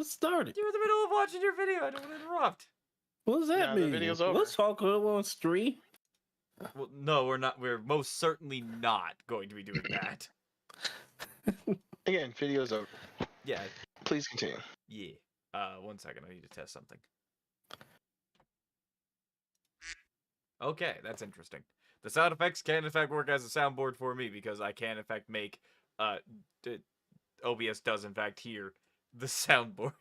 just started. You're in the middle of watching your video. I don't want to interrupt. What does that mean? The video's over. Let's talk on stream. Well, no, we're not. We're most certainly not going to be doing that. Again, video's over. Yeah. Please continue. Yeah. 1 second. I need to test something. Okay, that's interesting. The sound effects can in fact work as a soundboard for me because I can in fact make OBS does in fact hear the soundboard.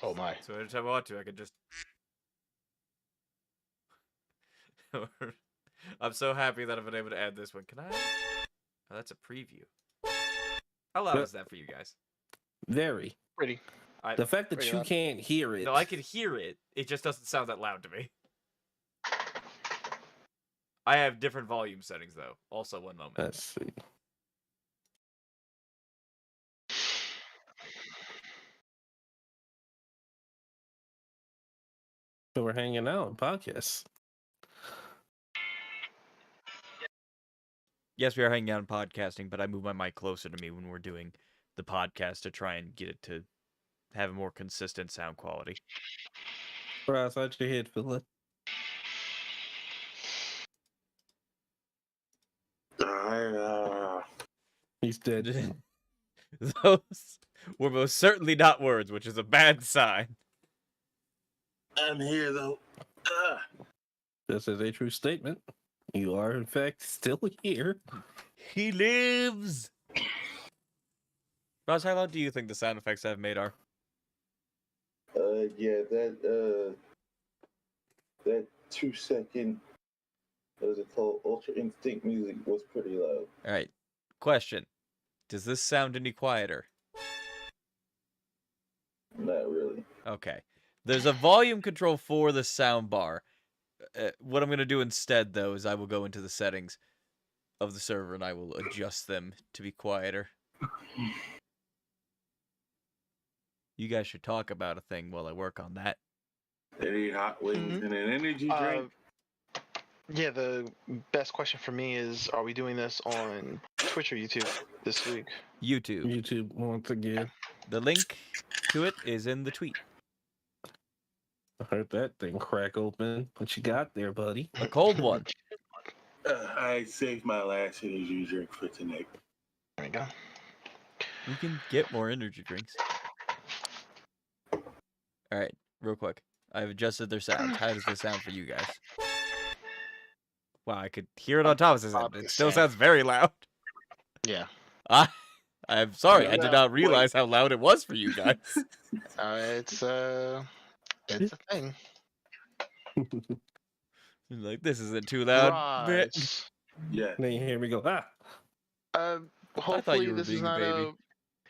Oh my. So every time I want to, I can just I'm so happy that I've been able to add this one. Can I? Oh, that's a preview. How loud is that for you guys? Very. Pretty. The fact that you can't hear it. No, I can hear it. It just doesn't sound that loud to me. I have different volume settings, though. Also, 1 moment. Let's see. So we're hanging out on podcasts. Yes, we are hanging out and podcasting, but I move my mic closer to me when we're doing the podcast to try and get it to have a more consistent sound quality. Right outside your head, Philip. He's dead. Those were most certainly not words, which is a bad sign. I'm here, though. This is a true statement. You are, in fact, still here. He lives! Ross, how loud do you think the sound effects I've made are? Yeah, that 2-second, what is it called? Ultra Instinct music was pretty loud. Alright, question. Does this sound any quieter? Not really. Okay. There's a volume control for the sound bar. What I'm going to do instead, though, is I will go into the settings of the server and I will adjust them to be quieter. You guys should talk about a thing while I work on that. Any hot wings and an energy drink? Yeah, the best question for me is, are we doing this on Twitch or YouTube this week? YouTube. YouTube, once again. The link to it is in the tweet. I heard that thing crack open. What you got there, buddy? A cold one. I saved my last energy drink for tonight. There we go. We can get more energy drinks. Alright, real quick. I've adjusted their sounds. How does this sound for you guys? Wow, I could hear it on top of this. It still sounds very loud. Yeah. I'm sorry, I did not realize how loud it was for you guys. It's a thing. Like, this isn't too loud. Right. Yeah. Then you hear me go, Hopefully you were this is being a not baby.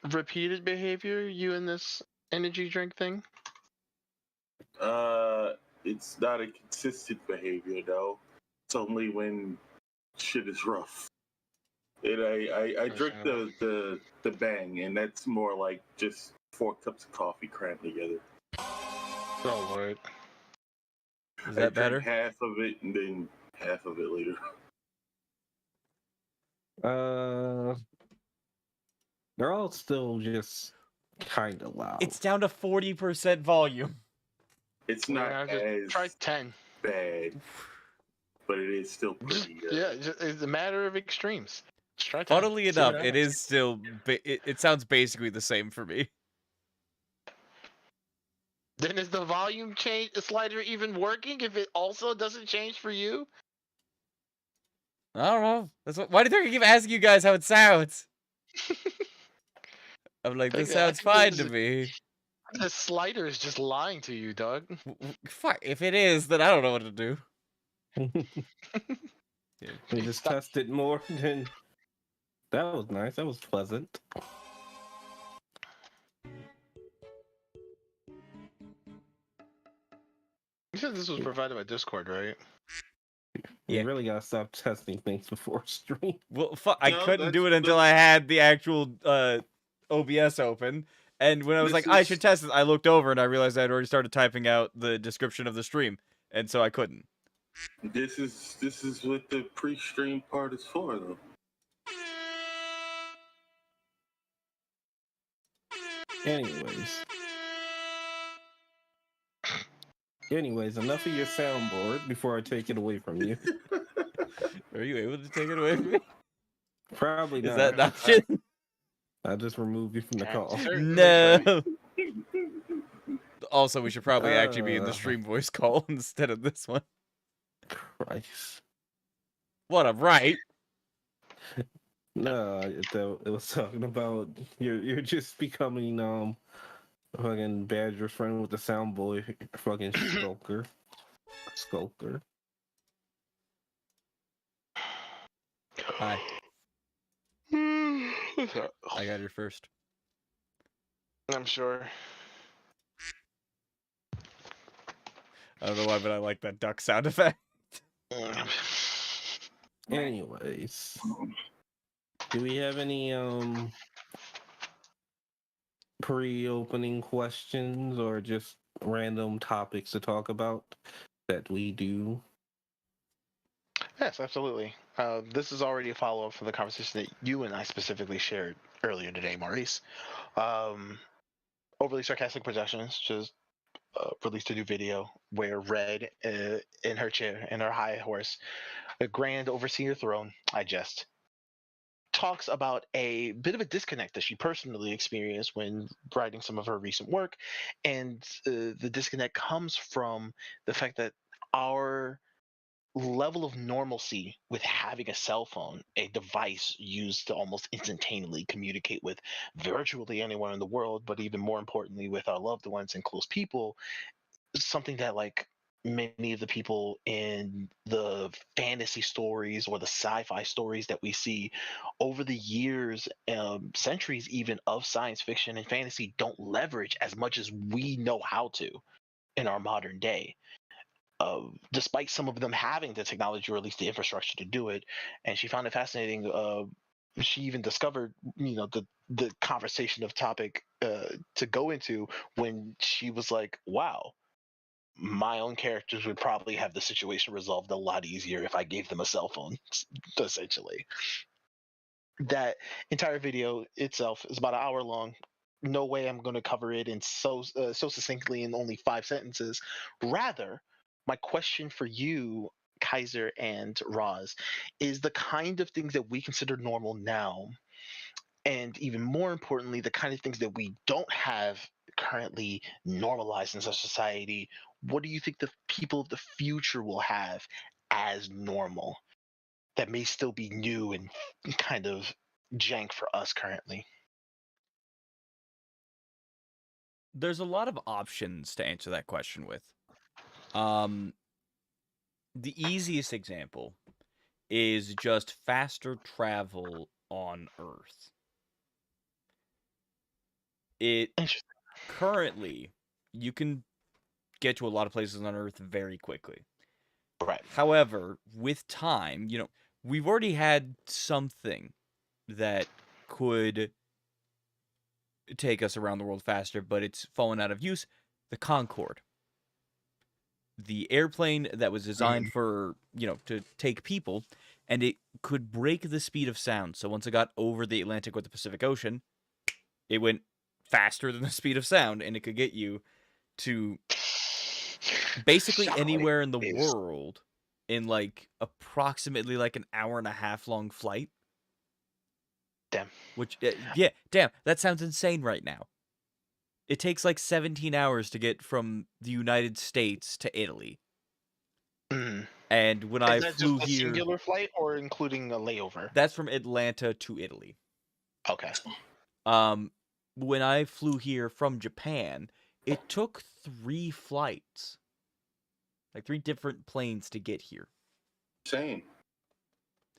a repeated behavior, you and this energy drink thing. It's not a consistent behavior though. It's only when shit is rough. I drink the bang, and that's more like just 4 cups of coffee crammed together. Oh Lord. Is that better? Half of it and then half of it later. They're all still just kind of loud. It's down to 40% volume. It's not as try 10. bad, but it is still pretty good. Yeah, it's a matter of extremes. Just try 10. Funnily enough, it is still... It sounds basically the same for me. Then is the volume change slider even working if it also doesn't change for you? I don't know. Why do I keep asking you guys how it sounds? I'm like, this sounds fine to me. The slider is just lying to you, Doug. Fuck, if it is, then I don't know what to do. We just tested more than... That was nice. That was pleasant. You said this was provided by Discord, right? You really gotta stop testing things before stream. Well, I couldn't do it until I had the actual OBS open. And when I was like, I should test this, I looked over and I realized I'd already started typing out the description of the stream. And so I couldn't. This is what the pre-stream part is for, though. Anyways, enough of your soundboard before I take it away from you. Are you able to take it away from me? Probably Is not. that an option? I'll just remove you from the call. No. Also, we should probably actually be in the Uh. stream voice call instead of this one. Christ. What a right. No, it was talking about you're just becoming fucking Badger's friend with the sound boy, fucking skulker. Hi. What's up? I got your first. I'm sure. I don't know why, but I like that duck sound effect. Anyways, do we have any pre-opening questions or just random topics to talk about that we do? Yes, absolutely. This is already a follow-up from the conversation that you and I specifically shared earlier today, Maurice. Overly sarcastic projections just released a new video where Red, in her chair, in her high horse, a grand overseer throne, talks about a bit of a disconnect that she personally experienced when writing some of her recent work, and the disconnect comes from the fact that our level of normalcy with having a cell phone, a device used to almost instantaneously communicate with virtually anyone in the world, but even more importantly with our loved ones and close people, is something that like many of the people in the fantasy stories or the sci-fi stories that we see over the years, centuries even, of science fiction and fantasy don't leverage as much as we know how to in our modern day, despite some of them having the technology or at least the infrastructure to do it. And she found it fascinating. She even discovered, the conversation of topic to go into when she was like, "Wow, my own characters would probably have the situation resolved a lot easier if I gave them a cell phone." Essentially, that entire video itself is about an hour long. No way I'm going to cover it in so succinctly in only 5 sentences. Rather, my question for you, Kaiser and Roz, is the kind of things that we consider normal now, and even more importantly, the kind of things that we don't have currently normalized in such society. What do you think the people of the future will have as normal that may still be new and kind of jank for us currently? There's a lot of options to answer that question with. The easiest example is just faster travel on Earth. Currently, you can get to a lot of places on Earth very quickly. Right. However, with time, we've already had something that could take us around the world faster, but it's fallen out of use. The Concorde. The airplane that was designed for, to take people, and it could break the speed of sound. So once it got over the Atlantic or the Pacific Ocean, it went faster than the speed of sound, and it could get you to basically anywhere in the world in approximately an hour and a half long flight. Damn. Which, damn, that sounds insane right now. It takes 17 hours to get from the United States to Italy. Mm. And when Is I that flew just a here, singular flight or including a layover? that's from Atlanta to Italy. Okay. When I flew here from Japan, it took 3 flights, 3 different planes to get here. Same.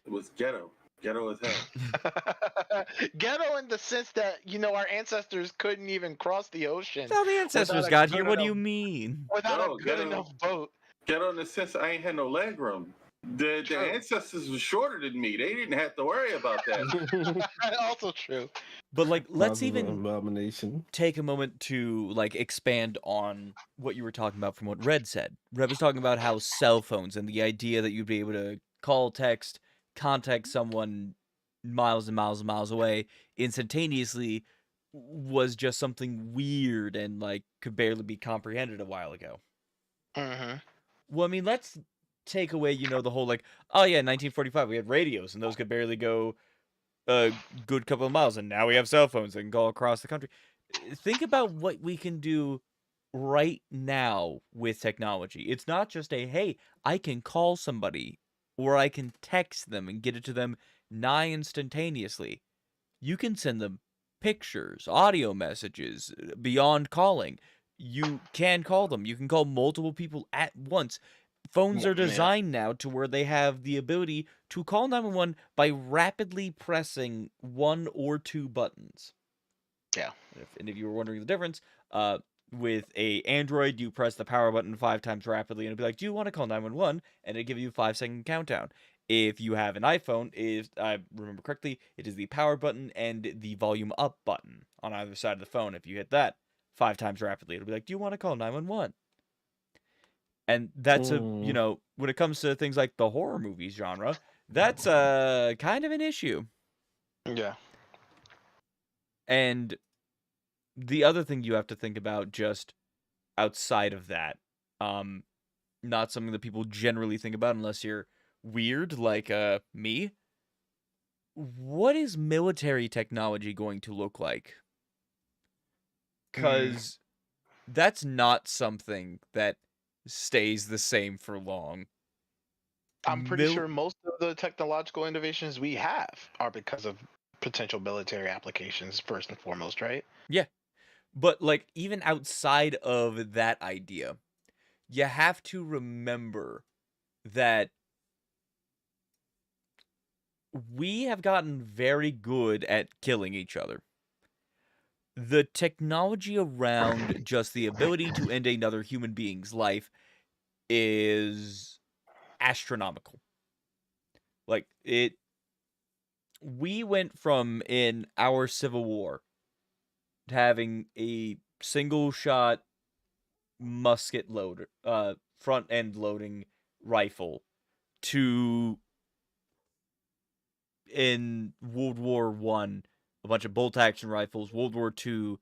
It was ghetto as hell. Ghetto in the sense that our ancestors couldn't even cross the ocean. How the ancestors got here? What do you mean? Without a good enough boat. Ghetto in the sense I ain't had no leg room. The ancestors were shorter than me. They didn't have to worry about that. Also true. But let's even abomination. take a moment to expand on what you were talking about from what Red said. Red was talking about how cell phones and the idea that you'd be able to call, text, contact someone miles and miles and miles away instantaneously was just something weird and like could barely be comprehended a while ago. Mm-hmm. Well, I mean, let's take away, the whole like, oh yeah, 1945 we had radios and those could barely go a good couple of miles, and now we have cell phones that can go across the country. Think about what we can do right now with technology. It's not just hey, I can call somebody or I can text them and get it to them nigh instantaneously. You can send them pictures, audio messages, beyond calling. You can call them. You can call multiple people at once. Phones are designed now to where they have the ability to call 911 by rapidly pressing 1 or 2 buttons. Yeah. And if you were wondering the difference, with a Android, you press the power button 5 times rapidly, and it'll be like, "Do you want to call 911?" And it'll give you a 5-second countdown. If you have an iPhone, if I remember correctly, it is the power button and the volume up button on either side of the phone. If you hit that 5 times rapidly, it'll be like, "Do you want to call 911?" And that's when it comes to things like the horror movies genre, that's kind of an issue. Yeah. And the other thing you have to think about just outside of that, not something that people generally think about unless you're weird like me. What is military technology going to look like? Because that's not something that stays the same for long. I'm pretty sure most of the technological innovations we have are because of potential military applications, first and foremost, right? Yeah. But, like, even outside of that idea, you have to remember that we have gotten very good at killing each other. The technology around just the ability to end another human being's life is astronomical. Like, we went from, in our Civil War, having a single shot musket loader, front end loading rifle, to, in World War I, a bunch of bolt action rifles. World War II,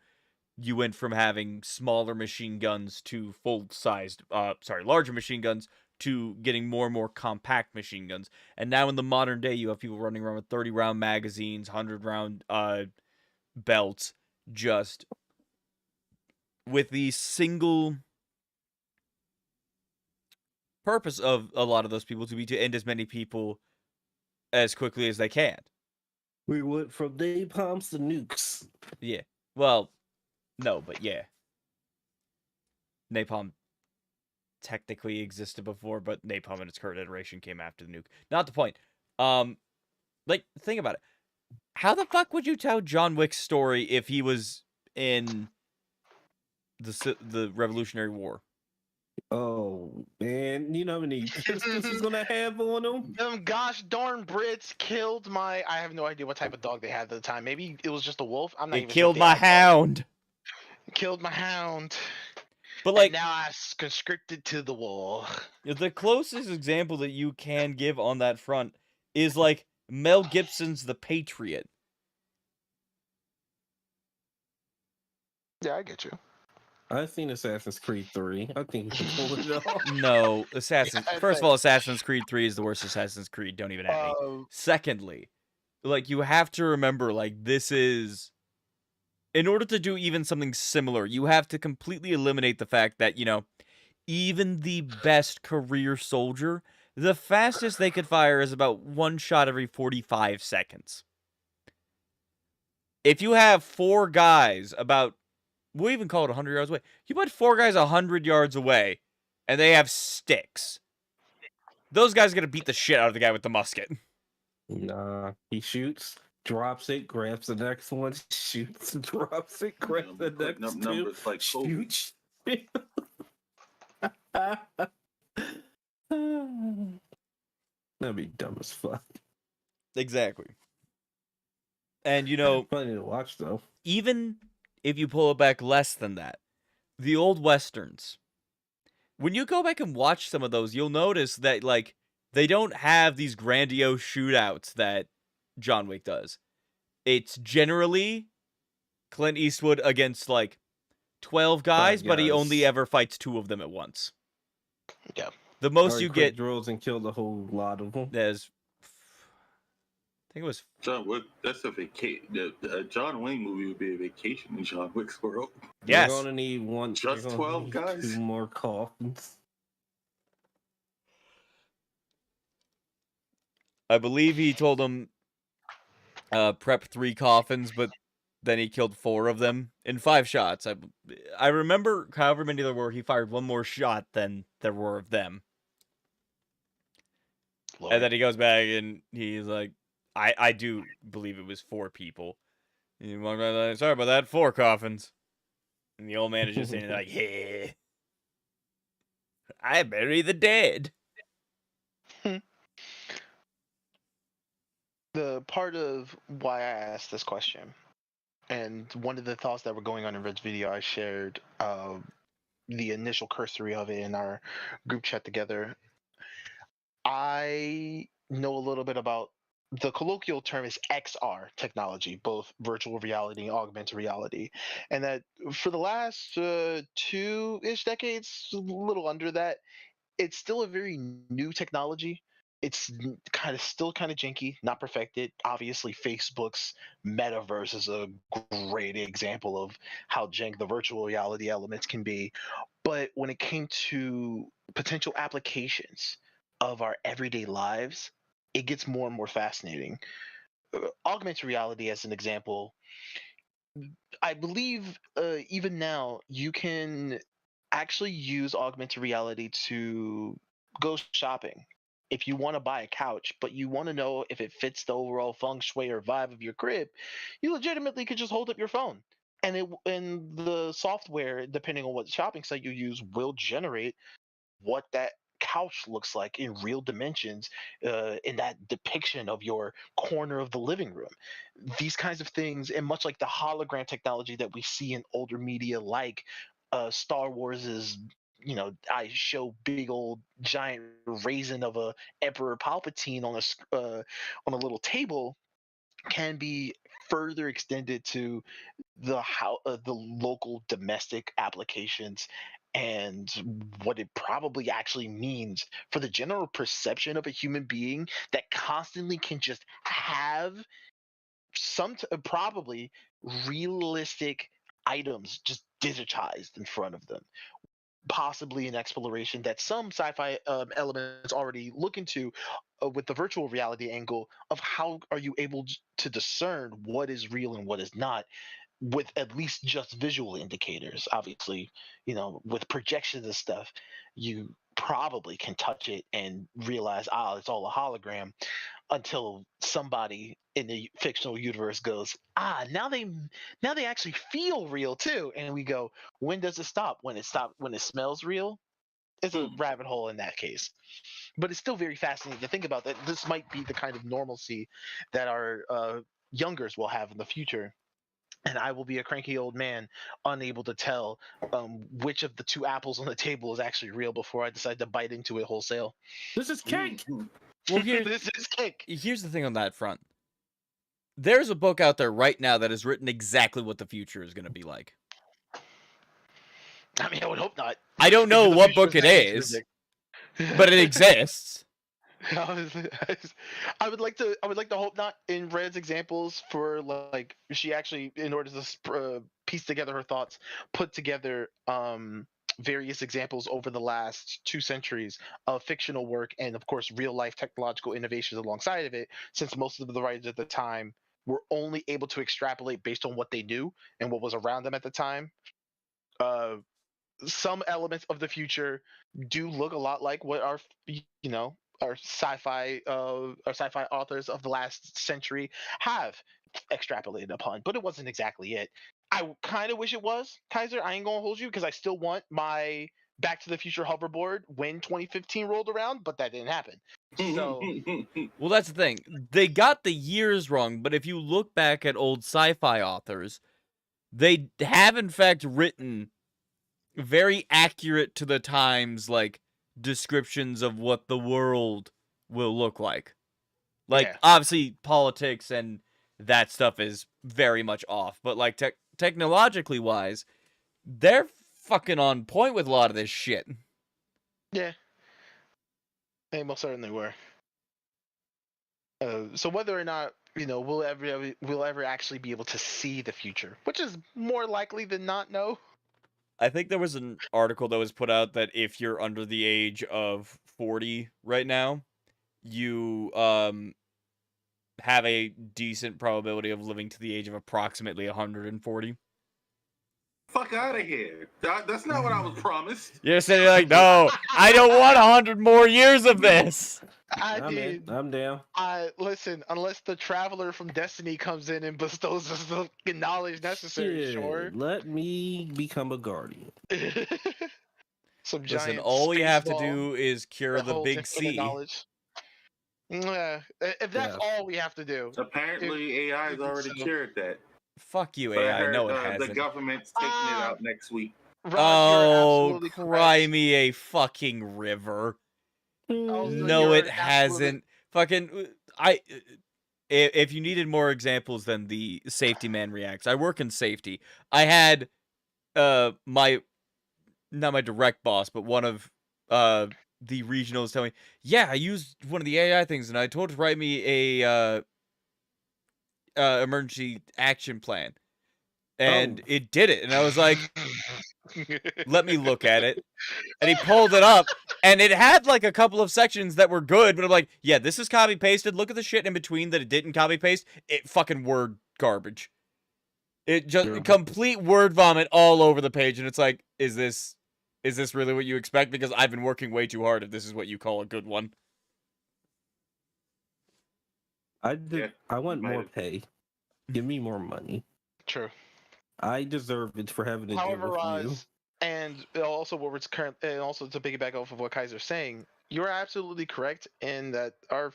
you went from having smaller machine guns to larger machine guns, to getting more and more compact machine guns. And now in the modern day, you have people running around with 30-round magazines, 100-round belts, just with the single purpose of a lot of those people to be to end as many people as quickly as they can. We went from napalms to nukes. Yeah. Well, no, but yeah. Napalm technically existed before, but napalm in its current iteration came after the nuke. Not the point. Like, think about it. How the fuck would you tell John Wick's story if he was in the Revolutionary War? Oh, man. You know how many pistols he's going to have on him? Them gosh darn Brits killed my... I have no idea what type of dog they had at the time. Maybe it was just a wolf. I'm not even killed sure my hound. Killed my hound. But, like, and now I'm conscripted to the war. The closest example that you can give on that front is, like, Mel Gibson's The Patriot. Yeah, I get you. I've seen Assassin's Creed 3. I think he can pull it off. No, First of all, Assassin's Creed 3 is the worst Assassin's Creed. Don't even at me. Secondly, like, you have to remember, like, this is... In order to do even something similar, you have to completely eliminate the fact that, even the best career soldier, the fastest they could fire is about 1 shot every 45 seconds. If you have 4 guys we'll even call it 100 yards away. You put 4 guys 100 yards away, and they have sticks. Those guys are going to beat the shit out of the guy with the musket. Nah, he shoots, drops it, grabs the next one, shoots, drops it, grabs the next two, like shoots. That'd be dumb as fuck. Exactly. And, funny to watch, though. Even if you pull it back less than that, the old Westerns, when you go back and watch some of those, you'll notice that, like, they don't have these grandiose shootouts that John Wick does. It's generally Clint Eastwood against like 12 guys, but he only guys. ever fights 2 of them at once. Yeah. The most Or you quick get drills and killed a whole lot of them. is, I think it was, John Wick. That's a vacation. The John Wayne movie would be a vacation in John Wick's world. yes. You're gonna need one. Just 12 guys? 2 more coffins. I believe he told him prep 3 coffins, but then he killed 4 of them in 5 shots. I remember however many there were, he fired 1 more shot than there were of them. Lord. And then he goes back and he's like, I do believe it was 4 people. And he walked by like, sorry about that, 4 coffins. And the old man is just saying like, hey, I bury the dead. The part of why I asked this question, and one of the thoughts that were going on in Red's video, I shared the initial cursory of it in our group chat together. I know a little bit about the colloquial term is XR technology, both virtual reality and augmented reality, and that for the last 2-ish decades, a little under that, it's still a very new technology. It's still kind of janky, not perfected. Obviously, Facebook's metaverse is a great example of how jank the virtual reality elements can be. But when it came to potential applications of our everyday lives, it gets more and more fascinating. Augmented reality, as an example, I believe even now you can actually use augmented reality to go shopping. If you want to buy a couch, but you want to know if it fits the overall feng shui or vibe of your crib, you legitimately could just hold up your phone, and the software, depending on what shopping site you use, will generate what that couch looks like in real dimensions, in that depiction of your corner of the living room. These kinds of things, and much like the hologram technology that we see in older media like Star Wars's, I show big old giant raisin of a Emperor Palpatine on a little table, can be further extended to the local domestic applications, and what it probably actually means for the general perception of a human being that constantly can just have probably realistic items just digitized in front of them. Possibly an exploration that some sci-fi elements already look into, with the virtual reality angle of how are you able to discern what is real and what is not, with at least just visual indicators. Obviously, with projections and stuff, you probably can touch it and realize, it's all a hologram, until somebody in the fictional universe goes, now they actually feel real too. And we go, when does it stop? When it smells real? It's a rabbit hole in that case. But it's still very fascinating to think about that this might be the kind of normalcy that our youngers will have in the future. And I will be a cranky old man, unable to tell which of the 2 apples on the table is actually real before I decide to bite into it wholesale. This is cake. Well, This is cake. here's the thing on that front. There's a book out there right now that has written exactly what the future is going to be like. I mean, I would hope not. I don't know The what future book it that is, futuristic. but it exists. I would like to hope not. In Red's examples, for like, she actually, in order to piece together her thoughts, put together various examples over the last 2 centuries of fictional work, and of course real life technological innovations alongside of it, since most of the writers at the time were only able to extrapolate based on what they knew and what was around them at the time. Some elements of the future do look a lot like what our sci-fi authors of the last century have extrapolated upon, but it wasn't exactly it. I kind of wish it was, Kaiser. I ain't gonna hold you, because I still want my Back to the Future hoverboard when 2015 rolled around, but that didn't happen. So Well, that's the thing. They got the years wrong, but if you look back at old sci-fi authors, they have in fact written very accurate to the times, like, descriptions of what the world will look like. Like, Yeah. obviously, politics and that stuff is very much off, but like technologically wise, they're fucking on point with a lot of this shit. Yeah, they most certainly were. So whether or not we'll ever actually be able to see the future, which is more likely than not, no. I think there was an article that was put out that if you're under the age of 40 right now, you have a decent probability of living to the age of approximately 140. Fuck out of here. That's not what I was promised. You're sitting like, no, I don't want 100 more years of this. I'm down. Listen, unless the traveler from Destiny comes in and bestows us the knowledge necessary, Shit, sure. let me become a guardian. Some Listen, giant all we space have to ball do is cure that the holds big infinite C. knowledge. Yeah, if that's Yeah. all we have to do. Apparently, AI has already cured that. Fuck you, But I AI. heard No, it the hasn't. government's taking it out next week. Rod, you're Oh, absolutely cry correct. me a fucking river. Also, No, you're it absolutely- hasn't. Fucking, if you needed more examples than the safety man reacts, I work in safety. I had, not my direct boss, but one of, the regionals tell me, yeah, I used one of the AI things and I told it to write me a, emergency action plan. And it did it. And I was like, let me look at it. And he pulled it up, and it had like a couple of sections that were good, but I'm like, yeah, this is copy pasted. Look at the shit in between that it didn't copy paste. It fucking word garbage. It just complete word vomit all over the page, and it's like, is this really what you expect? Because I've been working way too hard if this is what you call a good one. I want more pay. Give me more money. True. I deserve it for having to However, deal with you. Roz, and also and also to piggyback off of what Kaiser's saying, you're absolutely correct in that our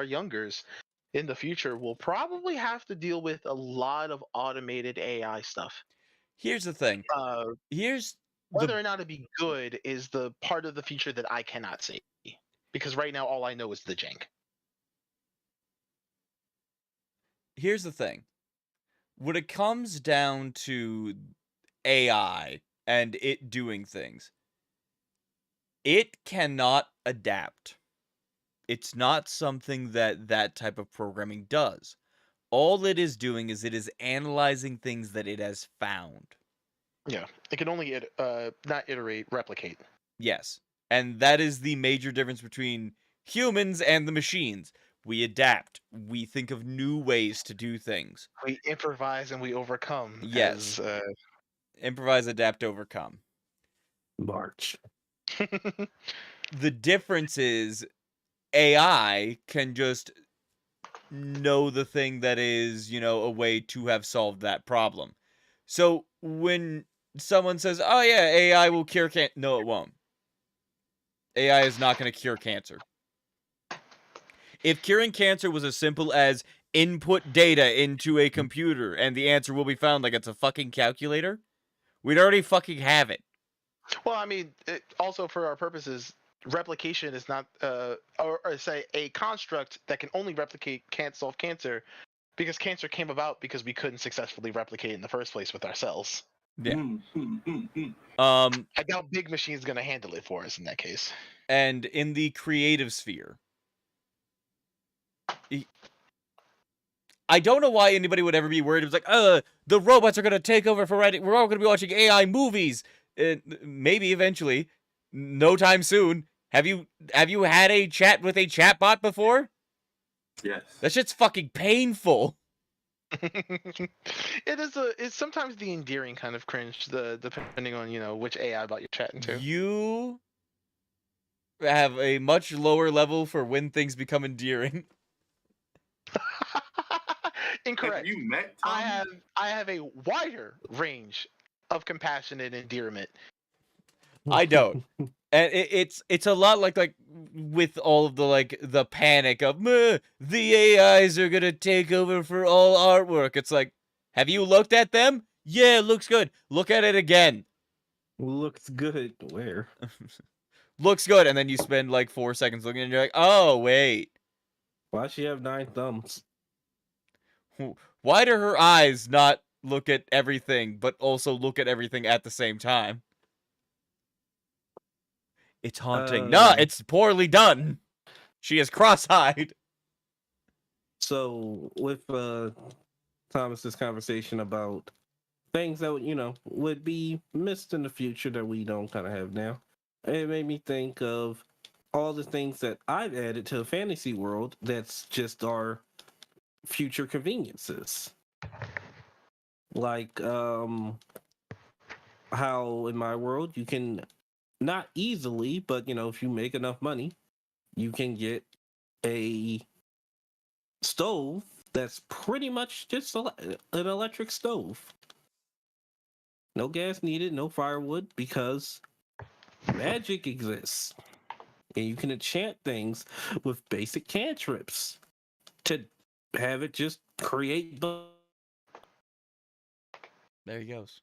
youngers in the future will probably have to deal with a lot of automated AI stuff. Here's the thing. Whether or not it'd be good is the part of the future that I cannot see, because right now all I know is the jank. Here's the thing. When it comes down to AI and it doing things, it cannot adapt. It's not something that type of programming does. All it is doing is it is analyzing things that it has found. Yeah, it can only not iterate, replicate. Yes, and that is the major difference between humans and the machines. We adapt. We think of new ways to do things. We improvise and we overcome. Yes. Improvise, adapt, overcome. March. The difference is AI can just know the thing that is, a way to have solved that problem. So when someone says, oh yeah, AI will cure cancer. No, it won't. AI is not going to cure cancer. If curing cancer was as simple as input data into a computer and the answer will be found like it's a fucking calculator, we'd already fucking have it. Well, I mean, also for our purposes, replication is not, or say a construct that can only replicate can't solve cancer, because cancer came about because we couldn't successfully replicate in the first place with our cells. Yeah. I doubt big machine's gonna handle it for us in that case. And in the creative sphere, I don't know why anybody would ever be worried. It was like, the robots are gonna take over for writing. We're all gonna be watching AI movies. Maybe eventually, no time soon. Have you had a chat with a chatbot before? Yes. That shit's fucking painful. It's sometimes the endearing kind of cringe, depending on which AI bot you're chatting to. You have a much lower level for when things become endearing. Incorrect. Have you met Tom? I have a wider range of compassionate endearment. I don't. And it's a lot like with all of the panic of the AIs are gonna take over for all artwork. It's like, have you looked at them? Yeah, it looks good. Look at it again. Looks good. Where? Looks good, and then you spend like 4 seconds looking and you're like, oh wait. Why she have 9 thumbs? Why do her eyes not look at everything, but also look at everything at the same time. It's haunting. Nah, it's poorly done. She is cross-eyed. So with Thomas's conversation about things that would be missed in the future that we don't kind of have now, it made me think of all the things that I've added to the fantasy world that's just our future conveniences. Like how in my world you can not easily, but if you make enough money, you can get a stove that's pretty much just an electric stove. No gas needed, no firewood, because magic exists. And you can enchant things with basic cantrips to have it just create. There he goes.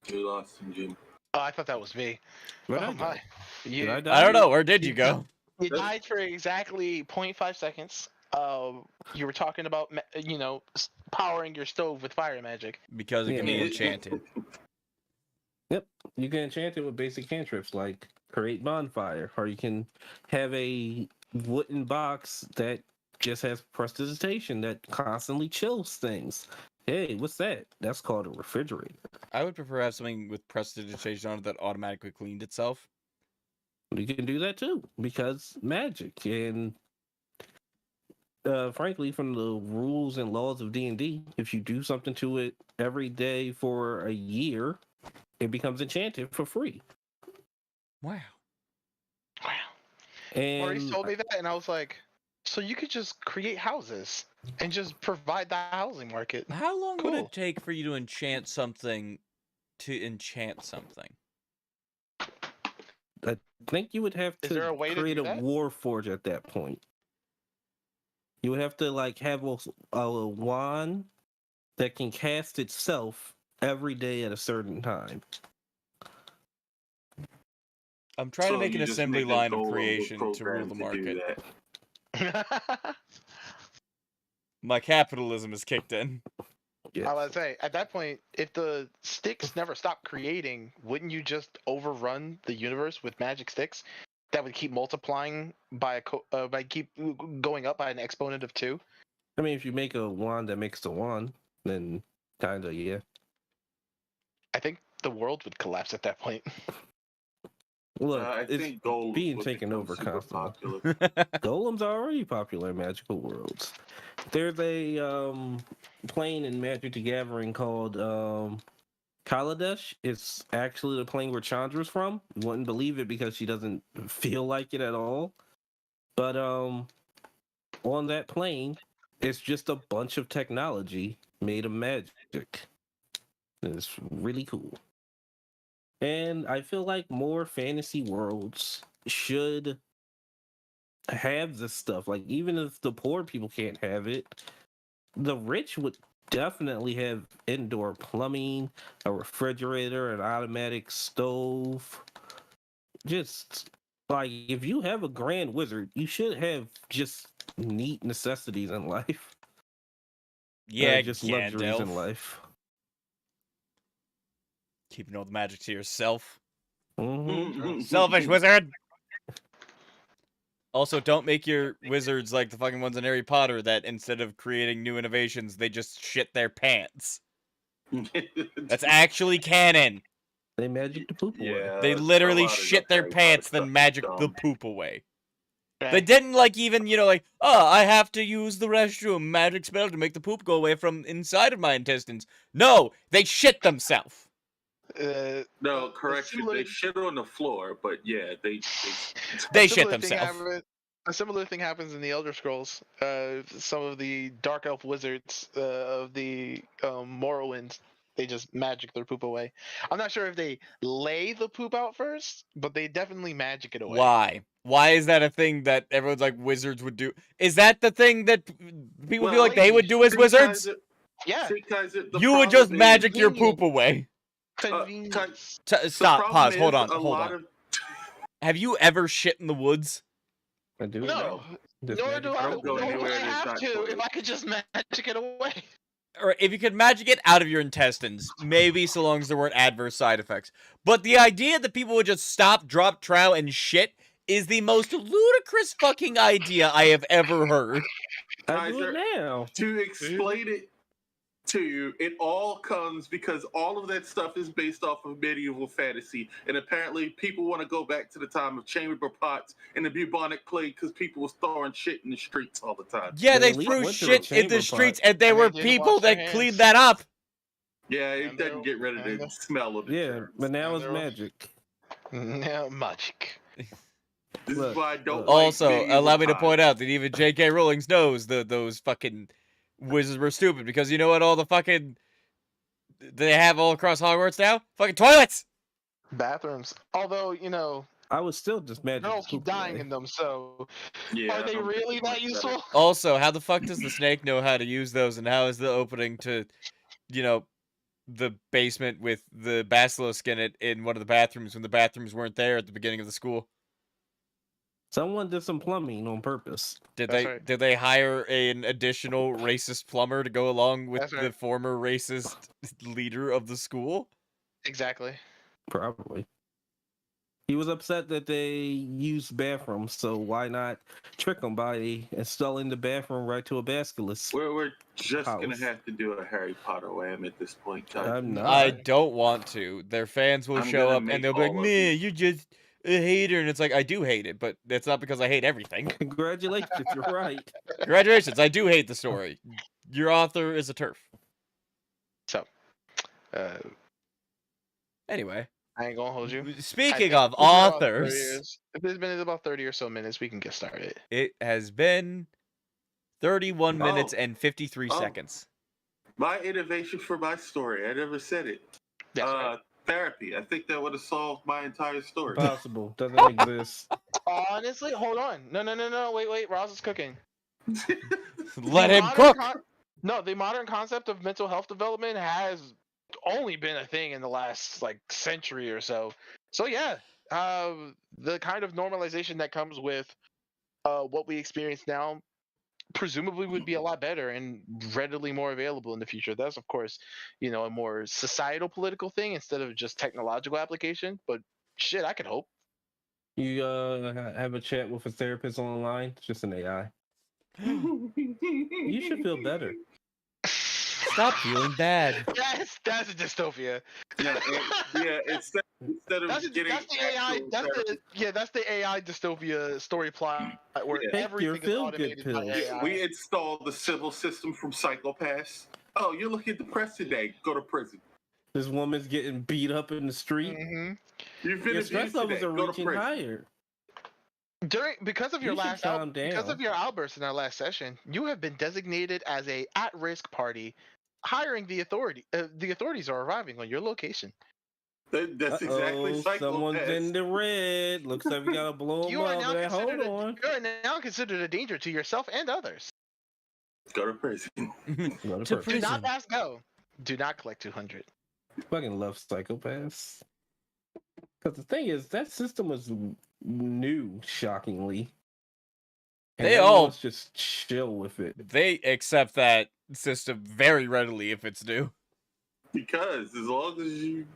You lost him, Jim. Oh, I thought that was me. Where'd Oh I go? my. Did I I die? don't know. Where did you go? You died for exactly 0.5 seconds. You were talking about, powering your stove with fire magic. Because it can be enchanted. Yep, you can enchant it with basic cantrips like create bonfire, or you can have a wooden box that just has prestidigitation that constantly chills things. Hey, what's that? That's called a refrigerator. I would prefer to have something with prestidigitation on it that automatically cleaned itself. You can do that too, because magic. And frankly, from the rules and laws of D&D, if you do something to it every day for a year, it becomes enchanted for free. Wow. Wow. And Maurice told me that, and I was like, so you could just create houses and just provide the housing market. How long would Cool. it take for you to enchant something to enchant something? I think you would have Is there to a way to create do a that? war forge at that point. You would have to have a wand that can cast itself every day at a certain time. I'm trying to make you an just assembly make a line of golem creation to rule programmed the do market. that. My capitalism is kicked in. Yeah. I was say, at that point, if the sticks never stop creating, wouldn't you just overrun the universe with magic sticks that would keep multiplying by keep going up by an exponent of 2? I mean, if you make a wand that makes a wand, then kinda, yeah. I think the world would collapse at that point. Look, I it's think golems being would taken become over super constantly. popular. Golems are already popular in magical worlds. There's a plane in Magic the Gathering called Kaladesh. It's actually the plane where Chandra's from. You wouldn't believe it because she doesn't feel like it at all. But on that plane, it's just a bunch of technology made of magic. It's really cool. And I feel like more fantasy worlds should have this stuff. Like, even if the poor people can't have it, the rich would definitely have indoor plumbing, a refrigerator, an automatic stove. Just like, if you have a grand wizard, you should have just neat necessities in life. Yeah, just luxuries in Gandalf. life. Keeping all the magic to yourself. Mm-hmm. Selfish wizard! Also, don't make your wizards like the fucking ones in Harry Potter that instead of creating new innovations, they just shit their pants. That's actually canon. They magic the poop away. Yeah, They a literally lot of shit the their Harry Potter pants, stuff then is magic the dumb. poop away. Right? They didn't even, oh, I have to use the restroom magic spell to make the poop go away from inside of my intestines. No, they shit themselves. No, correction. They shit on the floor, but yeah, they shit themselves. A similar thing happens in the Elder Scrolls. Some of the Dark Elf wizards of the Morrowind, they just magic their poop away. I'm not sure if they lay the poop out first, but they definitely magic it away. Why? Why is that a thing that everyone's like wizards would do? Is that the thing that people feel like they would do as wizards? Yeah. You would just magic your poop away. Convenience. Stop. Pause. Hold on. Have you ever shit in the woods? I do. No. Nor do I don't go anywhere I that's have not to toilet. if I could just magic it away. or if you could magic it out of your intestines, maybe so long as there weren't adverse side effects. But the idea that people would just stop, drop, trow, and shit is the most ludicrous fucking idea I have ever heard. I do it now. To explain it to you, it all comes because all of that stuff is based off of medieval fantasy, and apparently people want to go back to the time of chamber pots and the bubonic plague because people was throwing shit in the streets all the time. Yeah, They they at least threw went to the shit in chamber the streets, pot. and there And were they didn't people wash their that cleaned hands. that up. Yeah, it And doesn't get rid of the smell of the Yeah, germs. but now And it's they're all- magic. Now, magic. This Look, is why I don't look. like Also, medieval allow me to times. point out that even J.K. Rowling knows those fucking wizards were stupid because you know what all the fucking they have all across Hogwarts now? Fucking toilets! Bathrooms. Although, you know, I was still just magic. girls keep dying in them, so Yeah, are they I don't think really it's that much useful? better. Also, how the fuck does the snake know how to use those, and how is the opening to, you know, the basement with the basilisk in it in one of the bathrooms when the bathrooms weren't there at the beginning of the school? Someone did some plumbing on purpose. Did That's they right. did they hire an additional racist plumber to go along with That's the right. former racist leader of the school? Exactly. Probably. He was upset that they used bathrooms, so why not trick them by installing the bathroom right to a basilisk? We're just gonna House. have to do a Harry Potter wham at this point, guys. I'm not. I don't want to. Their fans will I'm show gonna up make and they'll be like, all of "Man, you." you're just a hater," and it's like I do hate it, but it's not because I hate everything. Congratulations, you're right. Congratulations, I do hate the story. Your author is a turf. So, uh, Anyway, I ain't gonna hold you. speaking I of think it's been about 30 authors, years. If it's been about 30 or so minutes, we can get started. it has been 31 minutes Oh. and 53 Oh. seconds. My innovation for my story. I never said it. That's right. Therapy. I think that would have solved my entire story. Possible. Doesn't exist. Honestly, hold on. No. Wait. Roz is cooking. Let The him modern cook. No, the modern concept of mental health development has only been a thing in the last like century or so. So yeah, the kind of normalization that comes with what we experience now presumably would be a lot better and readily more available in the future. That's of course, you know, a more societal political thing instead of just technological application. But shit, I could hope. You have a chat with a therapist online. It's just an AI. You should feel better. Stop feeling bad. Yes, that's a dystopia. Instead of That's getting the AI. actual therapy, That's the AI dystopia story plot where Yeah. Take your everything is feel-good automated by pills. AI. we install the civil system from Psychopaths. Oh, you're looking depressed today. Go to prison. This woman's getting beat up in the street. Mm-hmm. You've been Your abused stress levels today. are Go to reaching prison. higher. Because of your You should last calm because down. of your outburst in our last session, you have been designated as a at-risk party. Hiring the authority. The authorities are arriving on your location. That's exactly Uh-oh, someone's in Psychopaths. the red. Looks like we gotta blow them You are up. now But hold considered. on. You are now considered a danger to yourself and others. Go to prison. Go to To prison. Do not prison. pass go. Do not collect 200. Fucking love psychopaths. Because the thing is, that system was new, shockingly. And They all- everyone's just chill with it. They accept that system very readily if it's new. Because as long as you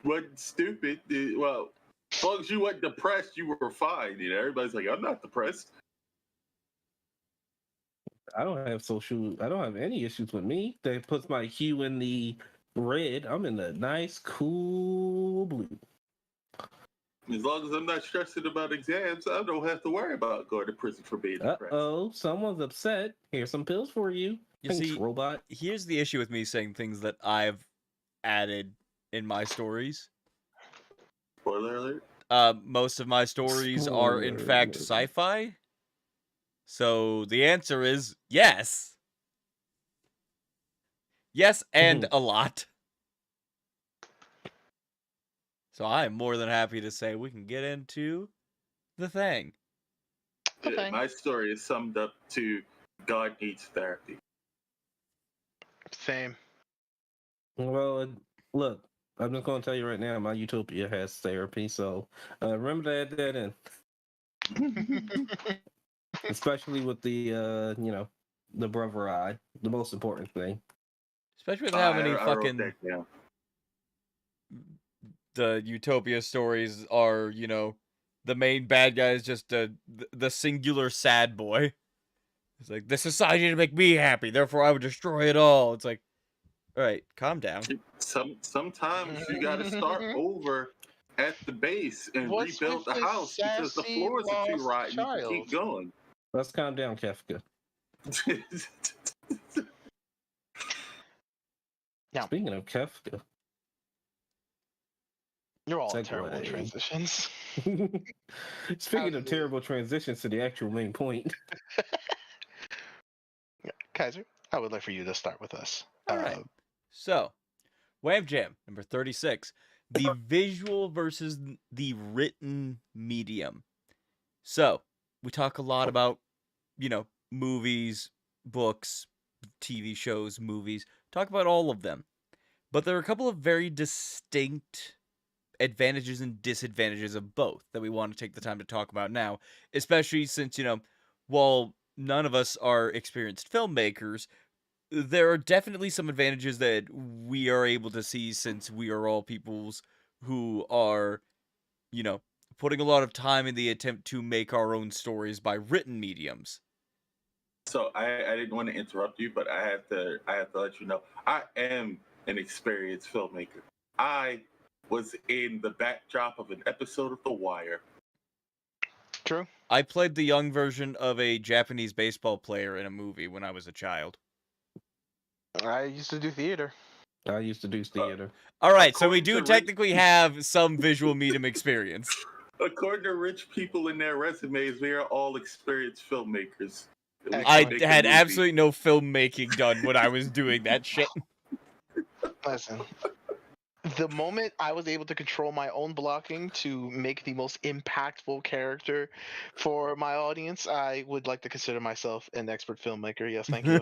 wasn't stupid, well, as long as you wasn't depressed, you were fine. You know, everybody's like, I'm not depressed. I don't have any issues with me. That puts my hue in the red. I'm in the nice, cool blue. As long as I'm not stressing about exams, I don't have to worry about going to prison for being depressed. Uh-oh, someone's upset. Here's some pills for you. You Thanks, see, robot. here's the issue with me saying things that I've added in my stories. Spoiler alert. Most of my stories are in fact Spoiler alert. sci-fi. So the answer is yes. Yes, and a lot. So I am more than happy to say we can get into the thing. Okay. My story is summed up to God needs therapy. Same. Well, look, I'm just going to tell you right now, my utopia has therapy, so remember to add that in. Especially with the, the brother eye, the most important thing. Especially with how many I wrote fucking that down. the Utopia stories are, the main bad guy is just the singular sad boy. It's like, the society didn't make me happy, therefore I would destroy it all. It's like, all right, calm down. Sometimes you got to start over at the base and What's rebuild with the this house because the sassy floors are too lost rotten. You can child? keep going. Let's calm down, Kefka. Now, Speaking of Kefka, you're all segue. terrible transitions. Speaking of terrible transitions to the actual main point. Kaiser, I would like for you to start with us. All right. So, WAMM Jam, number 36. The visual versus the written medium. So, we talk a lot about, movies, books, TV shows, movies. Talk about all of them. But there are a couple of very distinct advantages and disadvantages of both that we want to take the time to talk about now, especially since, while none of us are experienced filmmakers, there are definitely some advantages that we are able to see since we are all peoples who are, putting a lot of time in the attempt to make our own stories by written mediums. So I didn't want to interrupt you, but I have to let you know I am an experienced filmmaker. I was in the backdrop of an episode of The Wire. True. I played the young version of a Japanese baseball player in a movie when I was a child. I used to do theater. I used to do theater. All right, so we According do to technically have some visual medium experience. According to rich people in their resumes, we are all experienced filmmakers. We can I make a had movie. absolutely no filmmaking done when I was doing that shit. Listen, the moment I was able to control my own blocking to make the most impactful character for my audience, I would like to consider myself an expert filmmaker. Yes, thank you.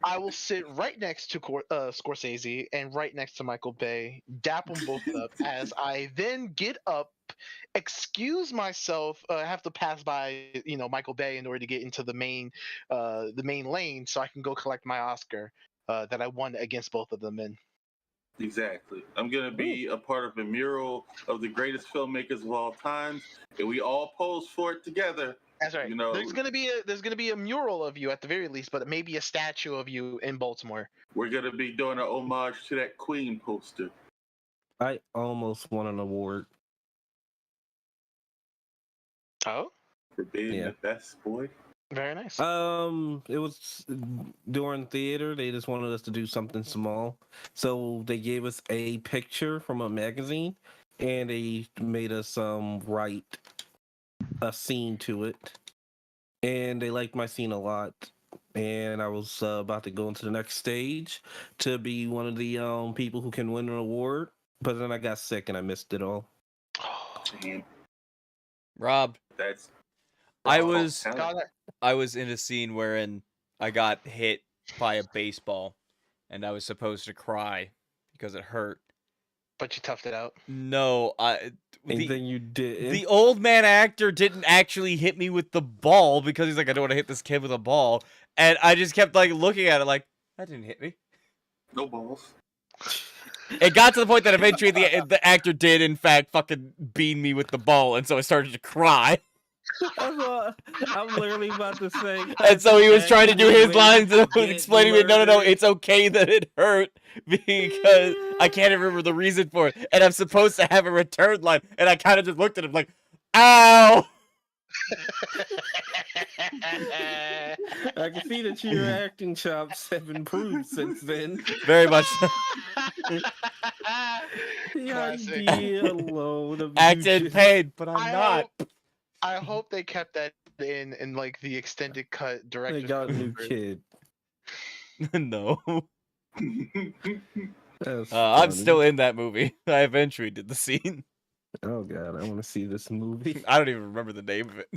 I will sit right next to Scorsese and right next to Michael Bay, dap them both up as I then get up, excuse myself, have to pass by, Michael Bay in order to get into the main lane so I can go collect my Oscar that I won against both of them in. Exactly. I'm gonna be a part of a mural of the greatest filmmakers of all times, and we all pose for it together. That's right. There's gonna be a mural of you at the very least, but maybe a statue of you in Baltimore. We're gonna be doing an homage to that Queen poster. I almost won an award. Oh, For being the best boy. very nice. It was during theater. They just wanted us to do something small, so they gave us a picture from a magazine, and they made us write a scene to it. And they liked my scene a lot. And I was about to go into the next stage to be one of the people who can win an award, but then I got sick and I missed it all. Damn. Rob, That's I called was talent. I was in a scene wherein I got hit by a baseball, and I was supposed to cry because it hurt. But you toughed it out. No, And then you did. the old man actor didn't actually hit me with the ball because he's like, I don't want to hit this kid with a ball, and I just kept like looking at it like, that didn't hit me. No balls. It got to the point that eventually the actor did in fact fucking bean me with the ball, and so I started to cry. That's what I'm literally about to say. And so he was trying to do his lines and Get explaining to me, no, murdered. it's okay that it hurt because I can't remember the reason for it. And I'm supposed to have a return line. And I kind of just looked at him like, ow! I can see that your acting chops have improved since then. Very much so. The Classic. idea alone of Act you in just- pain, but I'm not. I hope they kept that in like the extended cut They director's got a cut new version. kid. No. That's I'm funny. still in that movie. I eventually did the scene. Oh god, I want to see this movie. I don't even remember the name of it.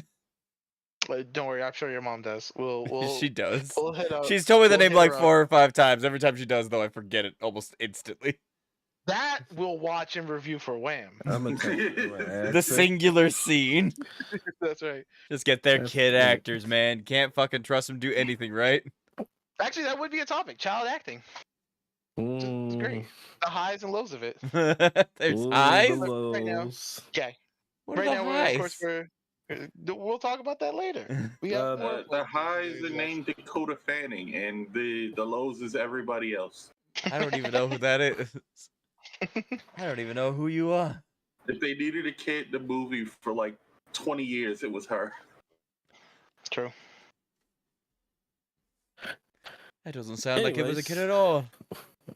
Don't worry, I'm sure your mom does. We'll She does. we'll hit up. She's told me the we'll name hit like her up. 4 or 5 times. Every time she does, though, I forget it almost instantly. That we'll watch and review for Wham. I'm gonna tell you The singular scene. That's right. Just get their That's kid great. actors, man. Can't fucking trust them to do anything, right? Actually, that would be a topic. Child acting. It's great. The highs and lows of it. There's Ooh, highs. the Right now. lows. Okay. What are Right the now, highs? we'll talk about that later. We have more. The highs are named Dakota Fanning, and the lows is everybody else. I don't even know who that is. I don't even know who you are. If they needed a kid in the movie for like 20 years, it was her. True. That doesn't sound like it was a kid at all.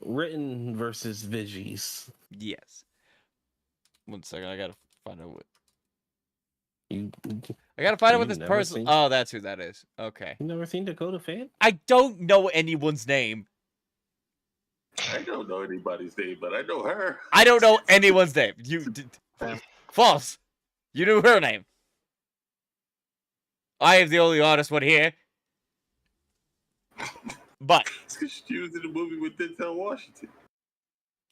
Written versus Vigies. Yes. 1 second, I gotta find out what. You I gotta find out what You've this never person. seen- Oh, that's who that is. Okay. never seen Dakota Fan? I don't know anyone's name. I don't know anybody's name, but I know her. I don't know anyone's name. False. You knew her name. I am the only honest one here. But She was in the movie with Denzel Washington.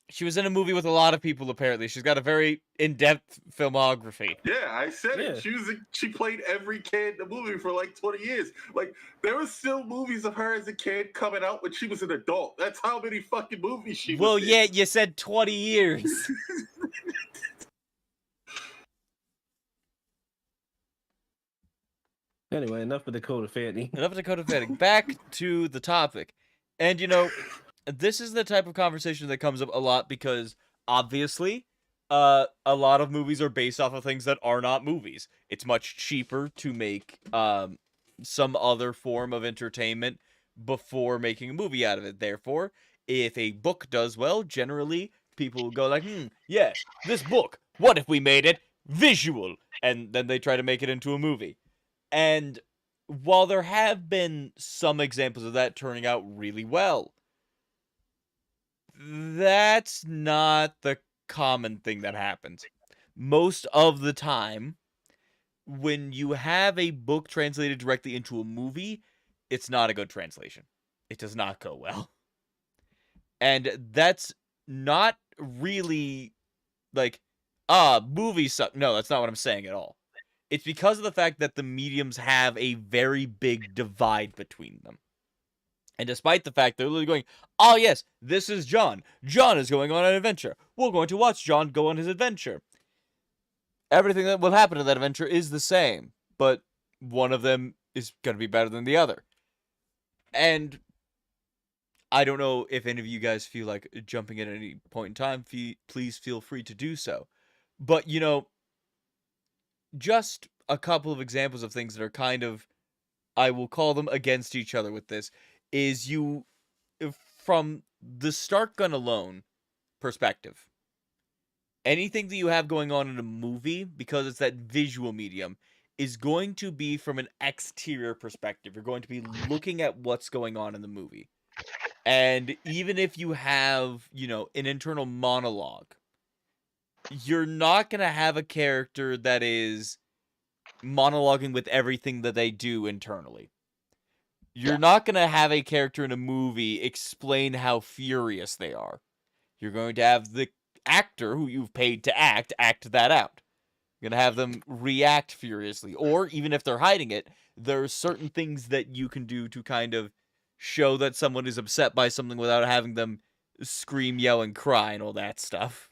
she was in a movie with a lot of people, apparently. She's got a very in-depth filmography. Yeah, I said Yeah. it. She played every kid in the movie for like 20 years. Like, there was still movies of her as a kid coming out when she was an adult. That's how many fucking movies she Well, was in. yeah, you said 20 years. Anyway, enough of Dakota Fanning. Enough of Dakota Fanning. Back to the topic. And, you know, this is the type of conversation that comes up a lot because, obviously, a lot of movies are based off of things that are not movies. It's much cheaper to make some other form of entertainment before making a movie out of it. Therefore, if a book does well, generally, people will go like, yeah, this book, what if we made it visual? And then they try to make it into a movie. And while there have been some examples of that turning out really well, that's not the common thing that happens. Most of the time, when you have a book translated directly into a movie, it's not a good translation. It does not go well. And that's not really like, movies suck. No, that's not what I'm saying at all. It's because of the fact that the mediums have a very big divide between them. And despite the fact they're literally going, oh yes, this is John. John is going on an adventure. We're going to watch John go on his adventure. Everything that will happen in that adventure is the same, but one of them is going to be better than the other. And I don't know if any of you guys feel like jumping in at any point in time. Please feel free to do so. But, you know, just a couple of examples of things that are kind of, I will call them against each other with this, is you, from the start gun alone perspective, anything that you have going on in a movie, because it's that visual medium, is going to be from an exterior perspective. You're going to be looking at what's going on in the movie. And even if you have, you know, an internal monologue, you're not going to have a character that is monologuing with everything that they do internally. You're not going to have a character in a movie explain how furious they are. You're going to have the actor who you've paid to act that out. You're going to have them react furiously. Or even if they're hiding it, there are certain things that you can do to kind of show that someone is upset by something without having them scream, yell, and cry and all that stuff.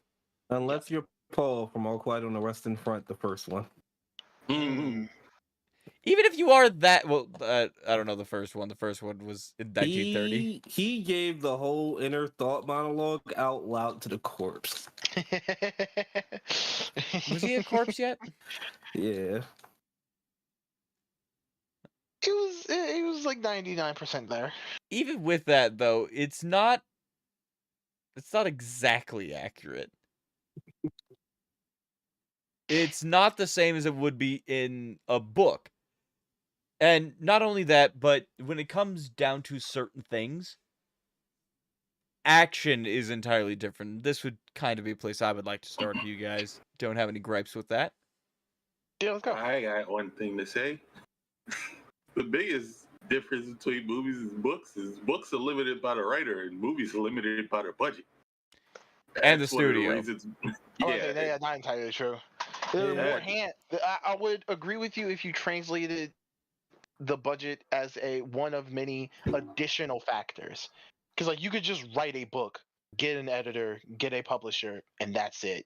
Unless you're Paul from All Quiet on the Western Front, the first one. Mm-hmm. Even if you are that, well, I don't know the first one. The first one was in 1930. He gave the whole inner thought monologue out loud to the corpse. Was he a corpse yet? Yeah. He was like 99% there. Even with that, though, it's not exactly accurate. It's not the same as it would be in a book. And not only that, but when it comes down to certain things, action is entirely different. This would kind of be a place I would like to start if you guys don't have any gripes with that. Yeah, let's go. I got one thing to say. The biggest difference between movies and books is books are limited by the writer and movies are limited by their budget. And the That's one of studio. reasons- Yeah, not entirely true. There are more I would agree with you if you translated the budget as one of many additional factors. Because like you could just write a book, get an editor, get a publisher, and that's it.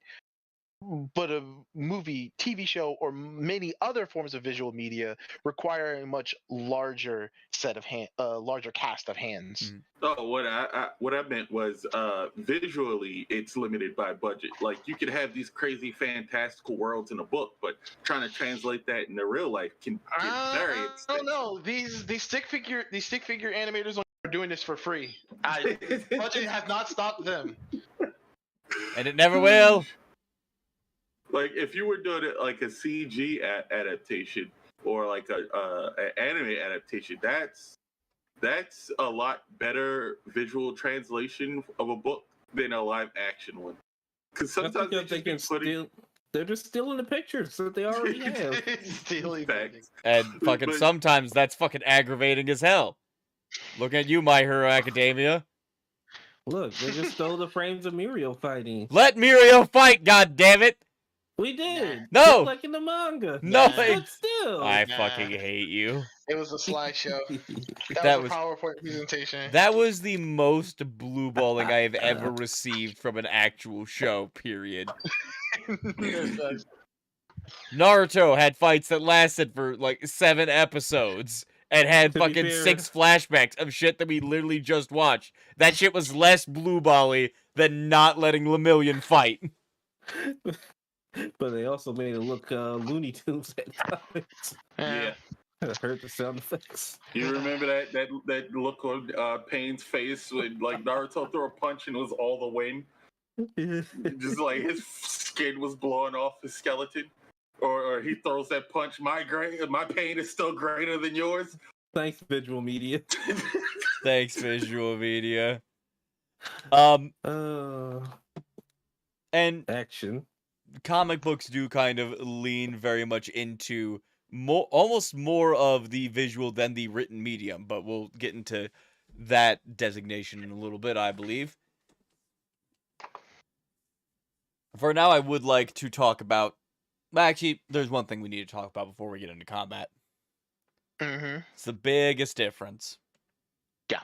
But a movie, TV show, or many other forms of visual media require a much larger set of larger cast of hands. Oh, what I meant was visually, it's limited by budget. Like you could have these crazy, fantastical worlds in a book, but trying to translate that into real life can get very expensive. I don't know. These stick figure animators are doing this for free. Budget has not stopped them, and it never will. Like if you were doing it like a CG adaptation or like an anime adaptation, that's a lot better visual translation of a book than a live action one. Because sometimes they're just stealing the pictures that they already have. Stealing facts. And fucking sometimes that's fucking aggravating as hell. Look at you, My Hero Academia. Look, they just stole the frames of Muriel fighting. Let Muriel fight, goddammit! We did. No! Just like in the manga. No, Stood still. I fucking hate you. It was a slideshow. That was a PowerPoint presentation. That was the most blue balling I have ever received from an actual show, period. Naruto had fights that lasted for like 7 episodes and had fucking 6 flashbacks of shit that we literally just watched. That shit was less blue bally than not letting Lemillion fight. But they also made it look Looney Tunes at times. Yeah. I heard the sound effects. You remember that look on Pain's face when like Naruto threw a punch and it was all the wind? Just like his skin was blowing off his skeleton. Or he throws that punch, my pain is still greater than yours. Thanks, visual media. Thanks, visual media. And action. Comic books do kind of lean very much into almost more of the visual than the written medium, but we'll get into that designation in a little bit, I believe. For now, I would like to talk about... Actually, there's one thing we need to talk about before we get into combat. Mm-hmm. It's the biggest difference. Yeah.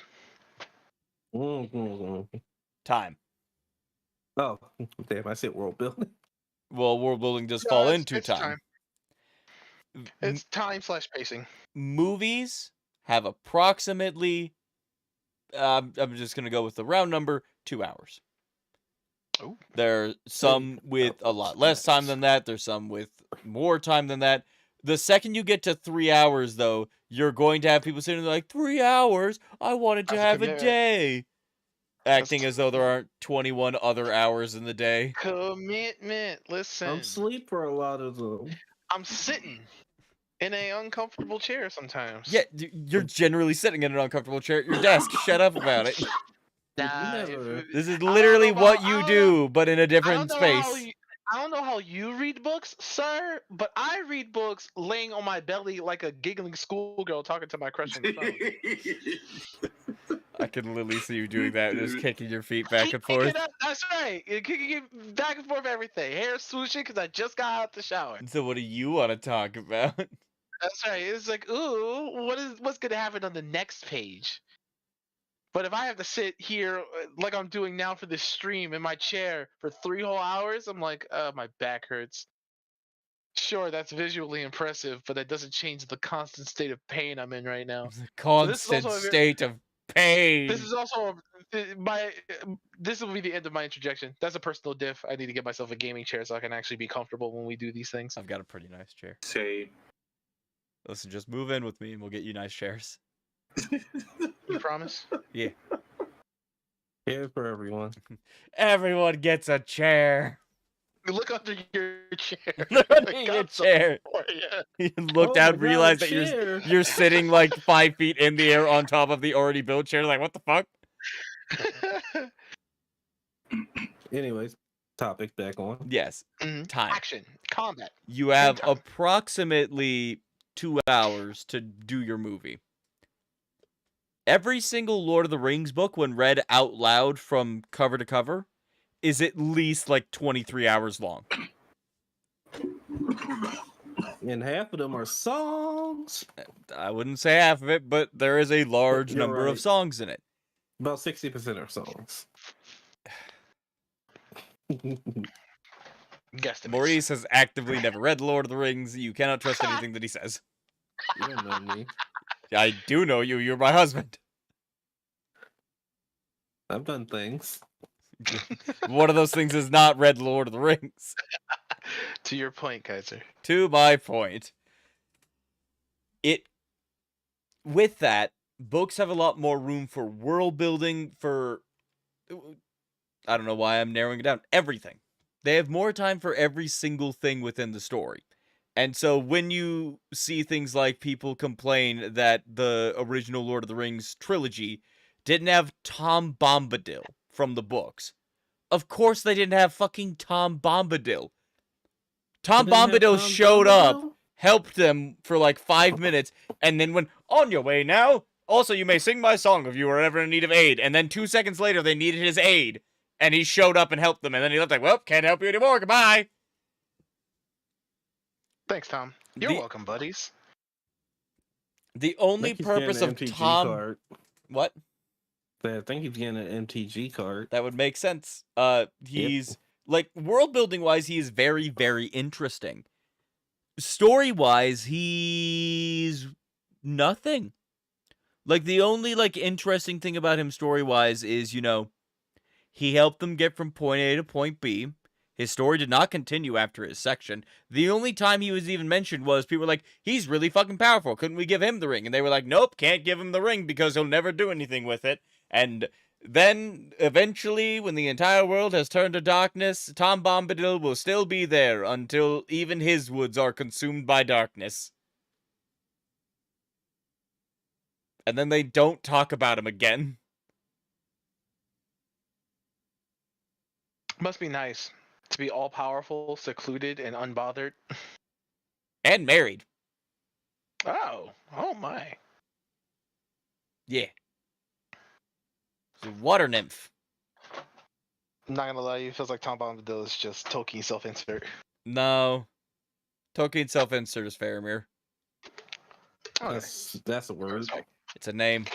Mm-hmm. Time. Oh, damn, I said world building. Well, world building does fall into time. It's time/pacing. Movies have approximately, I'm just going to go with the round number, 2 hours. Oh. There's some with a lot less time than that. There's some with more time than that. The second you get to 3 hours, though, you're going to have people sitting there like, 3 hours? I wanted to have a day. Acting as though there aren't 21 other hours in the day. Commitment. Listen. I'm asleep for a lot of them. I'm sitting in an uncomfortable chair sometimes. Yeah, you're generally sitting in an uncomfortable chair at your desk. Shut up about it. Nah, this is literally what you do, but in a different space. I don't know how you read books, sir, but I read books laying on my belly like a giggling schoolgirl talking to my crush on the phone. I can literally see you doing that, just kicking your feet back and forth. That's right. Kicking it back and forth, everything. Hair swooshing because I just got out the shower. So what do you want to talk about? That's right. It's like, ooh, what's going to happen on the next page? But if I have to sit here like I'm doing now for this stream in my chair for 3 whole hours, I'm like, my back hurts. Sure, that's visually impressive, but that doesn't change the constant state of pain I'm in right now. The constant state of pain. This is also this will be the end of my interjection. That's a personal diff. I need to get myself a gaming chair so I can actually be comfortable when we do these things. I've got a pretty nice chair. Same. Listen, just move in with me and we'll get you nice chairs. You promise? Yeah. Chair for everyone. Everyone gets a chair. Look under your chair. Look under your chair. You look down, realize that you're sitting like 5 feet in the air on top of the already built chair. Like, what the fuck? Anyways, topic back on. Yes. Mm-hmm. Time. Action. Combat. You have approximately 2 hours to do your movie. Every single Lord of the Rings book, when read out loud from cover to cover, is at least like 23 hours long. And half of them are songs. I wouldn't say half of it, but there is a large You're number of right. songs in it. About 60% are songs. Guesstimates. Maurice has actively never read Lord of the Rings. You cannot trust anything that he says. You don't know me. I do know you. You're my husband. I've done things. One of those things is not read Lord of the Rings. To your point, Kaiser. To my point. With that, books have a lot more room for world building, for... I don't know why I'm narrowing it down. Everything. They have more time for every single thing within the story. And so when you see things like people complain that the original Lord of the Rings trilogy didn't have Tom Bombadil from the books, of course they didn't have fucking Tom Bombadil. Tom They didn't have Bombadil Tom showed up, Bombadil? helped them for like 5 minutes, and then went, on your way now. Also, you may sing my song if you are ever in need of aid. And then 2 seconds later, they needed his aid. And he showed up and helped them. And then he left like, well, can't help you anymore. Goodbye. Thanks, Tom. You're welcome, buddies. The I only think he's purpose getting of an MTG Tom... card. What? I think he's getting an MTG card. That would make sense. He's... Like, world-building wise, he is very, very interesting. Story-wise, he's... nothing. Like, the only, like, interesting thing about him story-wise is, you know, he helped them get from point A to point B. His story did not continue after his section. The only time he was even mentioned was people were like, he's really fucking powerful. Couldn't we give him the ring? And they were like, nope, can't give him the ring because he'll never do anything with it. And then, eventually, when the entire world has turned to darkness, Tom Bombadil will still be there until even his woods are consumed by darkness. And then they don't talk about him again. Must be nice to be all powerful, secluded, and unbothered. And married. Oh my. Yeah. He's a water nymph. I'm not gonna lie, it feels like Tom Bombadil is just Tolkien self-insert. No. Tolkien self-insert is Faramir. Okay. That's a word. It's a name.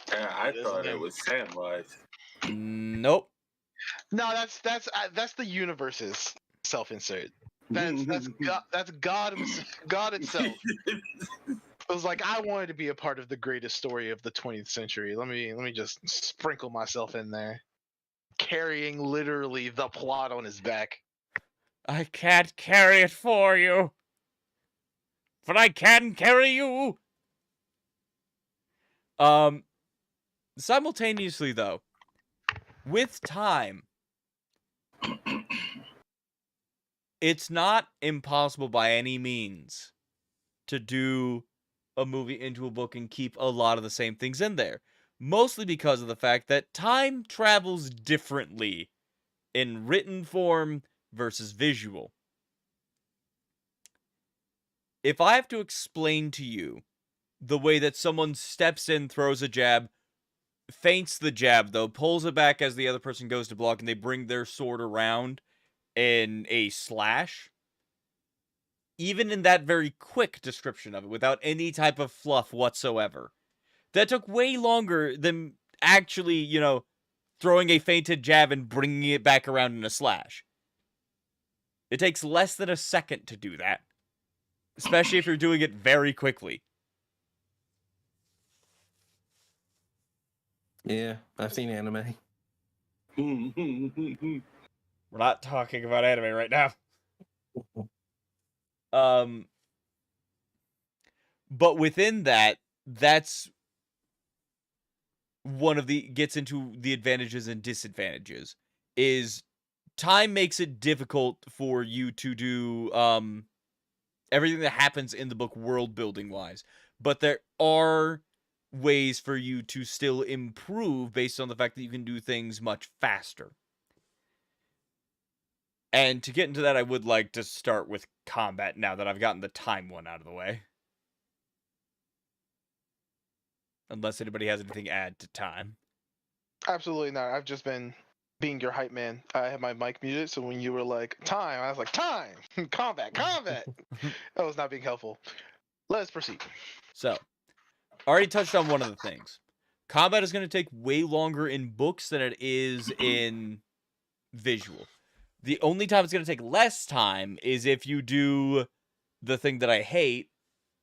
Yeah, I It is thought a it name. was Samwise. Nope. No, that's the universe's self-insert. That's God God itself. It was like, I wanted to be a part of the greatest story of the 20th century. Let me just sprinkle myself in there, carrying literally the plot on his back. I can't carry it for you. But I can carry you. Simultaneously though, with time, it's not impossible by any means to do a movie into a book and keep a lot of the same things in there. Mostly because of the fact that time travels differently in written form versus visual. If I have to explain to you the way that someone steps in, throws a jab, feints the jab though, pulls it back as the other person goes to block, and they bring their sword around in a slash, even in that very quick description of it, without any type of fluff whatsoever, that took way longer than actually, you know, throwing a feinted jab and bringing it back around in a slash. It takes less than a second to do that, especially if you're doing it very quickly. Yeah, I've seen anime. We're not talking about anime right now. But within that, that's one of the gets into the advantages and disadvantages. Is time makes it difficult for you to do everything that happens in the book world building wise, but there are ways for you to still improve based on the fact that you can do things much faster. And to get into that, I would like to start with combat now that I've gotten the time one out of the way. Unless anybody has anything to add to time. Absolutely not. I've just been being your hype man, I had my mic muted, so when you were like, time, I was like, time! Combat, combat! That was not being helpful. Let's proceed. So, already touched on one of the things. Combat is going to take way longer in books than it is in visual. The only time it's going to take less time is if you do the thing that I hate,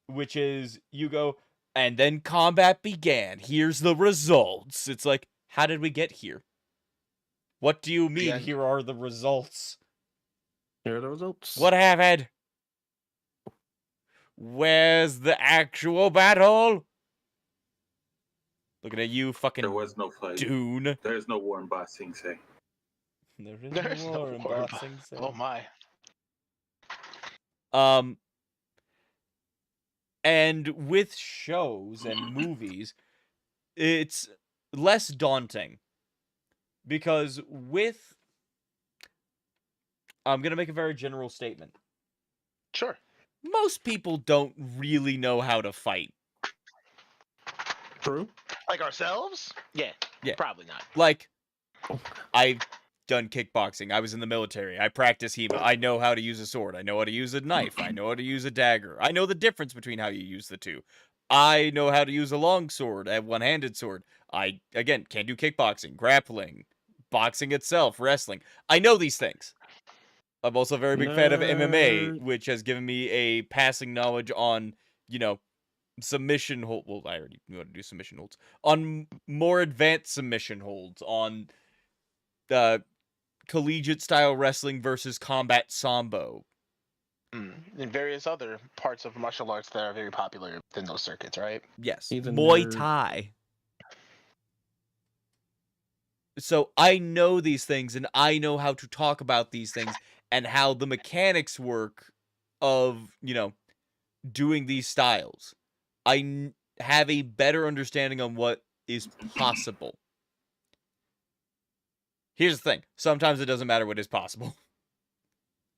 which is you go, and then combat began. Here's the results. It's like, how did we get here? What do you mean, end. here are the results? Here are the results. What happened? Where's the actual battle? Looking at you, fucking There was no fight. Dune. There's no war in Ba Sing Se. There's no war in war. Ba Sing Se. Oh my. And with shows and movies, it's less daunting. Because with... I'm going to make a very general statement. Sure. Most people don't really know how to fight. True. Like ourselves? Yeah. Yeah. Probably not. Like, I've done kickboxing. I was in the military. I practice HEMA. I know how to use a sword. I know how to use a knife. I know how to use a dagger. I know the difference between how you use the two. I know how to use a long sword, a one-handed sword. I, again, can't do kickboxing, grappling, boxing itself, wrestling. I know these things. I'm also a very big fan of MMA, Nerd. which has given me a passing knowledge on, you know, submission hold. Well, I already knew how to do submission holds. On more advanced submission holds. On collegiate style wrestling versus combat sambo. And various other parts of martial arts that are very popular within those circuits, right? Yes. He's a Muay nerd. Thai. So I know these things, and I know how to talk about these things, and how the mechanics work of, you know, doing these styles. I have a better understanding on what is possible. Here's the thing. Sometimes it doesn't matter what is possible.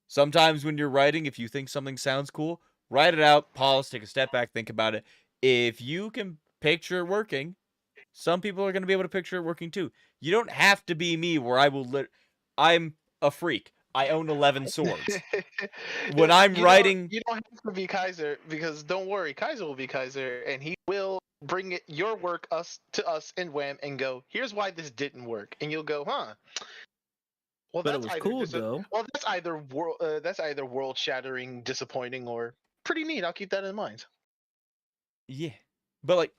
Sometimes when you're writing, if you think something sounds cool, write it out, pause, take a step back, think about it. If you can picture it working, some people are going to be able to picture it working too. You don't have to be me where I will I'm a freak. I own 11 swords. When I'm writing... You don't have to be Kaiser, because don't worry, Kaiser will be Kaiser, and he will bring your work to us in WAMM and go, here's why this didn't work. And you'll go, huh. Well, But it was cool, though. Well, that's either world-shattering, disappointing, or pretty neat. I'll keep that in mind. Yeah. But, like,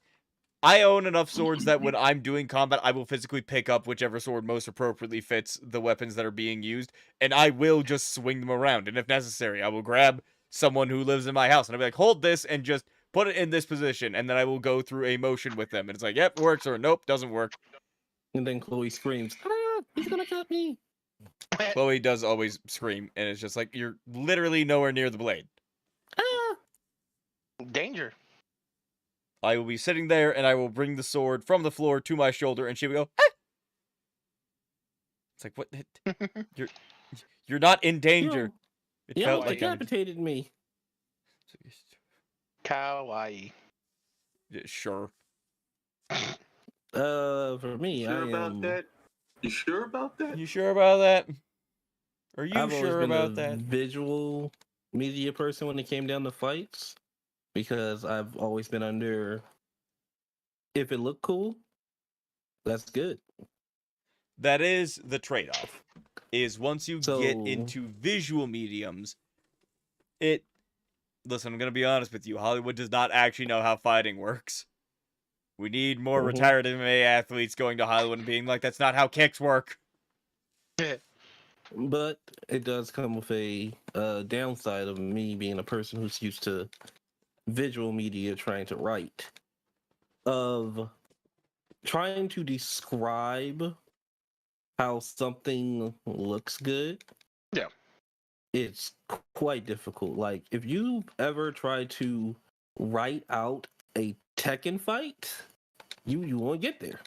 I own enough swords that when I'm doing combat, I will physically pick up whichever sword most appropriately fits the weapons that are being used, and I will just swing them around. And if necessary, I will grab someone who lives in my house, and I'll be like, hold this, and just put it in this position, and then I will go through a motion with them. And it's like, yep, works, or nope, doesn't work. And then Chloe screams, "Ah, he's gonna cut me!" Chloe does always scream, and it's just like, you're literally nowhere near the blade. Ah! Danger. I will be sitting there, and I will bring the sword from the floor to my shoulder, and she will go, ah! It's like, what? You're not in danger. It You felt almost like I'm... decapitated me. Kawaii. Yeah, sure. For me, Sure I about am. that? You sure about that? You sure about that? Are you I've always sure been about a that? visual media person when it came down to fights, because I've always been under. If it looked cool, that's good. That is the trade-off. Is once you get So- into visual mediums, listen, I'm going to be honest with you. Hollywood does not actually know how fighting works. We need more Mhm. retired MMA athletes going to Hollywood and being like, that's not how kicks work. But it does come with a downside of me being a person who's used to visual media trying to write, of trying to describe how something looks good. Yeah. It's quite difficult. Like, if you've ever tried to write out a Tekken fight, you won't get there.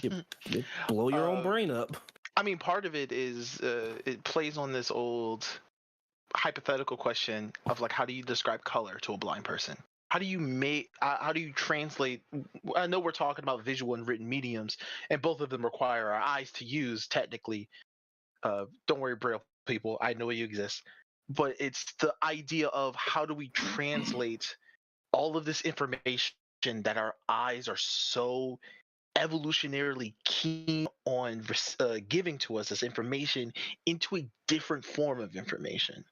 You blow your own brain up. I mean, part of it is it plays on this old hypothetical question of, like, how do you describe color to a blind person? how do you translate? I know we're talking about visual and written mediums, and both of them require our eyes to use technically. Don't worry, Braille people, I know you exist. But it's the idea of how do we translate all of this information that our eyes are so evolutionarily keen on giving to us as information into a different form of information.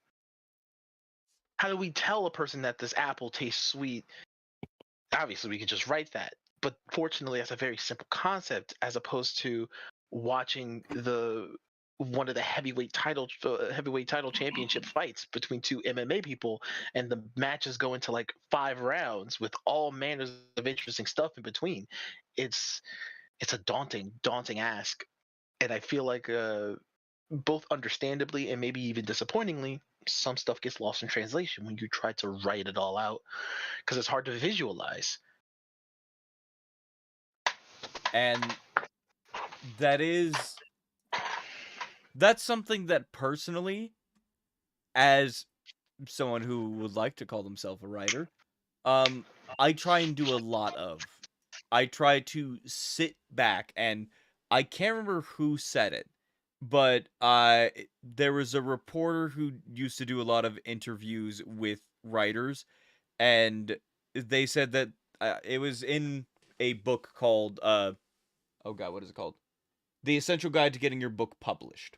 How do we tell a person that this apple tastes sweet? Obviously, we can just write that. But fortunately, that's a very simple concept as opposed to watching one of the heavyweight title championship fights between two MMA people, and the matches go into like 5 rounds with all manners of interesting stuff in between. It's a daunting ask, and I feel like both understandably and maybe even disappointingly, some stuff gets lost in translation when you try to write it all out because it's hard to visualize. And that's something that personally, as someone who would like to call themselves a writer, I try and do a lot of. I try to sit back, and I can't remember who said it, but there was a reporter who used to do a lot of interviews with writers, and they said that it was in a book called oh god, what is it called? The Essential Guide to Getting Your Book Published.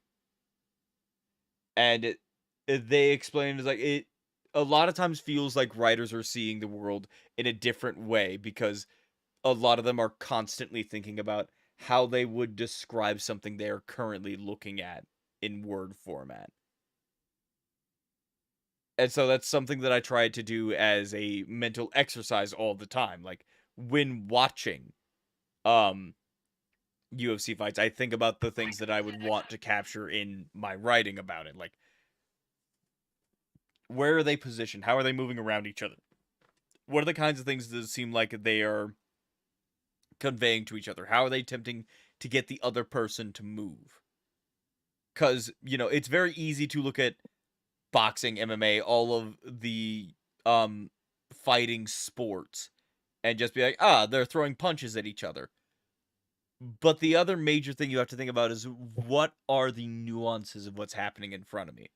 And they explained it's like it a lot of times feels like writers are seeing the world in a different way because a lot of them are constantly thinking about how they would describe something they are currently looking at in word format. And so that's something that I try to do as a mental exercise all the time. Like when watching UFC fights, I think about the things that I would want to capture in my writing about it. Like, where are they positioned? How are they moving around each other? What are the kinds of things that seem like they are conveying to each other? How are they attempting to get the other person to move? Because, it's very easy to look at boxing, MMA, all of the fighting sports, and just be like, they're throwing punches at each other. But the other major thing you have to think about is what are the nuances of what's happening in front of me?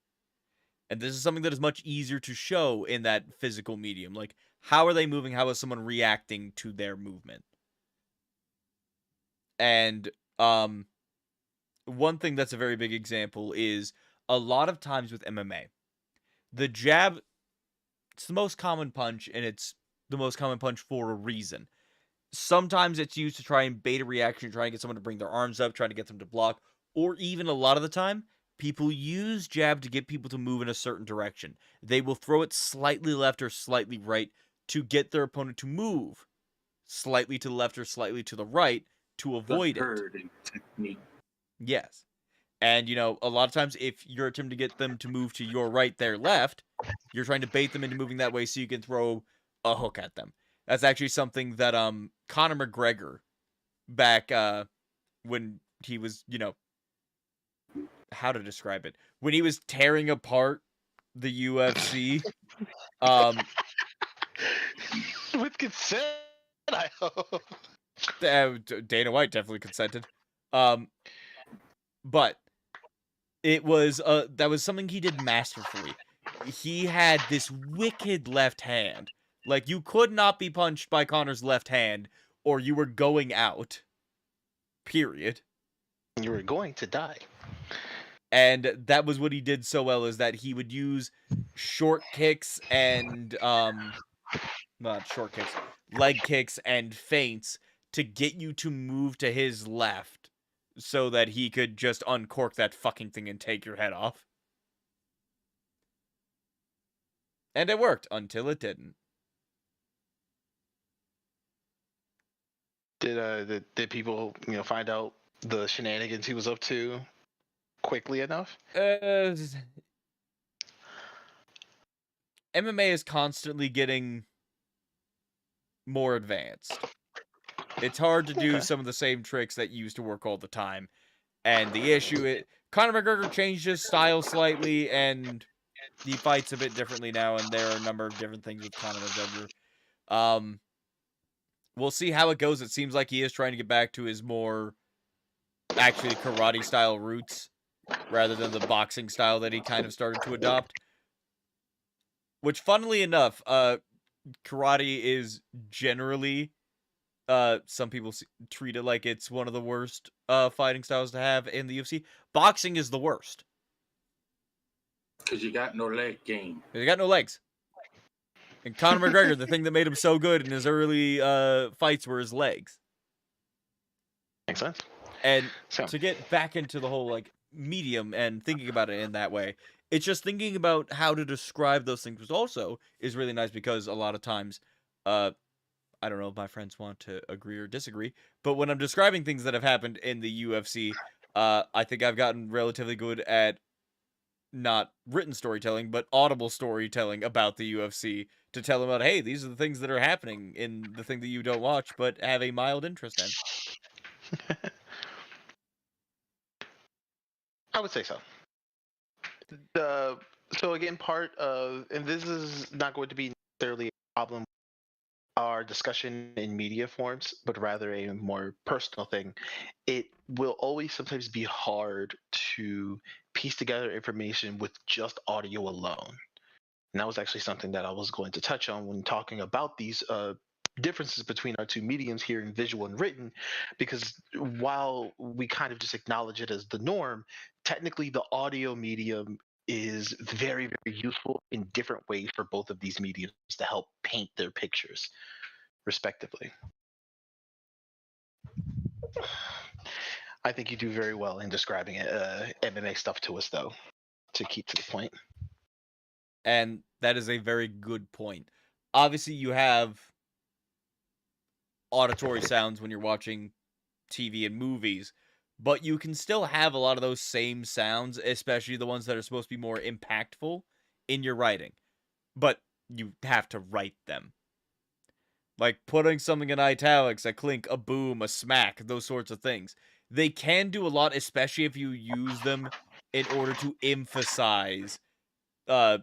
And this is something that is much easier to show in that physical medium. Like, how are they moving? How is someone reacting to their movement? And one thing that's a very big example is a lot of times with MMA, the jab, it's the most common punch, and it's the most common punch for a reason. Sometimes it's used to try and bait a reaction, try and get someone to bring their arms up, try to get them to block, or even a lot of the time, people use jab to get people to move in a certain direction. They will throw it slightly left or slightly right to get their opponent to move slightly to the left or slightly to the right to avoid the it. herding technique. Yes. And, a lot of times if you're attempting to get them to move to your right, their left, you're trying to bait them into moving that way so you can throw a hook at them. That's actually something that Conor McGregor, back when he was, how to describe it, when he was tearing apart the UFC, with consent, I hope. Dana White definitely consented, but it was that was something he did masterfully. He had this wicked left hand. Like, you could not be punched by Conor's left hand, or you were going out. Period. You were going to die. And that was what he did so well, is that he would use short kicks and not short kicks, leg kicks and feints to get you to move to his left so that he could just uncork that fucking thing and take your head off. And it worked until it didn't. Did people find out the shenanigans he was up to quickly enough? MMA is constantly getting more advanced. It's hard to do some of the same tricks that used to work all the time. And the issue is, Conor McGregor changed his style slightly, and he fights a bit differently now, and there are a number of different things with Conor McGregor. We'll see how it goes. It seems like he is trying to get back to his more actually karate style roots rather than the boxing style that he kind of started to adopt. Which, funnily enough, karate is generally, some people treat it like it's one of the worst fighting styles to have in the UFC. Boxing is the worst. Because you got no leg game. He got no legs. And Conor McGregor, the thing that made him so good in his early fights were his legs. Makes sense. And So, to get back into the whole like medium and thinking about it in that way, it's just thinking about how to describe those things, which also is really nice because a lot of times, I don't know if my friends want to agree or disagree, but when I'm describing things that have happened in the UFC, I think I've gotten relatively good at not written storytelling, but audible storytelling about the UFC to tell them about, hey, these are the things that are happening in the thing that you don't watch, but have a mild interest in. I would say so. So again, part of, and this is not going to be necessarily a problem, our discussion in media forms, but rather a more personal thing. It will always sometimes be hard to piece together information with just audio alone. And that was actually something that I was going to touch on when talking about these differences between our two mediums here in visual and written, because while we kind of just acknowledge it as the norm, technically the audio medium is very, very useful in different ways for both of these mediums to help paint their pictures, respectively. I think you do very well in describing MMA stuff to us, though, to keep to the point. And that is a very good point. Obviously, you have auditory sounds when you're watching TV and movies, but you can still have a lot of those same sounds, especially the ones that are supposed to be more impactful in your writing. But you have to write them. Like putting something in italics, a clink, a boom, a smack, those sorts of things. They can do a lot, especially if you use them in order to emphasize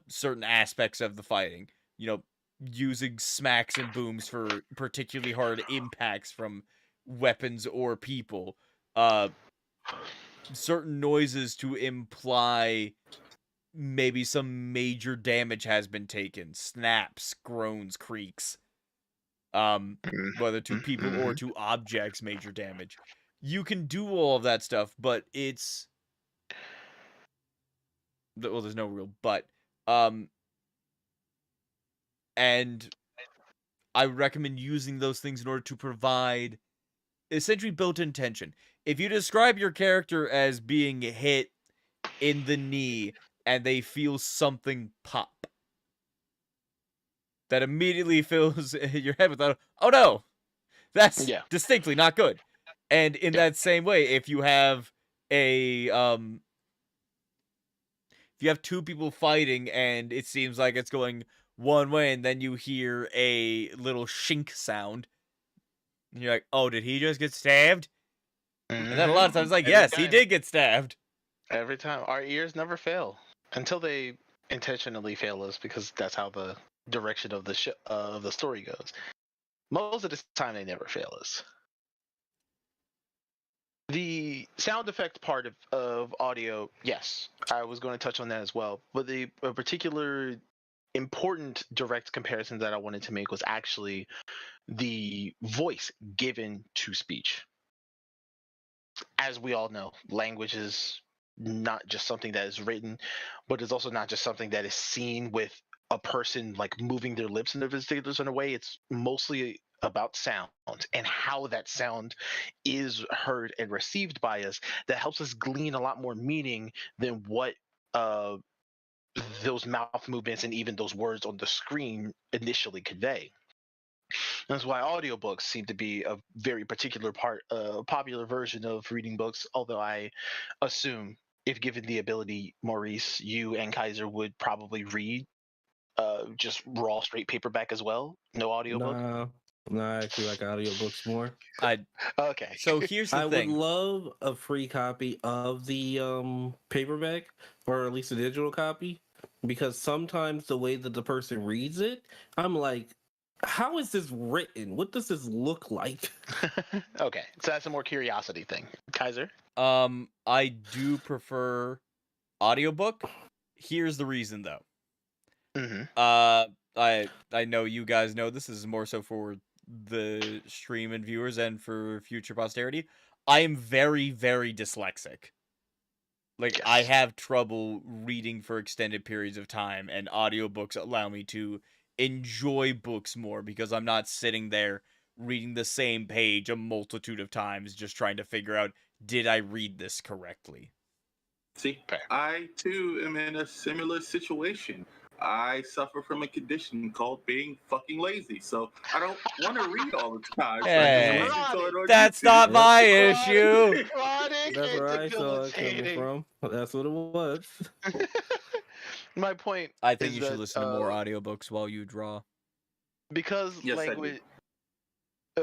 certain aspects of the fighting. You know, using smacks and booms for particularly hard impacts from weapons or people. Certain noises to imply maybe some major damage has been taken. Snaps, groans, creaks. Whether to people or to objects, major damage. You can do all of that stuff, but it's, well, there's no real but. And I recommend using those things in order to provide essentially built-in tension. If you describe your character as being hit in the knee and they feel something pop, that immediately fills your head with, oh no, that's distinctly not good. And in that same way, if you have a if you have two people fighting and it seems like it's going one way and then you hear a little shink sound, and you're like, oh, did he just get stabbed? And then a lot of times, like, yes, he did get stabbed. Every time. Our ears never fail until they intentionally fail us, because that's how the direction of the story goes. Most of the time, they never fail us. The sound effect part of audio, yes, I was going to touch on that as well. But the particular important direct comparison that I wanted to make was actually the voice given to speech. As we all know, language is not just something that is written, but it's also not just something that is seen with a person like moving their lips in a particular sort of way. It's mostly about sound and how that sound is heard and received by us that helps us glean a lot more meaning than what those mouth movements and even those words on the screen initially convey. That's why audiobooks seem to be a very particular popular version of reading books, although I assume if given the ability, Maurice, you and Kaiser would probably read just raw straight paperback as well, no audiobook. No, I actually like audiobooks more. Okay. So here's the I thing. would love a free copy of the paperback, or at least a digital copy, because sometimes the way that the person reads it, I'm like, How is this written? What does this look like? Okay, so that's a more curiosity thing. Kaiser? I do prefer audiobook. Here's the reason though. Mm-hmm. I know you guys know this is more so for the stream and viewers and for future posterity. I am very, very dyslexic. Like, I Yes. have trouble reading for extended periods of time, and audiobooks allow me to enjoy books more because I'm not sitting there reading the same page a multitude of times just trying to figure out, did I read this correctly? See, Fair. I too am in a similar situation. I suffer from a condition called being fucking lazy, so I don't want to read all the time. So I just Hey, listen to it on that's YouTube. not my issue. Chronic That's and where I saw it coming debilitating. from. That's what it was. My point I think is you should that listen to more audiobooks while you draw. because Yes, I do.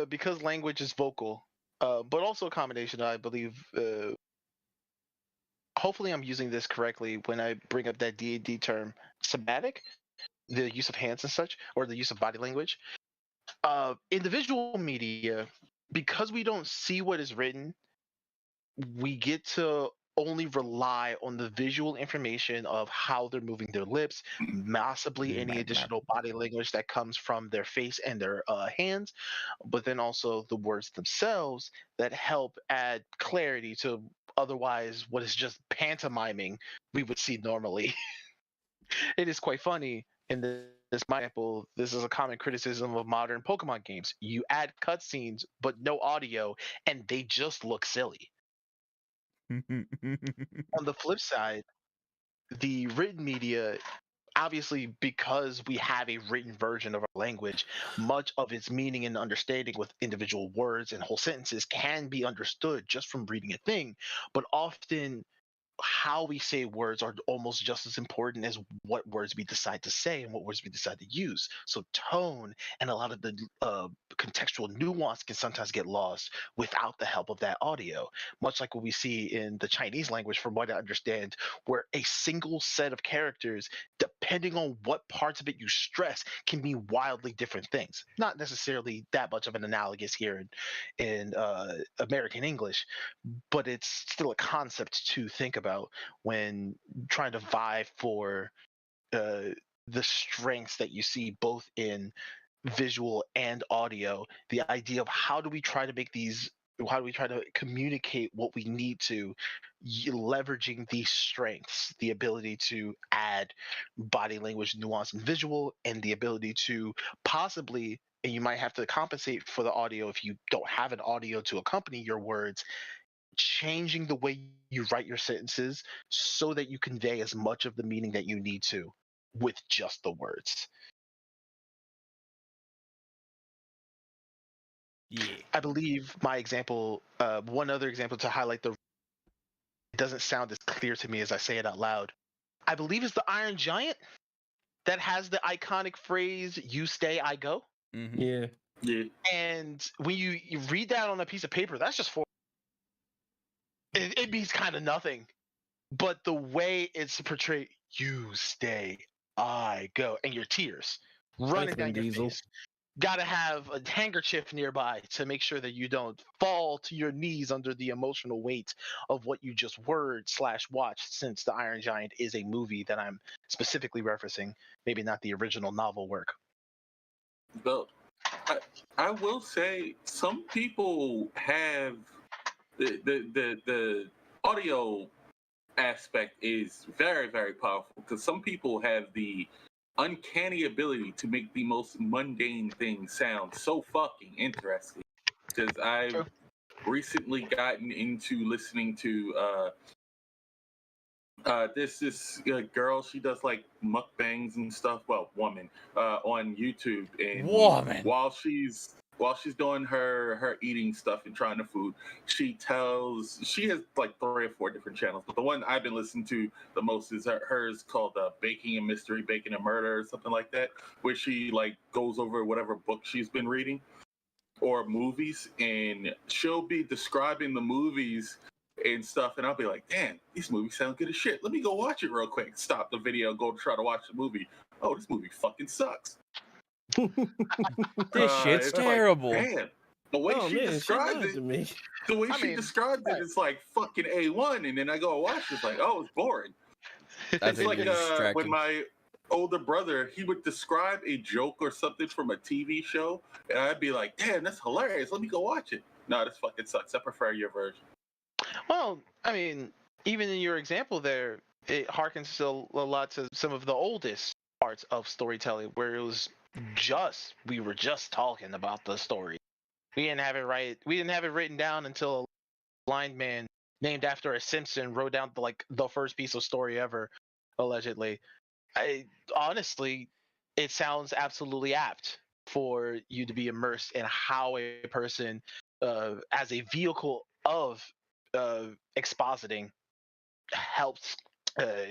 because language is vocal, but also a combination. I believe. Hopefully, I'm using this correctly when I bring up that D&D term, somatic, the use of hands and such, or the use of body language. In the visual media, because we don't see what is written, we get to only rely on the visual information of how they're moving their lips, possibly any additional body language that comes from their face and their hands, but then also the words themselves that help add clarity to otherwise what is just pantomiming we would see normally. It is quite funny in this my example. This is a common criticism of modern Pokemon games. You add cutscenes but no audio, and they just look silly. On the flip side, the written media, obviously because we have a written version of our language, much of its meaning and understanding with individual words and whole sentences can be understood just from reading a thing, but often how we say words are almost just as important as what words we decide to say and what words we decide to use. So tone and a lot of the contextual nuance can sometimes get lost without the help of that audio. Much like what we see in the Chinese language, from what I understand, where a single set of characters, depending on what parts of it you stress, can mean wildly different things. Not necessarily that much of an analogous here in American English, but it's still a concept to think about when trying to vie for uh, the strengths that you see both in visual and audio. The idea of how do we try to communicate what we need to, leveraging these strengths, the ability to add body language, nuance, and visual, and the ability to possibly, and you might have to compensate for the audio if you don't have an audio to accompany your words, changing the way you write your sentences so that you convey as much of the meaning that you need to with just the words. Yeah. I believe my example, one other example to highlight it doesn't sound as clear to me as I say it out loud. I believe it's the Iron Giant that has the iconic phrase, "You stay, I go." Mm-hmm. Yeah. Yeah. And when you read that on a piece of paper, that's just for it means kind of nothing. But the way it's portrayed, "You stay, I go," and your tears running Thanks, Vin down your Diesel. face. Gotta have a handkerchief nearby to make sure that you don't fall to your knees under the emotional weight of what you just word/watched, since The Iron Giant is a movie that I'm specifically referencing, maybe not the original novel work. But I will say some people have the audio aspect is very, very powerful because some people have the uncanny ability to make the most mundane things sound so fucking interesting. Because I've True. recently gotten into listening to this girl. She does like mukbangs and stuff. Well, woman on YouTube, and Woman. while she's doing her eating stuff and trying the food, she has like 3 or 4 different channels, but the one I've been listening to the most is hers called Baking and Mystery, Baking and Murder, or something like that, where she like goes over whatever book she's been reading or movies, and she'll be describing the movies and stuff, and I'll be like, damn, these movies sound good as shit. Let me go watch it real quick. Stop the video, go try to watch the movie. Oh, this movie fucking sucks. This shit's It's terrible. like, damn, the way Oh she man, she described lied it, to me. the way I she mean, described it, right. it's like fucking A1. And then I go watch it, it's like, oh, it's boring. I It's think like you're when distracted. my older brother, he would describe a joke or something from a TV show, and I'd be like, damn, that's hilarious. Let me go watch it. No, this fucking sucks. I prefer your version. Well, I mean, even in your example there, it harkens still a lot to some of the oldest parts of storytelling, where it was we were just talking about the story. We didn't have it right. We didn't have it written down until a blind man named after a Simpson wrote down the first piece of story ever, allegedly. I honestly, it sounds absolutely apt for you to be immersed in how a person, as a vehicle of expositing, helps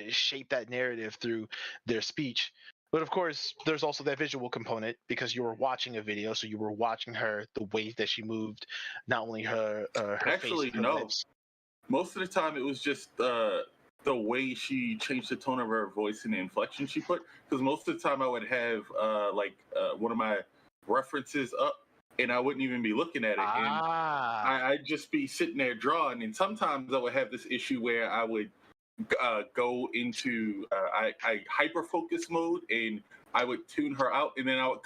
shape that narrative through their speech. But of course, there's also that visual component because you were watching a video, so you were watching her, the way that she moved, not only her face, Actually, her no. lips. Most of the time, it was just the way she changed the tone of her voice and the inflection she put. Because most of the time, I would have one of my references up, and I wouldn't even be looking at it, and I'd just be sitting there drawing. And sometimes I would have this issue where I would go into I hyper focus mode, and I would tune her out, and then I would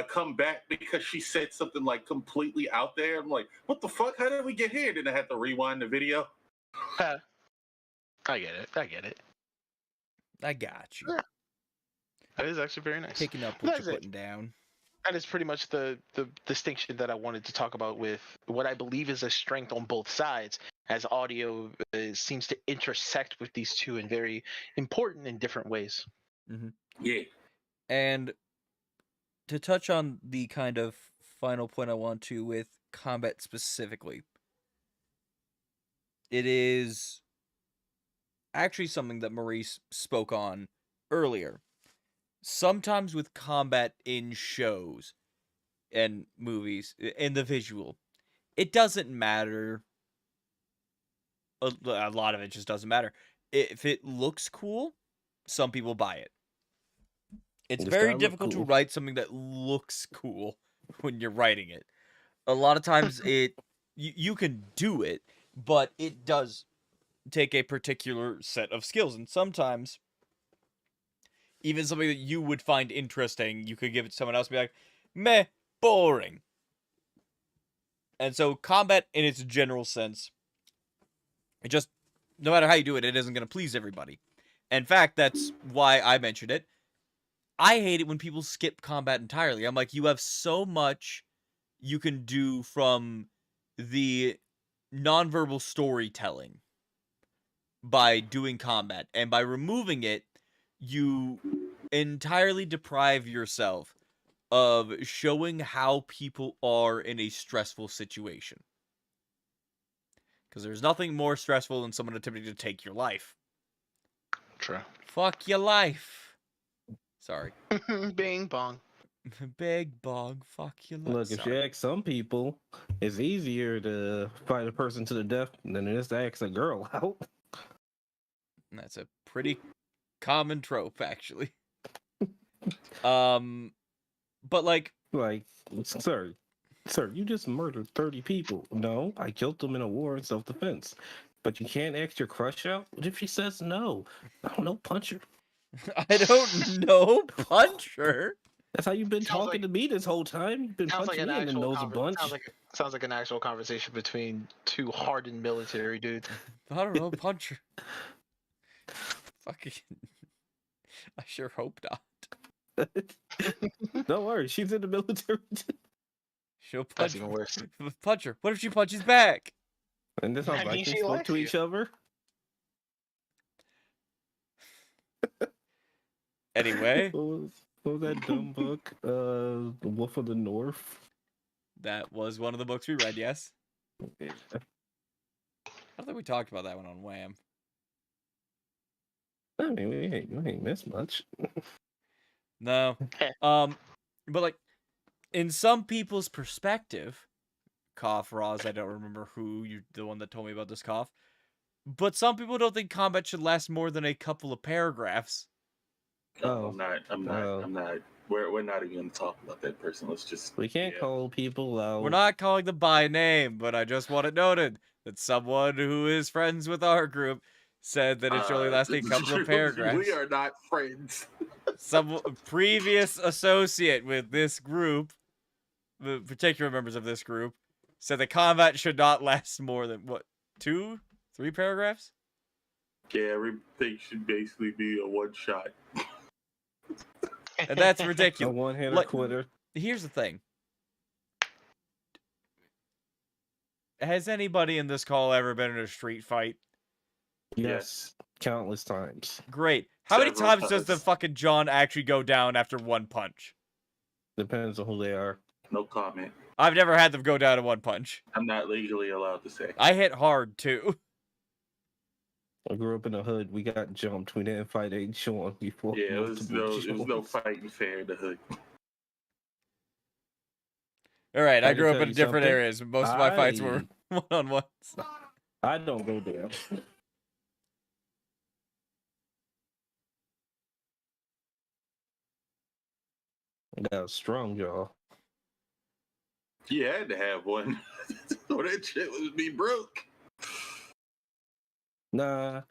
come back because she said something like completely out there. I'm like, what the fuck? How did we get here? Then I had to rewind the video. I get it. I get it. I got you. Yeah. That is actually very nice. Picking up what That's you're it. putting down. That is pretty much the distinction that I wanted to talk about with what I believe is a strength on both sides, as audio seems to intersect with these two in very important and different ways. Mm-hmm. Yeah. And to touch on the kind of final point I want to with combat specifically, it is actually something that Maurice spoke on earlier. Sometimes with combat in shows and movies, in the visual, it doesn't matter. A lot of it just doesn't matter. If it looks cool, some people buy it. It's very gotta look difficult to cool. write something that looks cool when you're writing it. A lot of times you can do it, but it does take a particular set of skills. And sometimes, even something that you would find interesting, you could give it to someone else and be like, meh, boring. And so combat in its general sense, it just, no matter how you do it, it isn't going to please everybody. In fact, that's why I mentioned it. I hate it when people skip combat entirely. I'm like, you have so much you can do from the nonverbal storytelling by doing combat, and by removing it, you entirely deprive yourself of showing how people are in a stressful situation. Because there's nothing more stressful than someone attempting to take your life. True. Fuck your life. Sorry. Bing bong. Big bong. Fuck your life. Look, if you Sorry. ask some people, it's easier to fight a person to the death than it is to ask a girl out. That's a pretty common trope, actually. But like, Like, sir, you just murdered 30 people. No, I killed them in a war in self-defense. But you can't ask your crush out? What if she says no? I don't know, punch her. I don't know, punch her. That's how you've been Sounds talking to me this whole time. You've been Sounds like punching an me in the actual nose a bunch. sounds like an actual conversation between two hardened military dudes. I don't know, punch her. Fucking. I sure hope not. Don't worry, she's in the military. She'll That's punch. even worse. Punch her. What if she punches back? And this how I mean, Vikings she spoke likes to you. each other. Anyway, What was that dumb book? The Wolf of the North. that was one of the books we read, yes. Yeah. I don't think we talked about that one on WAMM. I mean, we ain't missed much. No. But like, in some people's perspective, cough Roz, I don't remember the one that told me about this cough, but some people don't think combat should last more than a couple of paragraphs. Oh, I'm not. We're not even going to talk about that person. Let's just. we can't call people out. We're not calling them by name, but I just want it noted that someone who is friends with our group said that it should only last a couple of paragraphs. We are not friends. Some previous associate with this group, the particular members of this group, said the combat should not last more than, what, 2, 3 paragraphs? Yeah, everything should basically be a one shot. And that's A ridiculous. one-hitter Like, quitter. here's the thing. Has anybody in this call ever been in a street fight? Yes, countless times. Great. How many Several times does the times. fucking John actually go down after one punch? Depends on who they are. No comment. I've never had them go down in one punch. I'm not legally allowed to say. I hit hard, too. I grew up in the hood. We got jumped. We didn't fight a Sean before. Yeah, it was no fighting fair in the hood. Alright, I I can grew up tell in you different something. areas. Most of my fights were one-on-ones. I don't go there. I got a strong jaw. You had to have one. Or that shit would be broke. Nah,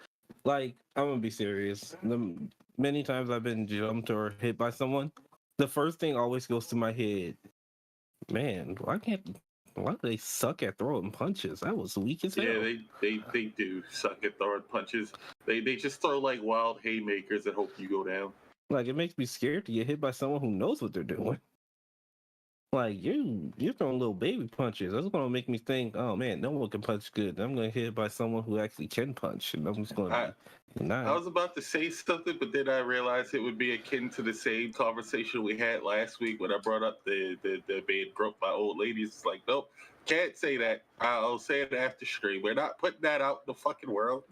like, I'm gonna be serious. The many times I've been jumped or hit by someone, the first thing always goes to my head. Man, why do they suck at throwing punches? That was weak as hell. Yeah, they do suck at throwing punches. They just throw like wild haymakers and hope you go down. Like, it makes me scared to get hit by someone who knows what they're doing. Like, you're throwing little baby punches. That's gonna make me think, oh man, no one can punch good. I'm gonna get hit by someone who actually can punch, and I'm just gonna be nice. I was about to say something, but then I realized it would be akin to the same conversation we had last week when I brought up the being groped by old ladies. It's like, nope, can't say that. I'll say it after stream. We're not putting that out in the fucking world.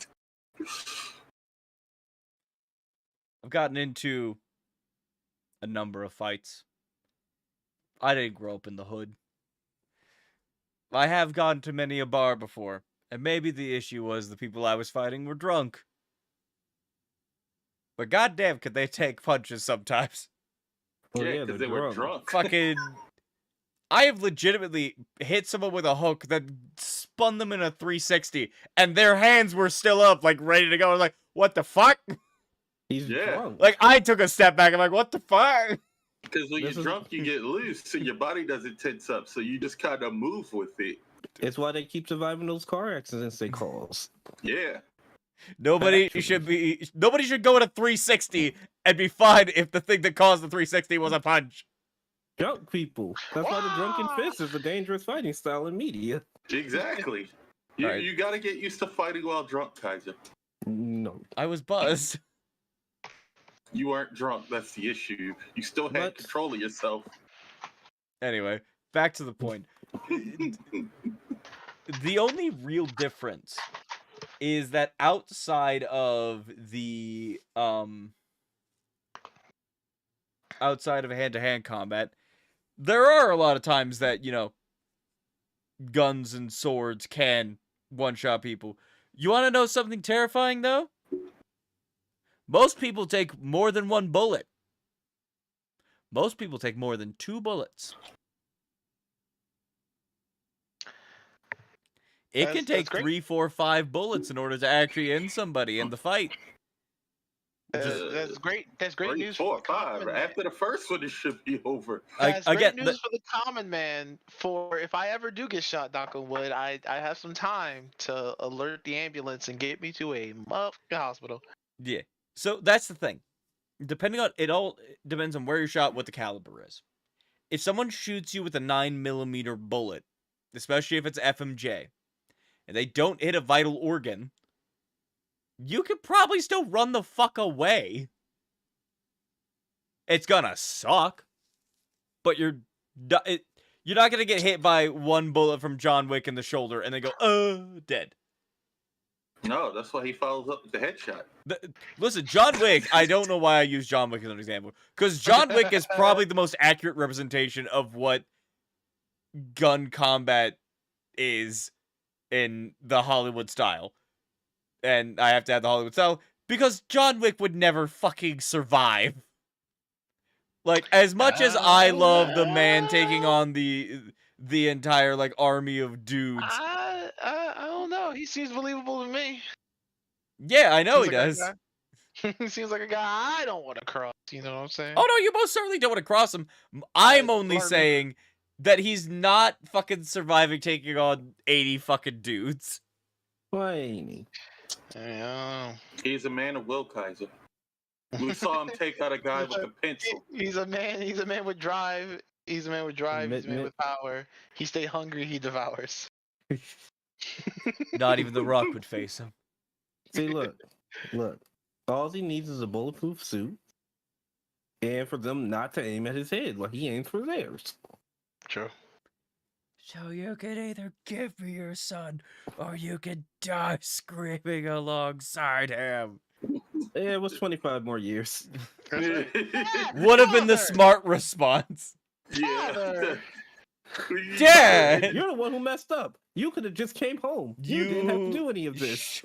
I've gotten into a number of fights. I didn't grow up in the hood. I have gone to many a bar before, and maybe the issue was the people I was fighting were drunk. But goddamn, could they take punches sometimes? Well, yeah, because they're they were drunk. Fucking... I have legitimately hit someone with a hook that spun them in a 360, and their hands were still up, like, ready to go. I was like, what the fuck? He's drunk. Like, I took a step back. I'm like, what the fuck? Because when you're drunk, you get loose, and your body doesn't tense up, so you just kind of move with it. It's why they keep surviving those car accidents they cause. Yeah. Nobody should go at a 360 and be fine if the thing that caused the 360 was a punch. Drunk people. That's why the drunken fist is a dangerous fighting style in media. Exactly. You got to get used to fighting while drunk, Kaiser. No. I was buzzed. You aren't drunk. That's the issue. You still had control of yourself. Anyway, back to the point. The only real difference is that outside of hand-to-hand combat, there are a lot of times that, you know, guns and swords can one-shot people. You want to know something terrifying, though? Most people take more than one bullet. Most people take more than 2 bullets. It can take 3, 4, 5 bullets in order to actually end somebody in the fight. That's great. That's great 3, news. 4, 5. After the first one, it should be over. That's great news for the common man. For if I ever do get shot, knock on wood, I have some time to alert the ambulance and get me to a hospital. Yeah. So that's the thing. It all depends on where you're shot, what the caliber is. If someone shoots you with a 9mm bullet, especially if it's FMJ, and they don't hit a vital organ, you could probably still run the fuck away. It's gonna suck, but you're not gonna get hit by one bullet from John Wick in the shoulder and then go, dead. No, that's why he follows up with the headshot. Listen, John Wick, I don't know why I use John Wick as an example, because John Wick is probably the most accurate representation of what gun combat is in the Hollywood style. And I have to have the Hollywood style because John Wick would never fucking survive. Like, as much as I love the man taking on the entire like army of dudes. I don't know. He seems believable to me. Yeah, I know he Seems like a does. guy- He seems like a guy I don't want to cross. You know what I'm saying? Oh no, you most certainly don't want to cross him. I'm I only learned- saying that he's not fucking surviving taking on 80 fucking dudes. Why ain't he? Yeah. He's a man of will, Kaiser. We saw him take out a guy with a pencil. He's a man. He's a man with drive. He's a man with drive. He's a man Admit- with power. He stay hungry. He devours. Not even The Rock would face him. See, look. All he needs is a bulletproof suit, and for them not to aim at his head while he aims for theirs. True. So you can either give me your son, or you can die screaming alongside him. Yeah, it was 25 more years. Would have been the Father! smart response. Father! Dad! You're the one who messed up. You could have just came home. You didn't have to do any of this.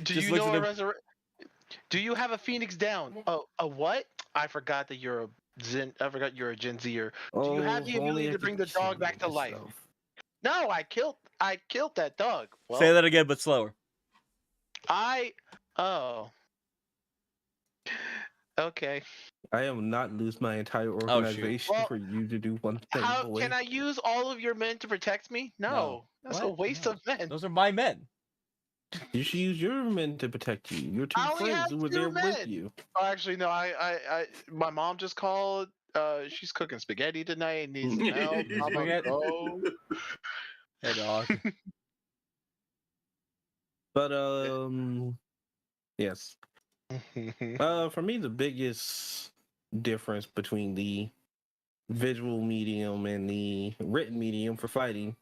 Do Just you looked know at a him- Do you have a Phoenix down? Oh, a what? I forgot that you're a I forgot you're a Gen Zer. Do you have the if only ability I to could bring the dog back to kill life? myself. No, I killed that dog. Well, Say that again, but slower. Oh. Okay. I am not lose my entire shoot. organization Well, for you to do one thing, How boy. can I use all of your men to protect me? No. No. That's a What? waste No. of men. Those are my men. You should use your men to protect you. Your two I only friends have who were 2 there with men. you. Oh, actually, no. My mom just called. She's cooking spaghetti tonight. Needs some help. I'm gonna Spaghetti? go. Hey, dog. But yes. For me, the biggest difference between the visual medium and the written medium for fighting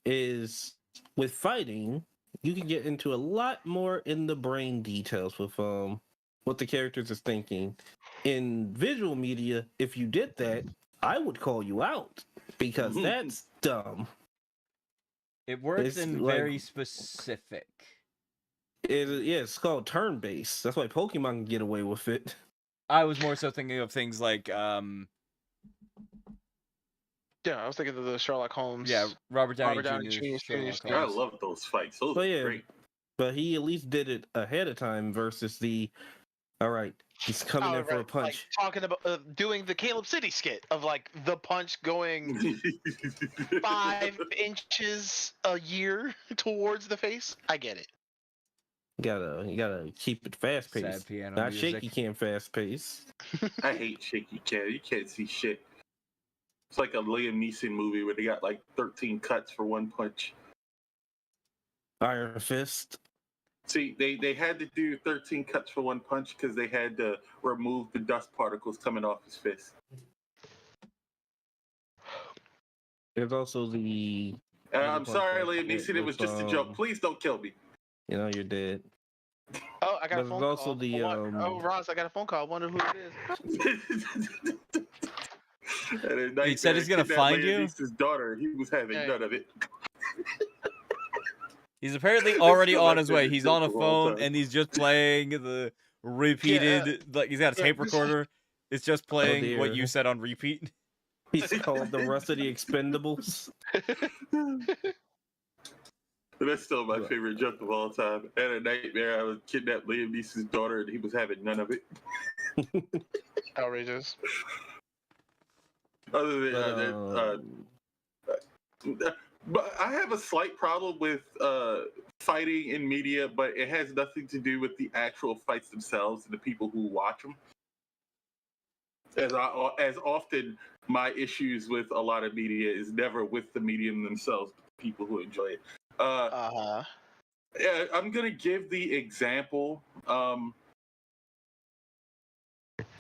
is with fighting, you can get into a lot more in the brain details with what the characters is thinking. In visual media, if you did that, I would call you out because that's dumb. It works It's in like- very specific. It's called turn-based. That's why Pokemon can get away with it. I was more so thinking of things like, Yeah, I was thinking of the Sherlock Holmes. yeah, Robert Downey, Robert Downey Jr.'s Jr.'s Sherlock I Holmes. love those fights. Those Oh, are yeah. great. But he at least did it ahead of time versus all right, he's coming in for a Like, punch. talking about doing the Caleb City skit of like the punch going 5 inches a year towards the face. I get it. You gotta keep it fast Sad paced. piano Not music. shaky cam fast pace. I hate shaky cam. You can't see shit. It's like a Liam Neeson movie where they got like 13 cuts for one punch. Iron Fist. See, they had to do 13 cuts for one punch because they had to remove the dust particles coming off his fist. There's also the I'm sorry, Liam Neeson. It was just a joke. Please don't kill me. you know you're dead. Oh, I got a There's phone also call. the, Oh, Ross, I got a phone call. I wonder who it is. He said he's gonna find you? His daughter. He was having Yeah. none of it. He's apparently already still on my his way. favorite He's joke on a of all phone time. and he's just playing the repeated. Like he's got a yeah, tape this- recorder. It's just playing what dear. you said on repeat. He's called the rest of the Expendables. But that's still my favorite joke of all time. I had a nightmare. I was kidnapped Liam Neeson's daughter, and he was having none of it. Outrageous. Other than but I have a slight problem with fighting in media, but it has nothing to do with the actual fights themselves and the people who watch them. As often, my issues with a lot of media is never with the medium themselves, but the people who enjoy it. Yeah, I'm gonna give the example.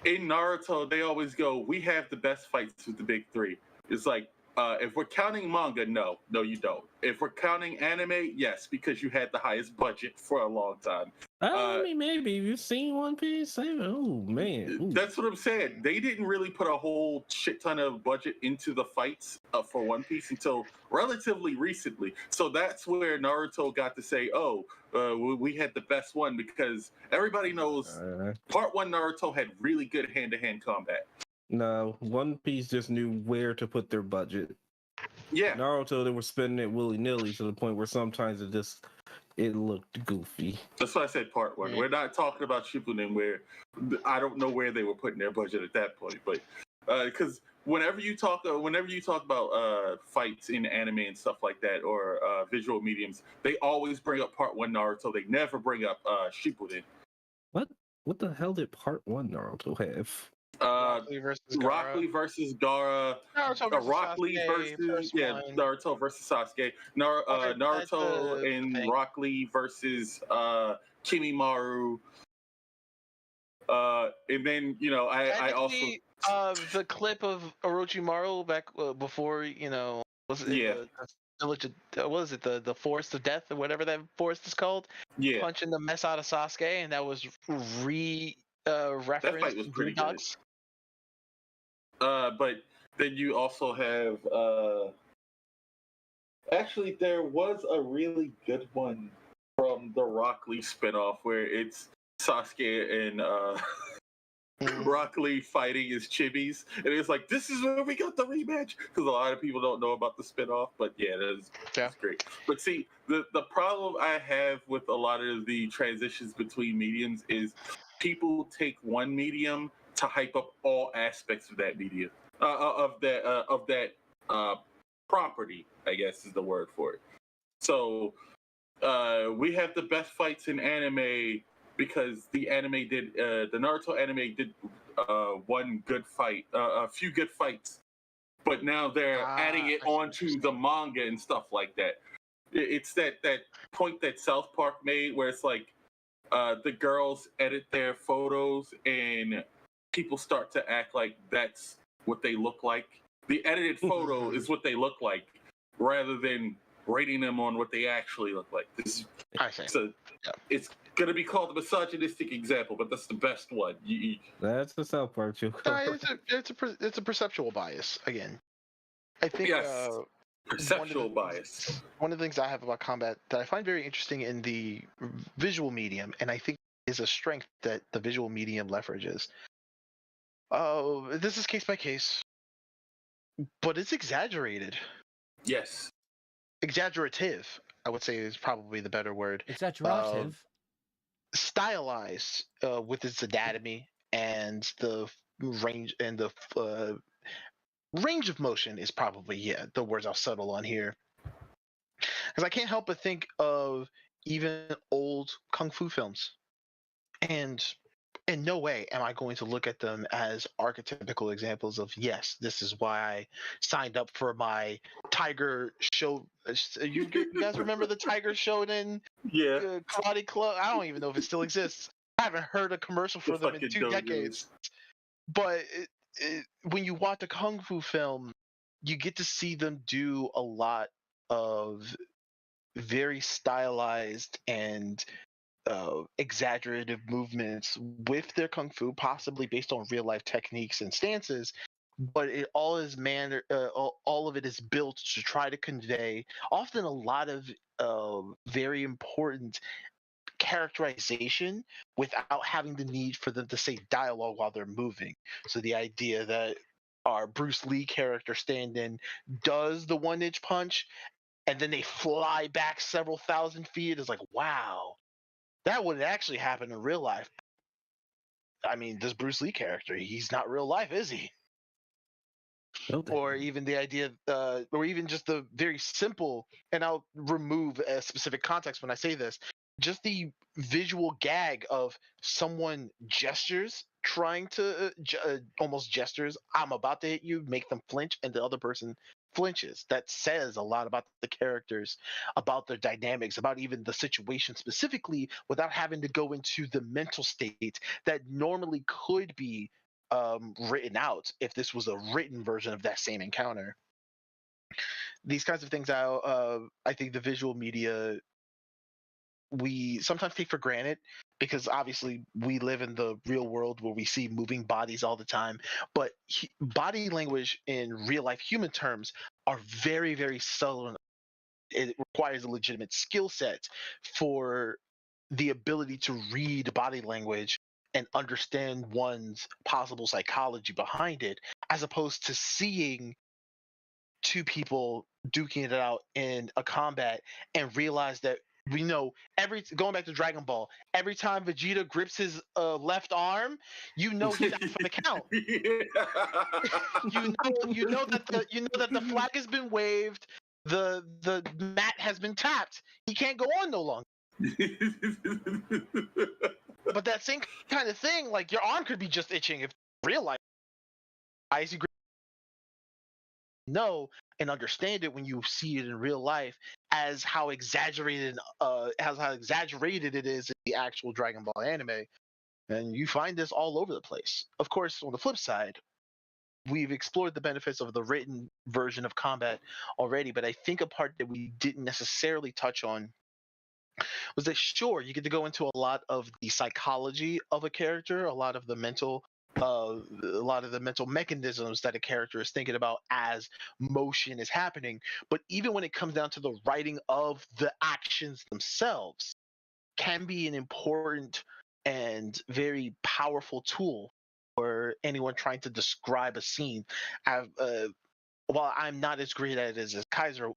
In Naruto, they always go, "We have the best fights with the big three." It's like, if we're counting manga, no, you don't. If we're counting anime, yes, because you had the highest budget for a long time. I mean, maybe you've seen One Piece. Oh man, ooh. That's what I'm saying. They didn't really put a whole shit ton of budget into the fights for One Piece until relatively recently. So that's where Naruto got to say, "Oh, we had the best one because everybody knows Part 1 Naruto had really good hand-to-hand combat. No, One Piece just knew where to put their budget. Yeah, Naruto, they were spending it willy-nilly to the point where sometimes it looked goofy. that's why I said Part 1. Yeah. We're not talking about Shippuden, where I don't know where they were putting their budget at that point, but because whenever you talk about fights in anime and stuff like that, or visual mediums, they always bring up Part 1 Naruto. They never bring up Shippuden. What the hell did Part 1 Naruto have? Rock Lee versus Gaara. Rock Lee versus Gaara. Naruto versus Rock Lee Sasuke, versus first one. Naruto versus Sasuke. Okay, that's Naruto the and thing. Rock Lee versus Kimimaru. And then I also Technically, the clip of Orochimaru back before was it the village of, what is it, the forest of death or whatever that forest is called, punching the mess out of Sasuke, and that was referenced fight was in pretty good. Boondocks. But then you also have actually there was a really good one from the Rock Lee spinoff where it's Sasuke and Rock Lee fighting his chibis, and it's like, this is where we got the rematch, because a lot of people don't know about the spinoff. But yeah, that's great. But see, the problem I have with a lot of the transitions between mediums is people take one medium to hype up all aspects of that medium, of that property, I guess is the word for it. So we have the best fights in anime because the Naruto anime did one good fight, a few good fights, but now they're adding it onto the manga and stuff like that. It's that point that South Park made where it's like the girls edit their photos and people start to act like that's what they look like. The edited photo is what they look like, rather than rating them on what they actually look like. I see. So it's going to be called a misogynistic example, but that's the best one. That's the South Park joke. It's a perceptual bias again. I think perceptual bias. One of the things I have about combat that I find very interesting in the visual medium, and I think is a strength that the visual medium leverages. This is case by case, but it's exaggerated. Yes. Exaggerative, I would say, is probably the better word. Exaggerative. Stylized with its anatomy and the range range of motion is probably the words I'll settle on here. Because I can't help but think of even old kung fu films, and in no way am I going to look at them as archetypical examples of, yes, this is why I signed up for my Tiger Show. You guys remember the Tiger Shonen Karate Club? I don't even know if it still exists. I haven't heard a commercial for them in 2 decades. But when you watch a kung fu film, you get to see them do a lot of very stylized and exaggerative movements with their kung fu, possibly based on real life techniques and stances, but it all is all of it is built to try to convey often a lot of very important characterization without having the need for them to say dialogue while they're moving. So the idea that our Bruce Lee character stand-in does the 1-inch punch and then they fly back several thousand feet is like, wow, that would actually happen in real life. I mean, this Bruce Lee character, he's not real life, is he? Or even the idea, or even just the very simple, and I'll remove a specific context when I say this, just the visual gag of someone gestures, trying to almost gestures, I'm about to hit you, make them flinch, and the other person flinches. That says a lot about the characters, about their dynamics, about even the situation specifically, without having to go into the mental state that normally could be written out if this was a written version of that same encounter. These kinds of things, I think the visual media we sometimes take for granted, because obviously we live in the real world where we see moving bodies all the time, but body language in real life human terms are very, very subtle it requires a legitimate skill set for the ability to read body language and understand one's possible psychology behind it, as opposed to seeing two people duking it out in a combat and realize that we know going back to Dragon Ball, every time Vegeta grips his left arm, you know he's out for the count. You know that the flag has been waved, the mat has been tapped. He can't go on no longer. But that same kind of thing, like your arm could be just itching if real life. You know and understand it when you see it in real life as how exaggerated it is in the actual Dragon Ball anime. And you find this all over the place. Of course, on the flip side, we've explored the benefits of the written version of combat already, but I think a part that we didn't necessarily touch on was that, sure, you get to go into a lot of the psychology of a character, a lot of the mental mechanisms that a character is thinking about as motion is happening. But even when it comes down to the writing of the actions themselves, can be an important and very powerful tool for anyone trying to describe a scene. While I'm not as great at it as Kaiser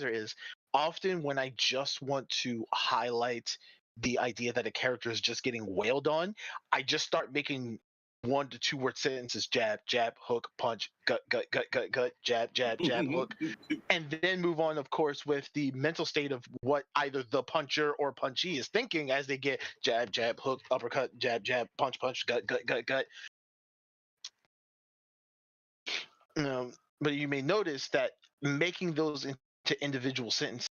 is, often when I just want to highlight the idea that a character is just getting wailed on, I just start making 1 to 2 word sentences: jab, jab, hook, punch, gut, gut, gut, gut, gut, jab, jab, jab, hook, and then move on, of course, with the mental state of what either the puncher or punchee is thinking as they get jab, jab, hook, uppercut, jab, jab, punch, punch, gut, gut, gut, gut. But you may notice that making those into individual sentences,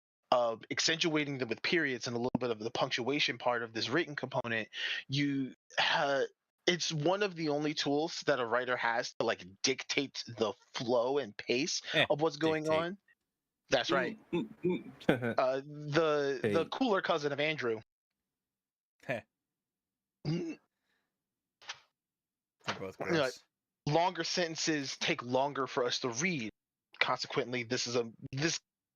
accentuating them with periods and a little bit of the punctuation part of this written component, it's one of the only tools that a writer has to like dictate the flow and pace of what's going on. That's right. The cooler cousin of Andrew. They're both gross. Longer sentences take longer for us to read. Consequently, this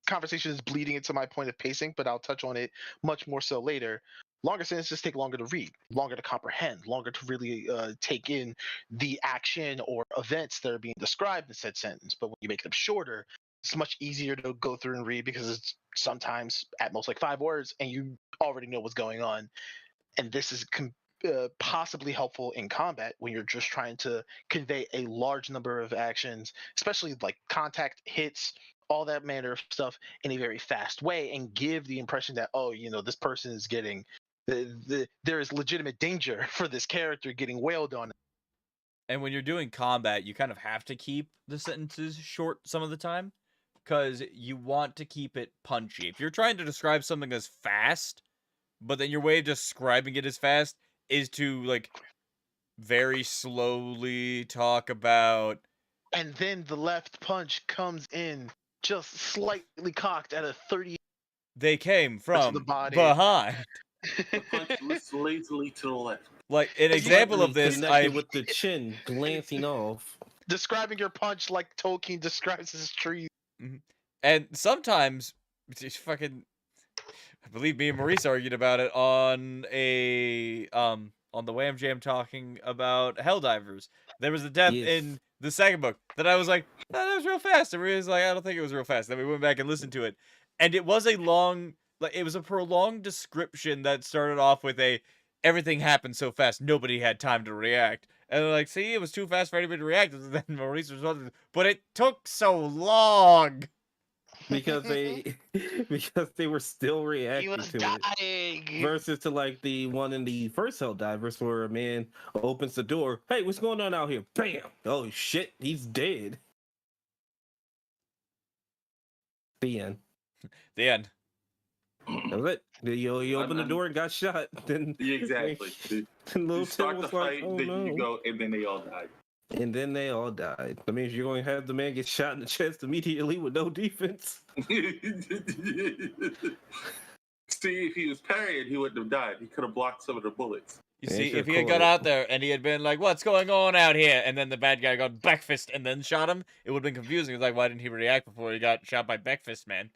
conversation is bleeding into my point of pacing, but I'll touch on it much more so later. Longer sentences take longer to read, longer to comprehend, longer to really take in the action or events that are being described in said sentence. But when you make them shorter, it's much easier to go through and read because it's sometimes at most like 5 words and you already know what's going on. And this is possibly helpful in combat when you're just trying to convey a large number of actions, especially like contact, hits, all that manner of stuff in a very fast way, and give the impression that, this person is getting there is legitimate danger for this character getting wailed on. And when you're doing combat, you kind of have to keep the sentences short some of the time because you want to keep it punchy. If you're trying to describe something as fast, but then your way of describing it as fast is to like very slowly talk about, and then the left punch comes in just slightly cocked at a 30. They came from behind. The punch was lazily to the left. Like an example of this, with the chin glancing off, describing your punch like Tolkien describes his trees. And sometimes, fucking, I believe me and Maurice argued about it on the WAMM Jam talking about Helldivers. There was a death in the second book that I was like, oh, that was real fast. And Maria's like, I don't think it was real fast. Then we went back and listened to it. And it was it was a prolonged description that started off with everything happened so fast, nobody had time to react. And they're like, see, it was too fast for anybody to react. And then Maurice responded, but it took so long. Because they were still reacting to it. Versus to like the one in the first Helldivers where a man opens the door. Hey, what's going on out here? Bam! Oh shit, he's dead. The end. The end. That was it. You opened the door and got shot. Then exactly. You start the fight, like, then you go, and then they all died. And then they all died. That means you're going to have the man get shot in the chest immediately with no defense. See, if he was parrying, he wouldn't have died. He could have blocked some of the bullets. You see, if he had got out there and he had been like, what's going on out here? And then the bad guy got backfist and then shot him, it would have been confusing. It's like, why didn't he react before he got shot by Backfist Man?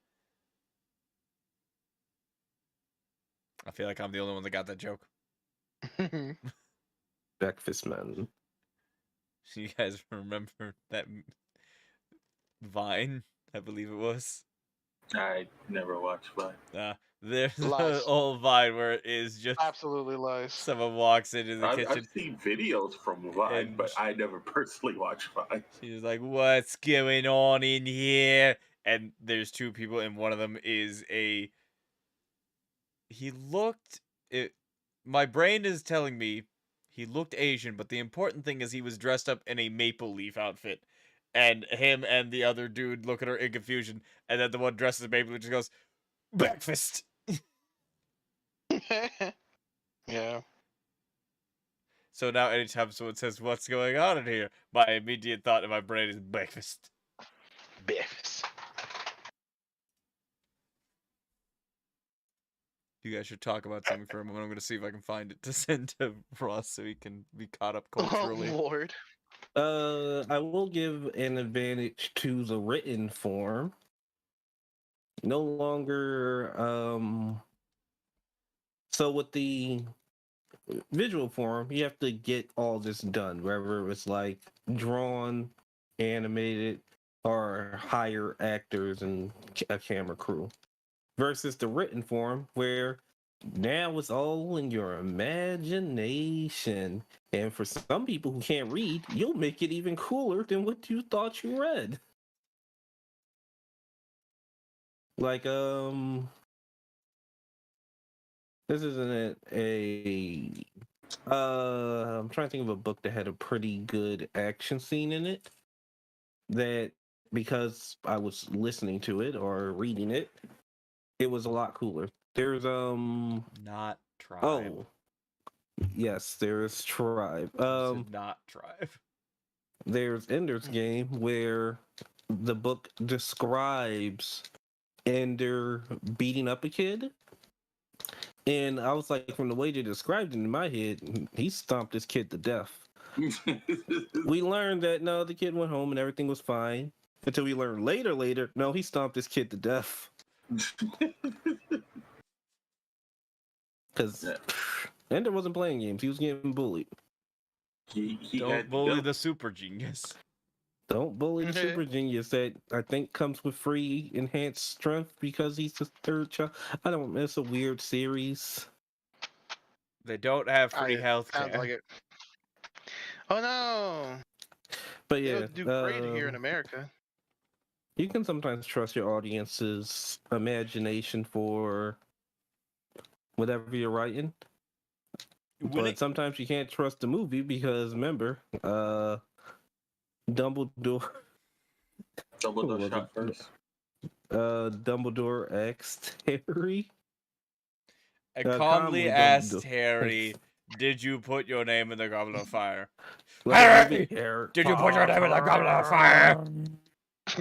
I feel like I'm the only one that got that joke. Breakfast man. You guys remember that Vine? I believe it was. I never watched Vine. There's Lies. an old Vine where it is just Absolutely lies. someone walks into the I've kitchen. seen videos from Vine, And but I never personally watched Vine. She's like, "What's going on in here?" And there's two people, and one of them is a. He looked. My brain is telling me he looked Asian, but the important thing is he was dressed up in a maple leaf outfit. And him and the other dude look at her in confusion, and then the one dressed as a maple leaf just goes, "Breakfast." Yeah. So now anytime someone says, "What's going on in here?" my immediate thought in my brain is breakfast. Biffs. You guys should talk about something for a moment. I'm going to see if I can find it to send to Ross so he can be caught up Oh culturally. Lord. I will give an advantage to the written form. No longer, so with the visual form, you have to get all this done, whether it's like drawn, animated, or hire actors and a camera crew. Versus the written form, where now it's all in your imagination. And for some people who can't read, you'll make it even cooler than what you thought you read. Like, this isn't I'm trying to think of a book that had a pretty good action scene in it. That because I was listening to it or reading it, it was a lot cooler. There's Not Tribe. oh yes, there's Tribe. Not Tribe. There's Ender's Game where the book describes Ender beating up a kid. And I was like, from the way they described it in my head, he stomped this kid to death. We learned that no, the kid went home and everything was fine. Until we learned later, no, he stomped this kid to death. Because Ender wasn't playing games, he was getting bullied. he Don't bully the super genius. Don't bully the super genius that I think comes with free enhanced strength because he's the third child. I don't. It's a weird series. They don't have free health Sounds care. like it. Oh no. But They yeah, don't do great here in America. you can sometimes trust your audience's imagination for whatever you're writing. But sometimes you can't trust the movie because remember, Dumbledore shot first. Dumbledore asked Harry. And calmly asked Harry, "Did you put your name in the Goblet of Fire?" Harry! Did you put your name in the Goblet of Fire?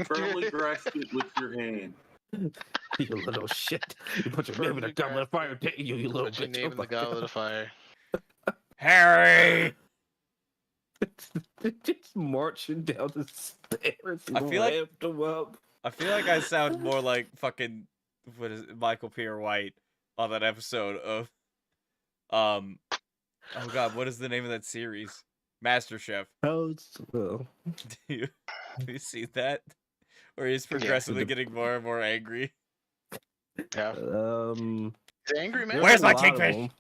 Firmly grasp it with your hand. You little shit. You put your name in the Goblet of Fire, didn't you, you little bitch? Put your name in the Goblet of Fire. Harry! Just marching down the stairs and I feel like- ramped him up. I feel like I sound more like fucking Michael Peter White on that episode of oh god, what is the name of that series? MasterChef. Oh, Do you see that? Where he's progressively getting more and more angry. Yeah. The Angry man. Where's my kingfish?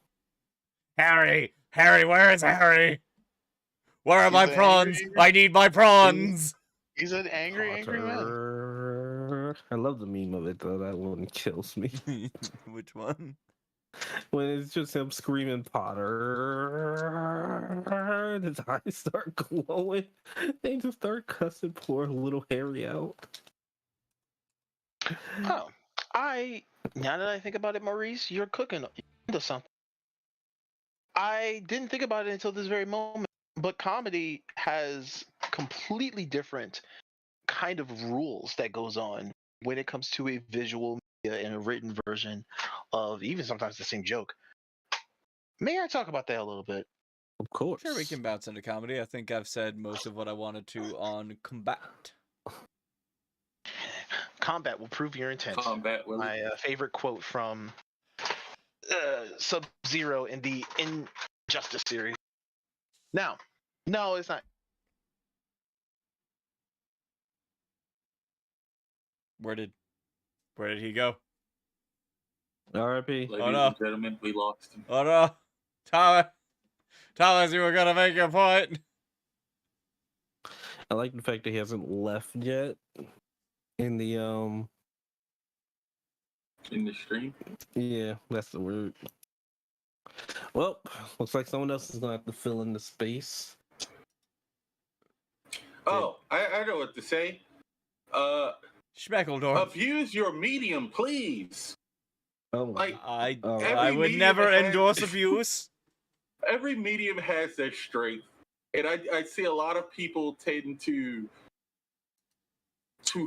Harry! Harry, where is Harry? Where are my prawns? I need my prawns! He's an angry man. I love the meme of it though. That one kills me. Which one? When it's just him screaming Potter, and his eyes start glowing. They just start cussing poor little Harry out. Oh, now that I think about it, Maurice, you're cooking into something. I didn't think about it until this very moment, but comedy has completely different kind of rules that goes on when it comes to a visual media and a written version of even sometimes the same joke. May I talk about that a little bit? Of course. Sure, we can bounce into comedy. I think I've said most of what I wanted to on combat. Combat will prove your intent. Combat will. My favorite quote from Sub-Zero in the Injustice series. Now, no, it's not. Where did he go? R.I.P. Ladies no. and gentlemen, we lost him. Oh no, Thomas, you were gonna make your point. I like the fact that he hasn't left yet in the In the stream. yeah, that's the word. Well, looks like someone else is gonna have to fill in the space. Oh, I know what to say. Schmeckledorf. Abuse your medium, please. Oh, Like, I every would medium never has- endorse abuse. Every medium has their strength, and I see a lot of people tend to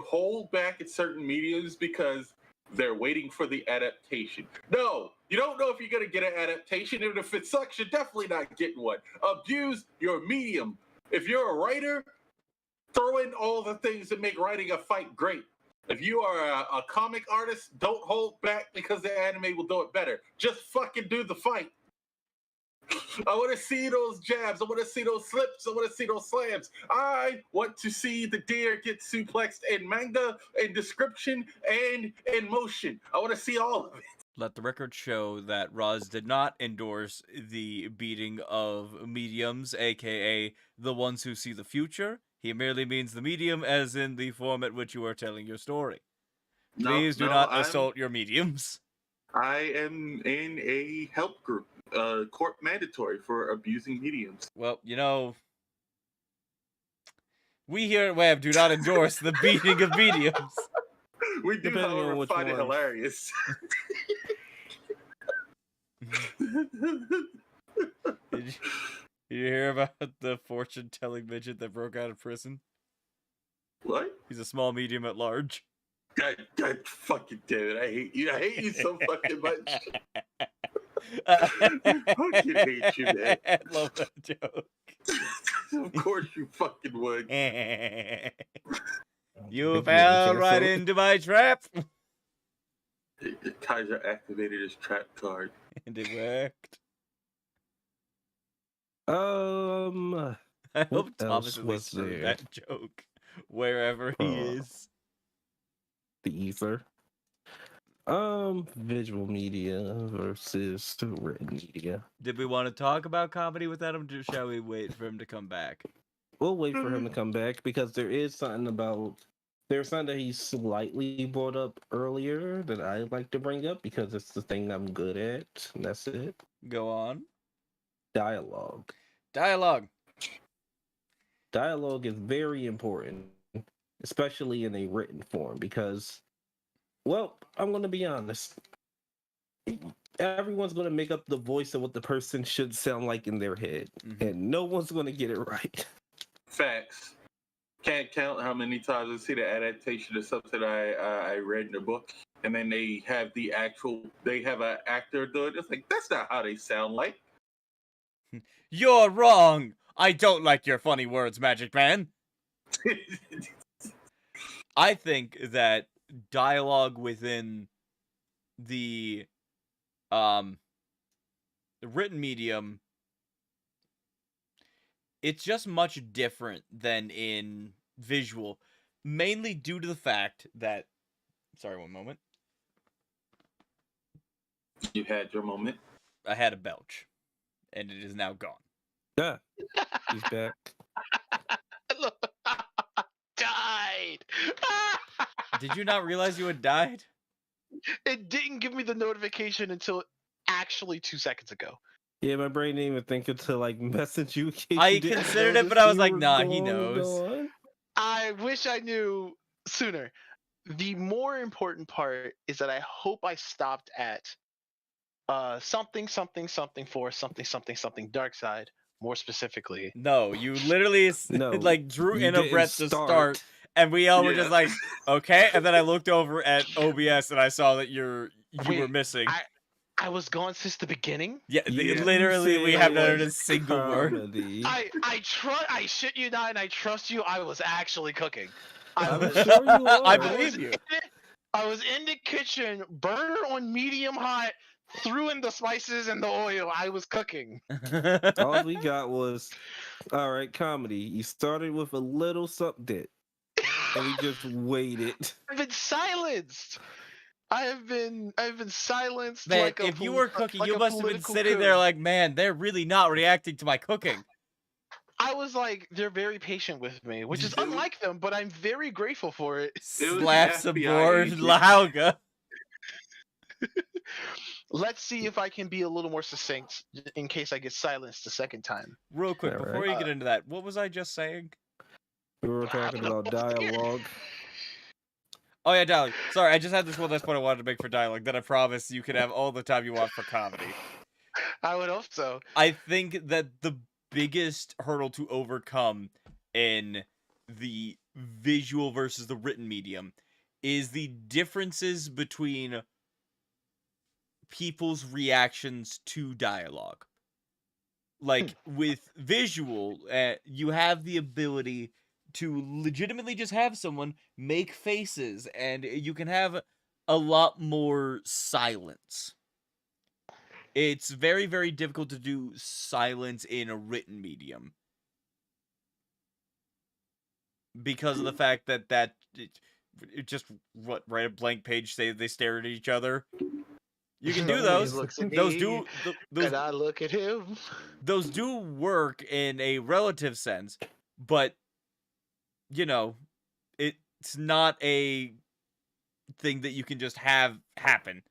hold back at certain mediums because they're waiting for the adaptation. No, you don't know if you're gonna get an adaptation, and if it sucks, you're definitely not getting one. Abuse your medium. If you're a writer, throw in all the things that make writing a fight great. If you are a comic artist, don't hold back because the anime will do it better. Just fucking do the fight. I want to see those jabs. I want to see those slips. I want to see those slams. I want to see the deer get suplexed in manga, in description, and in motion. I want to see all of it. Let the record show that Roz did not endorse the beating of mediums, aka the ones who see the future. He merely means the medium as in the form at which you are telling your story. Please do not assault your mediums. I am in a help group, court mandatory for abusing mediums. Well, you know, we here at WAMM do not endorse the beating of mediums. We do, Depending on however, which find it one. hilarious. Did you hear about the fortune-telling midget that broke out of prison? What? He's a small medium at large. God fucking damn it. I hate you. I hate you so fucking much. I fucking hate you, man. I love that joke. Of course you fucking would. You fell right into my trap. Kaiser activated his trap card. And it worked. I I hope what Thomas else at was least heard there? that joke wherever he is. The ether. Visual media versus written media. Did we want to talk about comedy without him, or shall we wait for him to come back? We'll wait for him to come back because there's something that he slightly brought up earlier that I'd like to bring up because it's the thing I'm good at, and that's it. Go on. Dialogue. Dialogue. Dialogue is very important, especially in a written form, because, well, I'm going to be honest. Everyone's going to make up the voice of what the person should sound like in their head, and no one's going to get it right. Facts. Can't count how many times I see the adaptation of something I read in a book, and then they have an actor do it. It's like, that's not how they sound like. You're wrong. I don't like your funny words, Magic Man. I think that dialogue within the written medium, it's just much different than in visual, mainly due to the fact that, sorry, one moment. You had your moment. I had a belch, and it is now gone. Yeah, he's back. Died. Did you not realize you had died? It didn't give me the notification until actually 2 seconds ago. Yeah, my brain didn't even think to like message you. In case I you didn't considered it, notice but I was you like, were nah, he gone. knows. I wish I knew sooner. The more important part is that I hope I stopped at something for something dark side, more specifically. No, you literally No, like drew you in a didn't breath to start, and we all were just like, okay. And then I looked over at OBS and I saw that you were missing. I was gone since the beginning. Yeah, You literally, we haven't said heard a single word. comedy. I shit you not, and I trust you. I was actually cooking. I'm sure you I are. believe you. I was in the kitchen, burner on medium hot, threw in the spices and the oil. I was cooking. All we got was, all right, comedy. You started with a little something, and we just waited. I've been silenced. I've been silenced Man, like a if you were cooking, like you a must have been political sitting coup. there like, man, they're really not reacting to my cooking. I was like, they're very patient with me, which is It was- unlike them, but I'm very grateful for it. It was the Slaps FBI aboard agent. Lauga. Let's see if I can be a little more succinct in case I get silenced the second time. Real quick, All before right. you get into that, what was I just saying? We were talking about dialogue. Oh yeah, dialogue. Sorry, I just had this one last point I wanted to make for dialogue that I promise you can have all the time you want for comedy. I would hope so. I think that the biggest hurdle to overcome in the visual versus the written medium is the differences between people's reactions to dialogue. Like with visual, you have the ability to legitimately just have someone make faces, and you can have a lot more silence. It's very, very difficult to do silence in a written medium because of the fact that it just write a blank page, say they stare at each other. You can do He those. looks at Those me, do those and I look at him. those do work in a relative sense, but you know, it's not a thing that you can just have happen.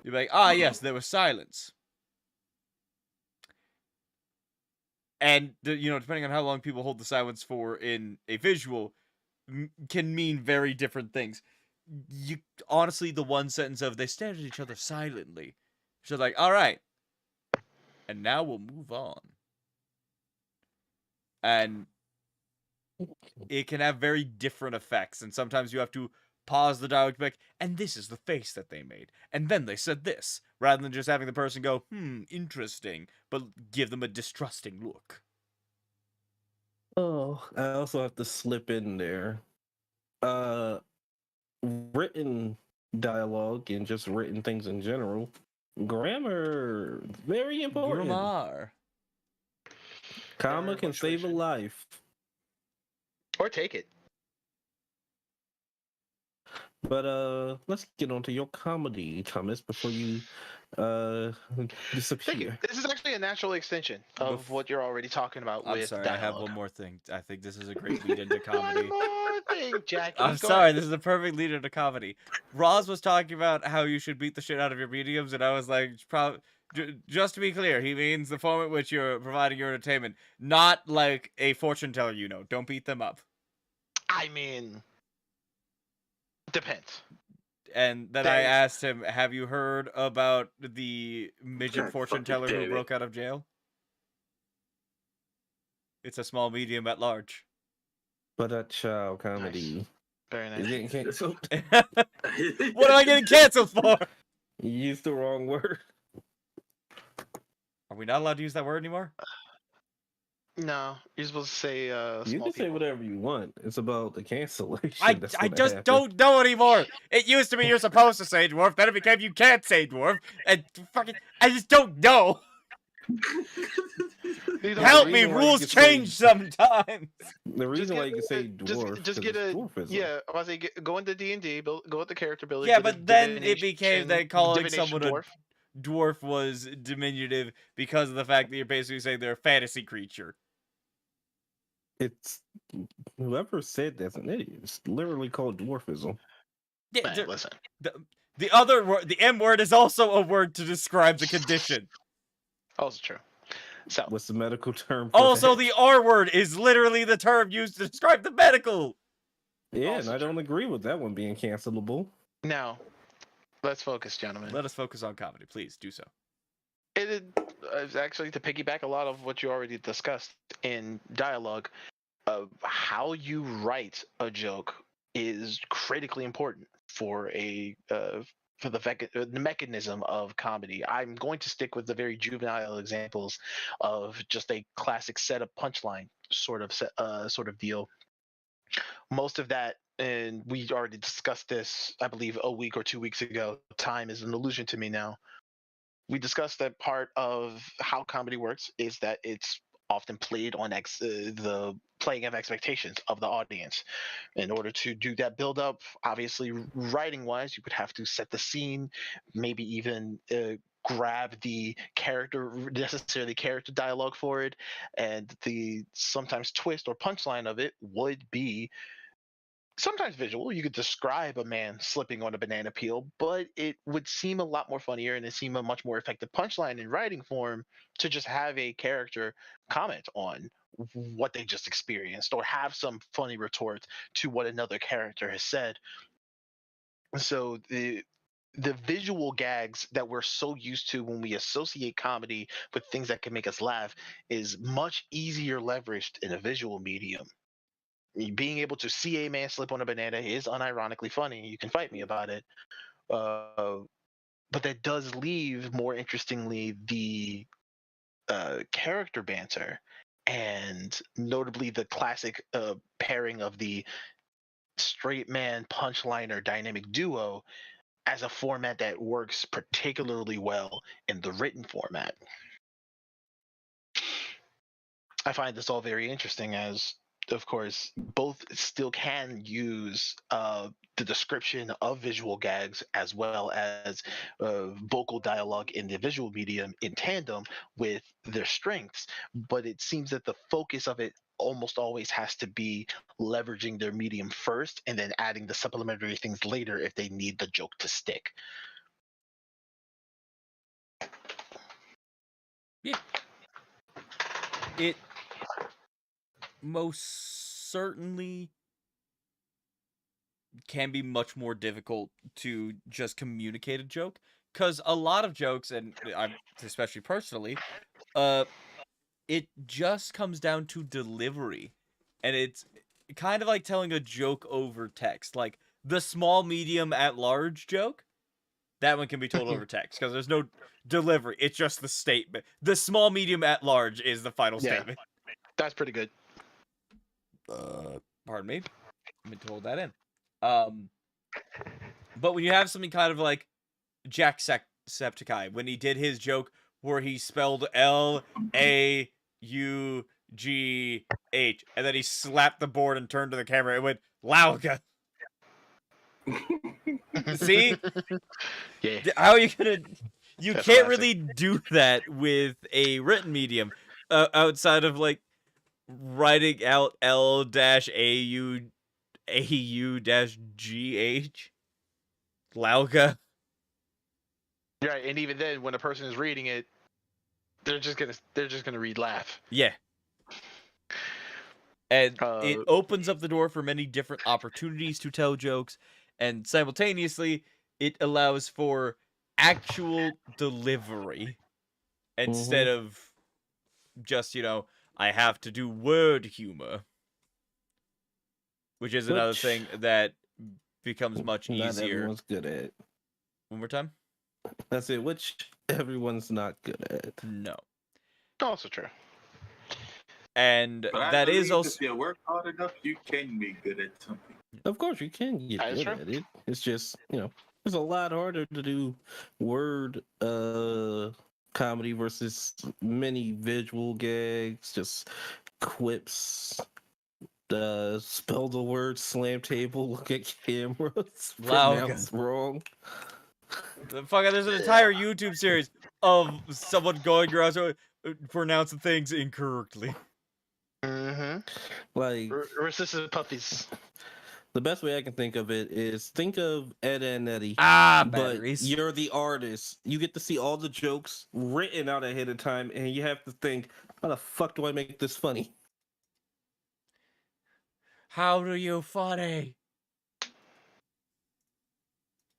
You're like, ah, yes, there was silence. And, depending on how long people hold the silence for in a visual, can mean very different things. Honestly, the one sentence of, they stared at each other silently. She's like, all right. And now we'll move on. And it can have very different effects. And sometimes you have to pause the dialogue back, and this is the face that they made. And then they said this, rather than just having the person go, interesting, but give them a distrusting look. Oh, I also have to slip in there. Written dialogue and just written things in general. Grammar, very important. Grammar. Comma Very can save a punctuation. life. Or take it. But let's get on to your comedy, Thomas, before you Thank you. disappear. This is actually a natural extension of what you're already talking about I'm with sorry, dialogue. I have one more thing. I think this is a great lead into One comedy. more thing, Jackie. I'm Go sorry, ahead. this is a perfect lead into comedy. Roz was talking about how you should beat the shit out of your mediums, and I was like, just to be clear, he means the form at which you're providing your entertainment, not like a fortune teller, Don't beat them up. I mean, depends. And then I asked him, have you heard about the midget God fortune fucking teller who damn it. broke out of jail? It's a small medium at large. But a child comedy. Very Is nice. getting canceled? What am I getting canceled for? You used the wrong word. Are we not allowed to use that word anymore? No, you're supposed to say You small can say people. whatever you want. It's about the cancellation. I that's just gonna happen. don't know anymore. It used to be you're supposed to say dwarf, then it became you can't say dwarf, and fucking I just don't know. Help me, reason why you rules can say- change sometimes. The reason why you can say just dwarf just 'cause get it's a dwarfism. yeah. I was say go into D&D, go with the character builder. Yeah, get a but then it became divination- that calling divination someone dwarf. a dwarf was diminutive because of the fact that you're basically saying they're a fantasy creature. It's whoever said that's an idiot. It's literally called dwarfism. Yeah, Man, listen. the other word, the M word, is also a word to describe the condition. Also true. So What's the medical term? For Also, that? the R word is literally the term used to describe the medical. Yeah, and also I don't agree with that one being cancelable. now, let's focus, gentlemen. Let us focus on comedy, please do so. It is actually to piggyback a lot of what you already discussed in dialogue. How you write a joke is critically important for the mechanism of comedy. I'm going to stick with the very juvenile examples of just a classic setup punchline sort of deal. Most of that, and we already discussed this, I believe, a week or 2 weeks ago. Time is an illusion to me now. we discussed that part of how comedy works is that it's often played on the playing of expectations of the audience. In order to do that build up, obviously writing wise, you would have to set the scene, maybe even grab the necessarily character dialogue for it, and the sometimes twist or punchline of it would be sometimes visual. You could describe a man slipping on a banana peel, but it would seem a lot more funnier and it seem a much more effective punchline in writing form to just have a character comment on what they just experienced or have some funny retort to what another character has said. So the visual gags that we're so used to when we associate comedy with things that can make us laugh is much easier leveraged in a visual medium. Being able to see a man slip on a banana is unironically funny. You can fight me about it. But that does leave, more interestingly, the character banter, and notably the classic pairing of the straight man punchliner dynamic duo as a format that works particularly well in the written format. I find this all very interesting as, of course, both still can use the description of visual gags as well as vocal dialogue in the visual medium in tandem with their strengths. But it seems that the focus of it almost always has to be leveraging their medium first and then adding the supplementary things later if they need the joke to stick. Yeah. It most certainly can be much more difficult to just communicate a joke, because a lot of jokes, and I'm especially personally, it just comes down to delivery, and it's kind of like telling a joke over text. Like the small, medium, at large joke, that one can be told over text because there's no delivery. It's just the statement. The small, medium, at large is the final statement. That's pretty good. Pardon me. I meant to hold that in. But when you have something kind of like Jacksepticeye, when he did his joke where he spelled Laugh, and then he slapped the board and turned to the camera and went, Lauga. See? Yeah. How are you gonna... You That's can't classic. really do that with a written medium outside of, like, writing out L-AU-GH. Lauga. Right, and even then, when a person is reading it, they're just gonna read laugh. Yeah. And it opens up the door for many different opportunities to tell jokes, and simultaneously, it allows for actual delivery instead of just, I have to do word humor, which is another thing that becomes much easier. Not everyone's good at. One more time? That's it, which everyone's not good at. No. Also true. And But that is also... if you work hard enough, you can be good at something. Of course, you can get good at it. It's just, it's a lot harder to do word comedy versus many visual gags, just quips. Spell the word slam table, look at cameras, pronounce wrong. There's an entire YouTube series of someone going around pronouncing things incorrectly. Like resistant puppies. The best way I can think of it is think of Ed and Eddie. Batteries. But you're the artist. You get to see all the jokes written out ahead of time, and you have to think, how the fuck do I make this funny? How do you funny?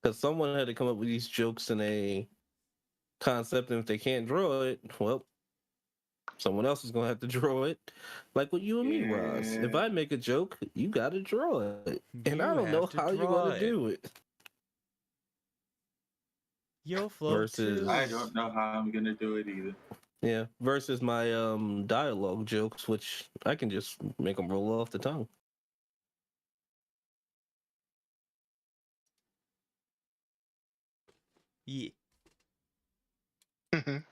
Because someone had to come up with these jokes in a concept, and if they can't draw it, well, someone else is going to have to draw it. Like with you and me, Roz. If I make a joke, you got to draw it. And I don't know how you're going to do it. Yo, versus... I don't know how I'm going to do it either. Yeah, versus my dialogue jokes, which I can just make them roll off the tongue. Yeah. Mhm.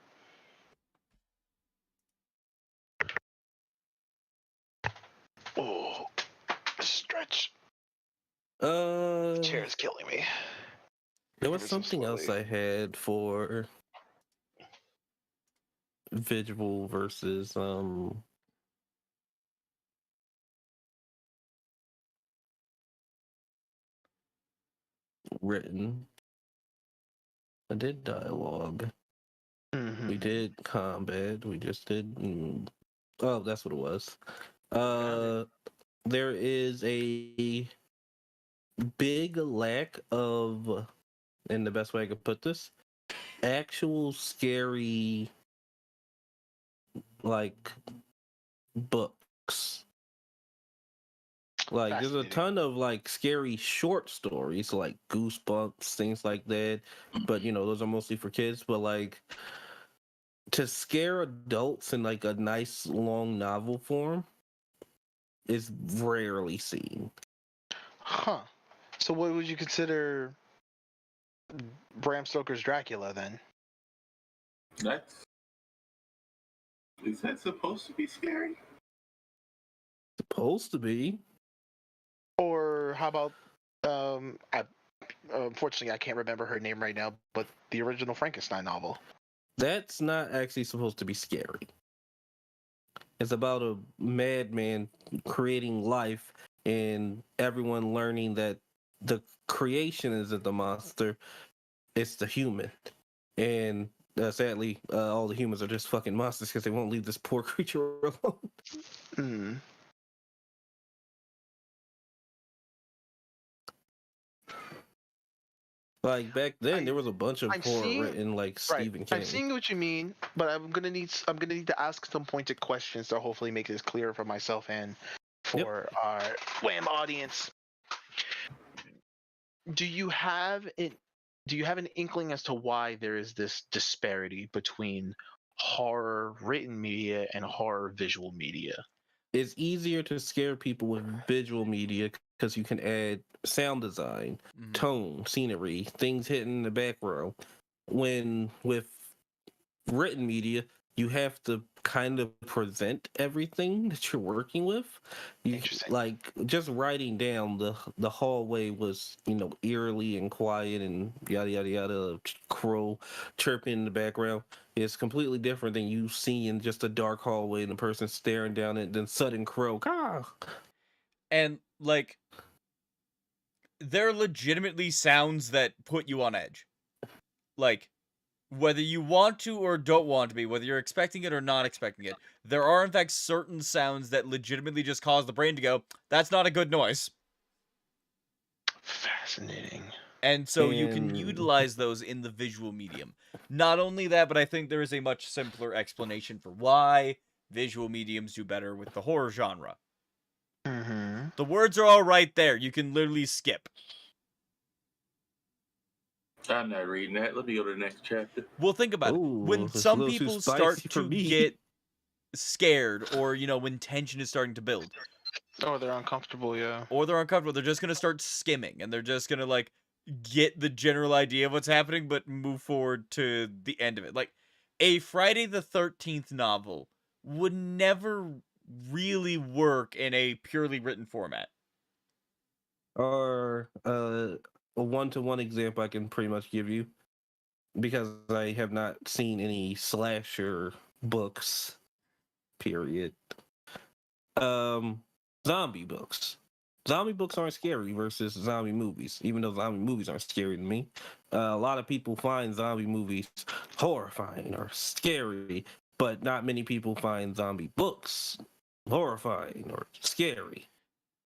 Oh, stretch. Chair is killing me. There was Ever so something else slowly. I had for visual versus written. I did dialogue. We Mhm. did combat. We just did. Oh, that's what it was. Got it. There is a big lack of, and the best way I could put this, actual scary like books. Like there's a Fascinating. ton of like scary short stories, like Goosebumps, things like that. But those are mostly for kids. But like to scare adults in like a nice long novel form is rarely seen. Huh. So what would you consider Bram Stoker's Dracula then? That's is that supposed to be scary? Supposed to be. Or how about I unfortunately I can't remember her name right now, but the original Frankenstein novel. That's not actually supposed to be scary. It's about a madman creating life and everyone learning that the creation isn't the monster, it's the human. And sadly, all the humans are just fucking monsters because they won't leave this poor creature alone. Hmm. Like back then, I there was a bunch of I'm horror seeing written like right. Stephen I'm King. seeing what you mean, but I'm gonna need to ask some pointed questions to hopefully make this clearer for myself and Yep. for our WAMM audience. Do you have an inkling as to why there is this disparity between horror written media and horror visual media? It's easier to scare people with visual media because you can add sound design, Mhm. tone, scenery, things hidden in the back row. When with written media, you have to kind of present everything that you're working with. You Interesting. like just writing down the hallway was eerily and quiet and yada yada yada, crow chirping in the background. It's completely different than you seeing just a dark hallway and the person staring down it, then sudden crow. Ah! And like there legitimately sounds that put you on edge. Like whether you want to or don't want to be, whether you're expecting it or not expecting it, there are in fact certain sounds that legitimately just cause the brain to go, that's not a good noise. Fascinating. And so you can And utilize those in the visual medium. Not only that, but I think there is a much simpler explanation for why visual mediums do better with the horror genre. Mm-hmm. The words are all right there. You can literally skip. I'm not reading that. Let me go to the next chapter. Well, think about it. ooh, When it's a some little too people spicy start for to me. get scared or, when tension is starting to build, Oh, they're uncomfortable, yeah. or they're uncomfortable, they're just going to start skimming and they're just going to like get the general idea of what's happening but move forward to the end of it. Like a Friday the 13th novel would never really work in a purely written format. Or a one-to-one example I can pretty much give you because I have not seen any slasher books. Period. Um, zombie books. Zombie books aren't scary versus zombie movies, even though zombie movies aren't scary to me. A lot of people find zombie movies horrifying or scary, but not many people find zombie books horrifying or scary.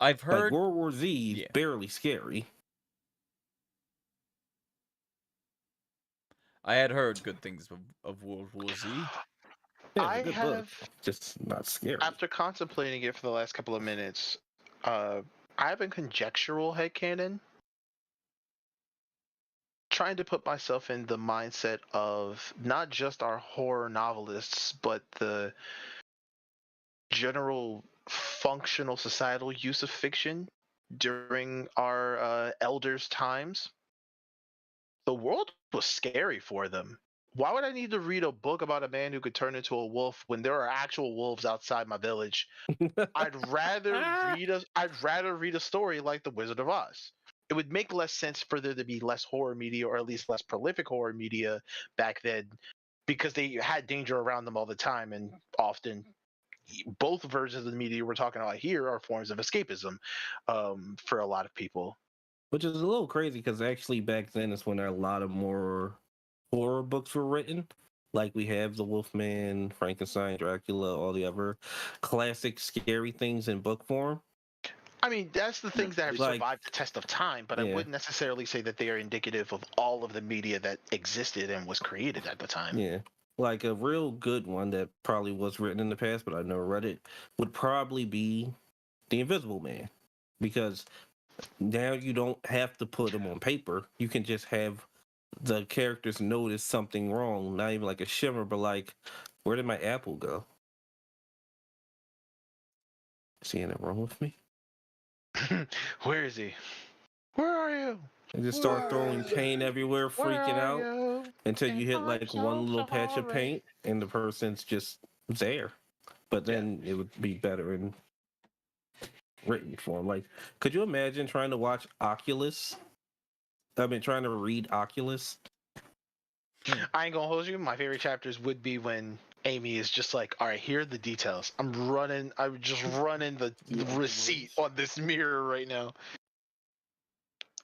I've Like heard, World War Z is yeah, barely scary. I had heard good things of World War Z. Yeah, it's I a good book, have, just not scary. after contemplating it for the last couple of minutes, I have a conjectural headcanon. Trying to put myself in the mindset of not just our horror novelists, but the general functional societal use of fiction during our elders' times. The world was scary for them. why would I need to read a book about a man who could turn into a wolf when there are actual wolves outside my village? I'd rather read a story like The Wizard of Oz. It would make less sense for there to be less horror media, or at least less prolific horror media back then, because they had danger around them all the time, and often both versions of the media we're talking about here are forms of escapism for a lot of people. Which is a little crazy because actually back then is when a lot of more horror books were written. Like we have the Wolfman, Frankenstein, Dracula, all the other classic scary things in book form. I mean, that's the things that have Like, survived the test of time, but I yeah. wouldn't necessarily say that they are indicative of all of the media that existed and was created at the time. Yeah. Like a real good one that probably was written in the past, but I've never read it, would probably be The Invisible Man. Because now you don't have to put them on paper. You can just have the characters notice something wrong. Not even like a shimmer, but like, where did my apple go? Is he in a room with me? Where is he? Where are you? And just start throwing paint everywhere, freaking out You? until you hit I'm like so one little patch of sorry. paint and the person's just there. But then it would be better in written form. Like, could you imagine trying to watch Oculus? I mean, trying to read Oculus. I ain't gonna hold you. My favorite chapters would be when Amy is just like, "All right, here are the details. I'm just running the receipt on this mirror right now."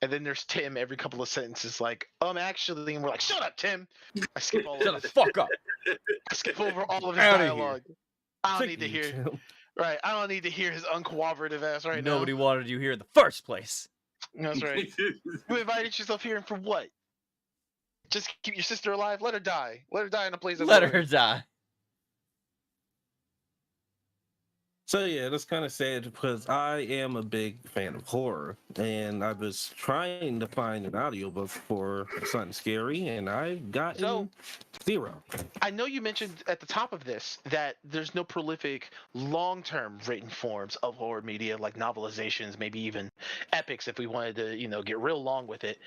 And then there's Tim every couple of sentences like, actually, and we're like, "Shut up, Tim." I skip all Shut of the it. fuck up. I skip over all of his Outta here. dialogue. I don't Frick need to you, hear. Tim. Right, I don't need to hear his uncooperative ass right Nobody now. wanted you here in the first place. That's right. You invited yourself here for what? Just keep your sister alive. Let her die. Let her die in a place of Let glory. her die. So yeah, that's kind of sad because I am a big fan of horror, and I was trying to find an audiobook for something scary, and I've gotten So- zero. I know you mentioned at the top of this that there's no prolific long-term written forms of horror media like novelizations, maybe even epics if we wanted to, get real long with it.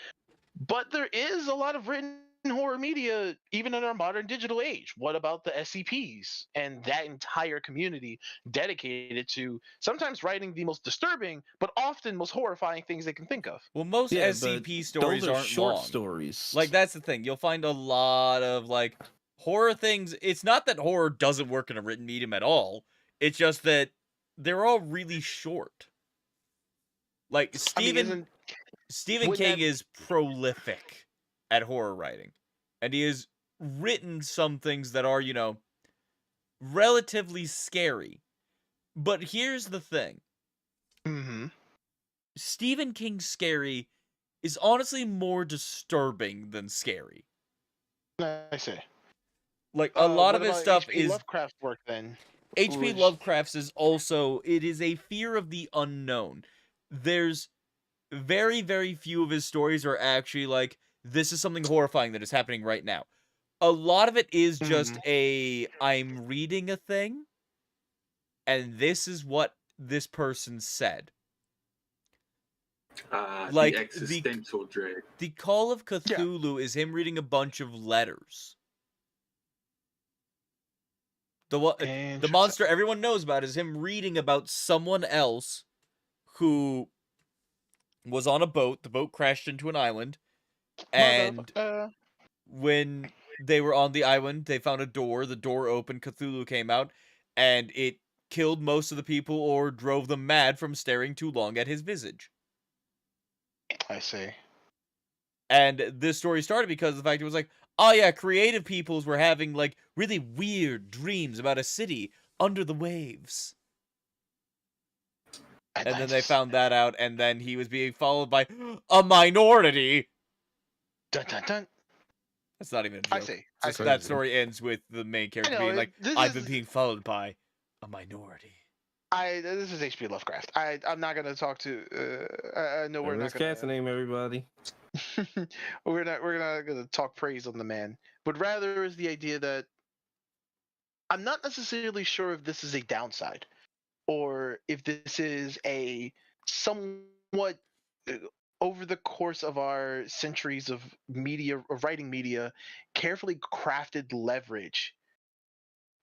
But there is a lot of written horror media even in our modern digital age. What about the SCPs and that entire community dedicated to sometimes writing the most disturbing but often most horrifying things they can think of? Well, most Yeah, SCP but stories those are aren't short long. stories. Like, that's the thing. You'll find a lot of, like, horror things. It's not that horror doesn't work in a written medium at all. It's just that they're all really short. Like, Stephen wouldn't King that- is prolific at horror writing. And he has written some things that are, relatively scary. But here's the thing. Mhm. Stephen King's scary is honestly more disturbing than scary. I see. Like, a lot what of his about stuff H.P. is... Lovecraft's work then? H.P. Which- Lovecraft's is also... It is a fear of the unknown. There's very, very few of his stories are actually like, this is something horrifying that is happening right now. A lot of it is just I'm reading a thing, and this is what this person said. Like, the existential dread. The Call of Cthulhu is him reading a bunch of letters. The monster everyone knows about is him reading about someone else who was on a boat. The boat crashed into an island, and when they were on the island, they found a door. The door opened, Cthulhu came out, and it killed most of the people or drove them mad from staring too long at his visage. I see. And this story started because of the fact it was like, oh yeah, creative peoples were having like really weird dreams about a city under the waves. And then they found that out, and then he was being followed by a minority. Dun dun dun. That's not even a joke. I see. That story ends with the main character being like, I've been being followed by a minority. This is H.P. Lovecraft. I'm not gonna talk to. I know we're not gonna. Cat's name, everybody. we're not gonna talk praise on the man, but rather is the idea that I'm not necessarily sure if this is a downside, or if this is a somewhat over the course of our centuries of media, of writing media, carefully crafted leverage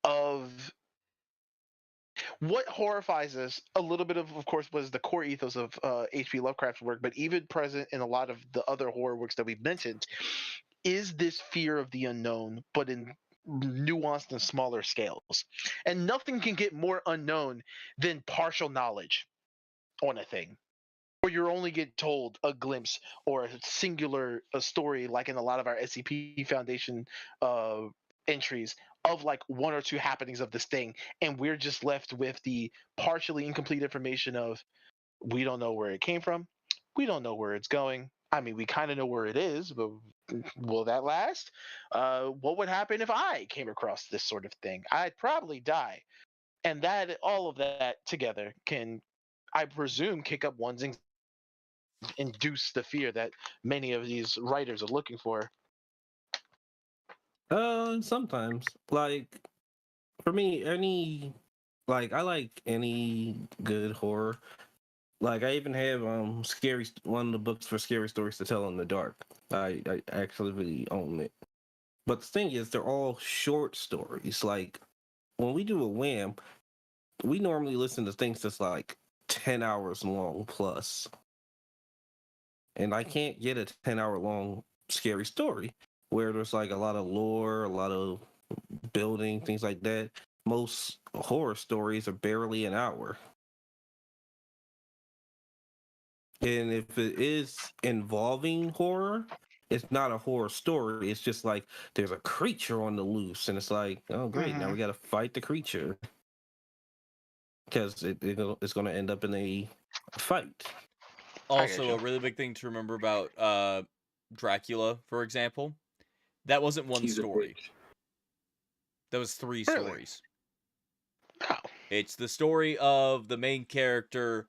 of what horrifies us a little bit of course, was the core ethos of H.P. Lovecraft's work, but even present in a lot of the other horror works that we've mentioned, is this fear of the unknown, but in nuanced and smaller scales. And nothing can get more unknown than partial knowledge on a thing, or you're only get told a glimpse or a singular a story, like in a lot of our SCP Foundation uh, entries, of like one or two happenings of this thing, and we're just left with the partially incomplete information of, we don't know where it came from, we don't know where it's going. I mean, we kind of know where it is, but will that last? What would happen if I came across this sort of thing? I'd probably die. And that, all of that together can, I presume, kick up one's induce the fear that many of these writers are looking for. Sometimes, like for me, I like any good horror. Like I even have scary one of the books for scary stories to tell in the dark. I actually really own it. But the thing is, they're all short stories. Like when we do a WAM, we normally listen to things that's like 10 hours long plus, and I can't get a 10 hour long scary story where there's like a lot of lore, a lot of building, things like that. Most horror stories are barely an hour. And if it is involving horror, it's not a horror story. It's just like there's a creature on the loose, and it's like, oh great, now we got to fight the creature because it's going to end up in a fight. Also, you. a really big thing to remember about Dracula, for example, that wasn't one He's a story. bitch. That was three Really? stories. Oh. It's the story of the main character,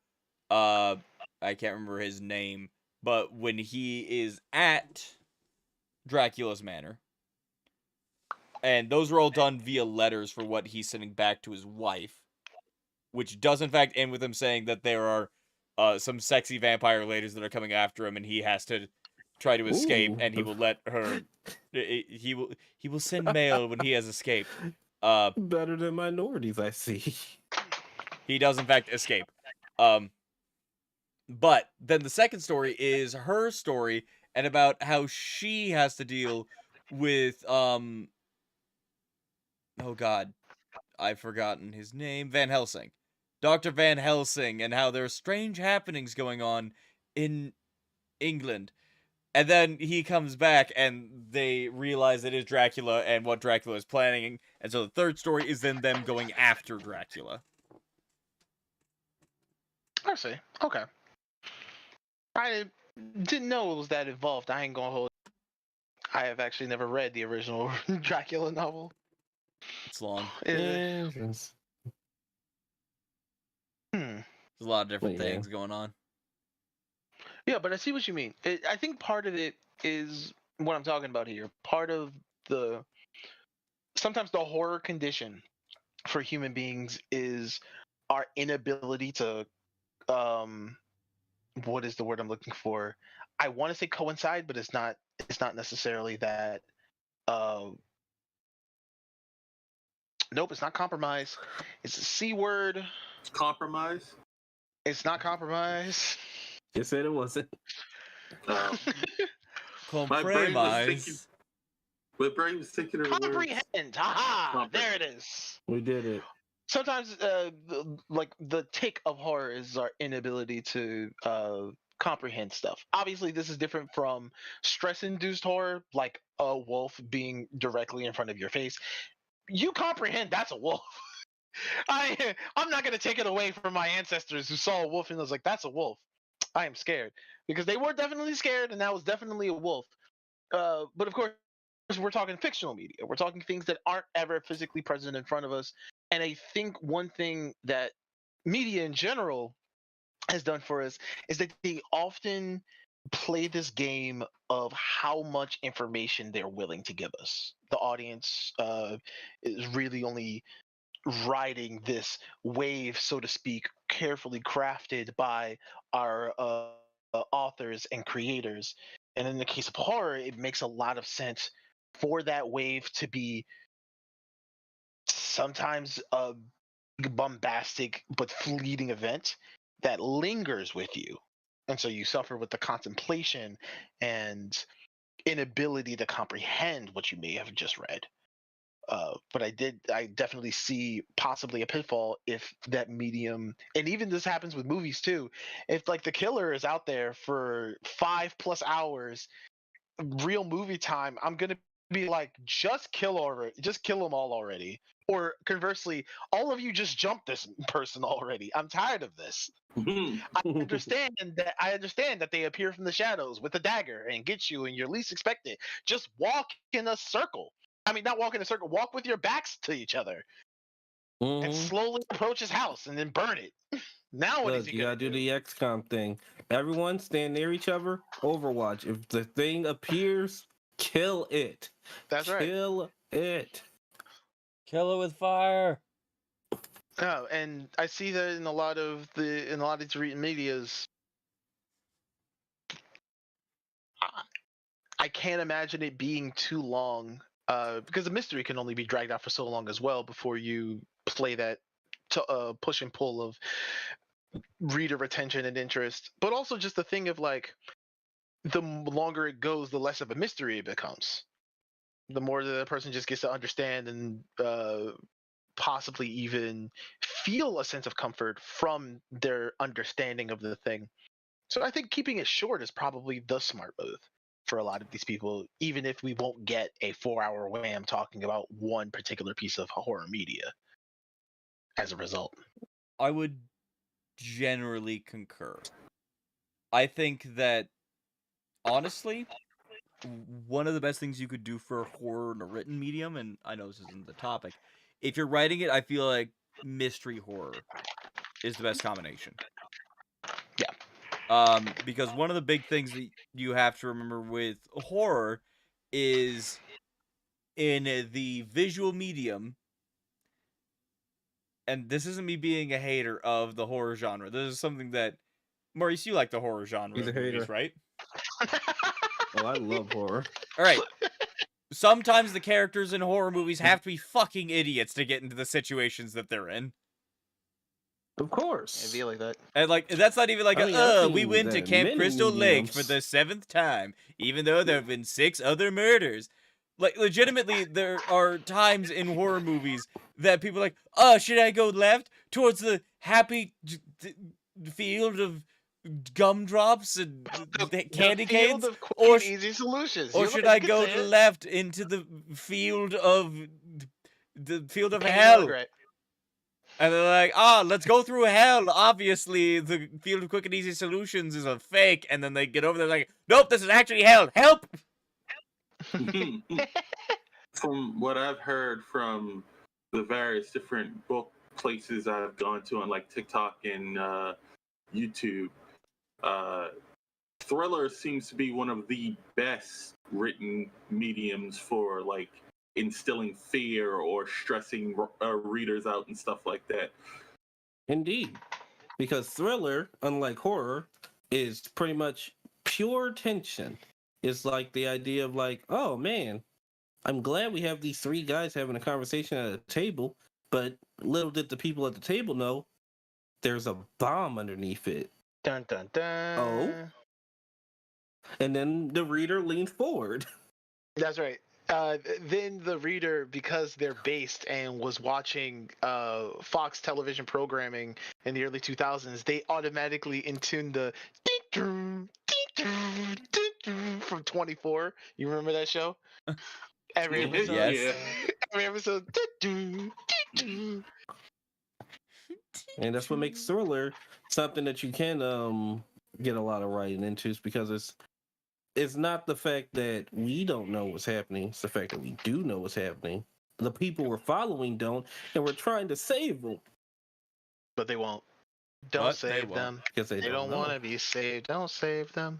I can't remember his name, but when he is at Dracula's manor, and those were all done via letters for what he's sending back to his wife, which does in fact end with him saying that there are some sexy vampire ladies that are coming after him, and he has to try to escape, Ooh, and he will let her. He will send mail when he has escaped. Uh, better than minorities, I see. he does in fact escape. But then the second story is her story and about how she has to deal with oh god, I've forgotten his name, Van Helsing. Dr. Van Helsing, and how there are strange happenings going on in England. And then he comes back and they realize it is Dracula and what Dracula is planning. And so the third story is then them going after Dracula. I see. Okay. I didn't know it was that involved. I ain't gonna hold. I have actually never read the original Dracula novel. It's long. Yeah, Hmm. There's a lot of different yeah. things going on. Yeah, but I see what you mean. I think part of it is what I'm talking about here. Part of the sometimes the horror condition for human beings is our inability to um what is the word I'm looking for? I want to say coincide, but it's not necessarily that. Uh, nope, it's not compromise. It's a C word. Compromise. It's not compromise. You said it wasn't. Um, my brain was thinking. Compromise. My brain was thinking of the words. Comprehend. Haha, there it Comprehend. is. We did it. Sometimes like the tick of horror is our inability to comprehend stuff. Obviously this is different from stress induced horror, like a wolf being directly in front of your face. You comprehend that's a wolf. I'm not going to take it away from my ancestors who saw a wolf and was like, that's a wolf. I am scared, because they were definitely scared and that was definitely a wolf. But of course, we're talking fictional media. We're talking things that aren't ever physically present in front of us. And I think one thing that media in general has done for us is that they often play this game of how much information they're willing to give us. The audience is really only riding this wave, so to speak, carefully crafted by our authors and creators. And in the case of horror, it makes a lot of sense for that wave to be sometimes a bombastic but fleeting event that lingers with you. And so you suffer with the contemplation and inability to comprehend what you may have just read. But I definitely see possibly a pitfall if that medium, and even this happens with movies too. If like the killer is out there for 5+ hours, real movie time, I'm gonna be like, just kill them all already. Or conversely, all of you just jump this person already. I'm tired of this. I understand that they appear from the shadows with a dagger and get you and you're least expected. Just walk in a circle. I mean, not walk in a circle. Walk with your backs to each other and slowly approach his house and then burn it. Now what is Look, he you gonna gotta do do? the XCOM thing. Everyone stand near each other. Overwatch. If the thing appears, kill it. That's right. Kill it. Kill it with fire. Oh, and I see that in a lot of these written medias. I can't imagine it being too long, because the mystery can only be dragged out for so long as well before you play that push and pull of reader retention and interest. But also just the thing of like, the longer it goes, the less of a mystery it becomes. The more the person just gets to understand and possibly even feel a sense of comfort from their understanding of the thing. So I think keeping it short is probably the smart move for a lot of these people, even if we won't get a 4-hour wham talking about one particular piece of horror media as a result. I would generally concur. I think that, honestly, one of the best things you could do for horror in a written medium, and I know this isn't the topic, if you're writing it, I feel like mystery horror is the best combination. Yeah. Because one of the big things that you have to remember with horror is in the visual medium, and this isn't me being a hater of the horror genre. This is something that, Maurice, you like the horror genre He's of a movies, hater. right? Oh, I love horror. All right. Sometimes the characters in horror movies have to be fucking idiots to get into the situations that they're in. Of I course. feel like that. And like, that's not even like I mean, I've we seen went to that Camp many Crystal Lake for mediums. the 7th time, even though there have been 6 other murders. Like, legitimately, there are times in horror movies that people are like, oh, should I go left towards the happy field of gumdrops and candy the field canes? of quick Or and easy solutions. or You should like, I you can go say to the it. left into the field of Pain and hell? regret. And they're like, let's go through hell. Obviously, the field of quick and easy solutions is a fake. And then they get over there like, nope, this is actually hell. Help! From what I've heard from the various different book places I've gone to on like TikTok and YouTube, thriller seems to be one of the best written mediums for like instilling fear or stressing readers out and stuff like that. Indeed. Because thriller, unlike horror, is pretty much pure tension. It's like the idea of like, oh man, I'm glad we have these 3 guys having a conversation at a table, but little did the people at the table know there's a bomb underneath it. Dun dun dun. Oh. And then the reader leans forward. That's right. Then the reader, because they're based and was watching Fox television programming in the early 2000s, they automatically intune the from 24. You remember that show? Every episode. Yes. Yeah. Every episode. And that's what makes thriller something that you can get a lot of writing into, is because it's not the fact that we don't know what's happening, it's the fact that we do know what's happening. The people we're following don't, and we're trying to save them. But they won't. Don't But they save won't. them. Because they They don't know. want to be saved. Don't save them.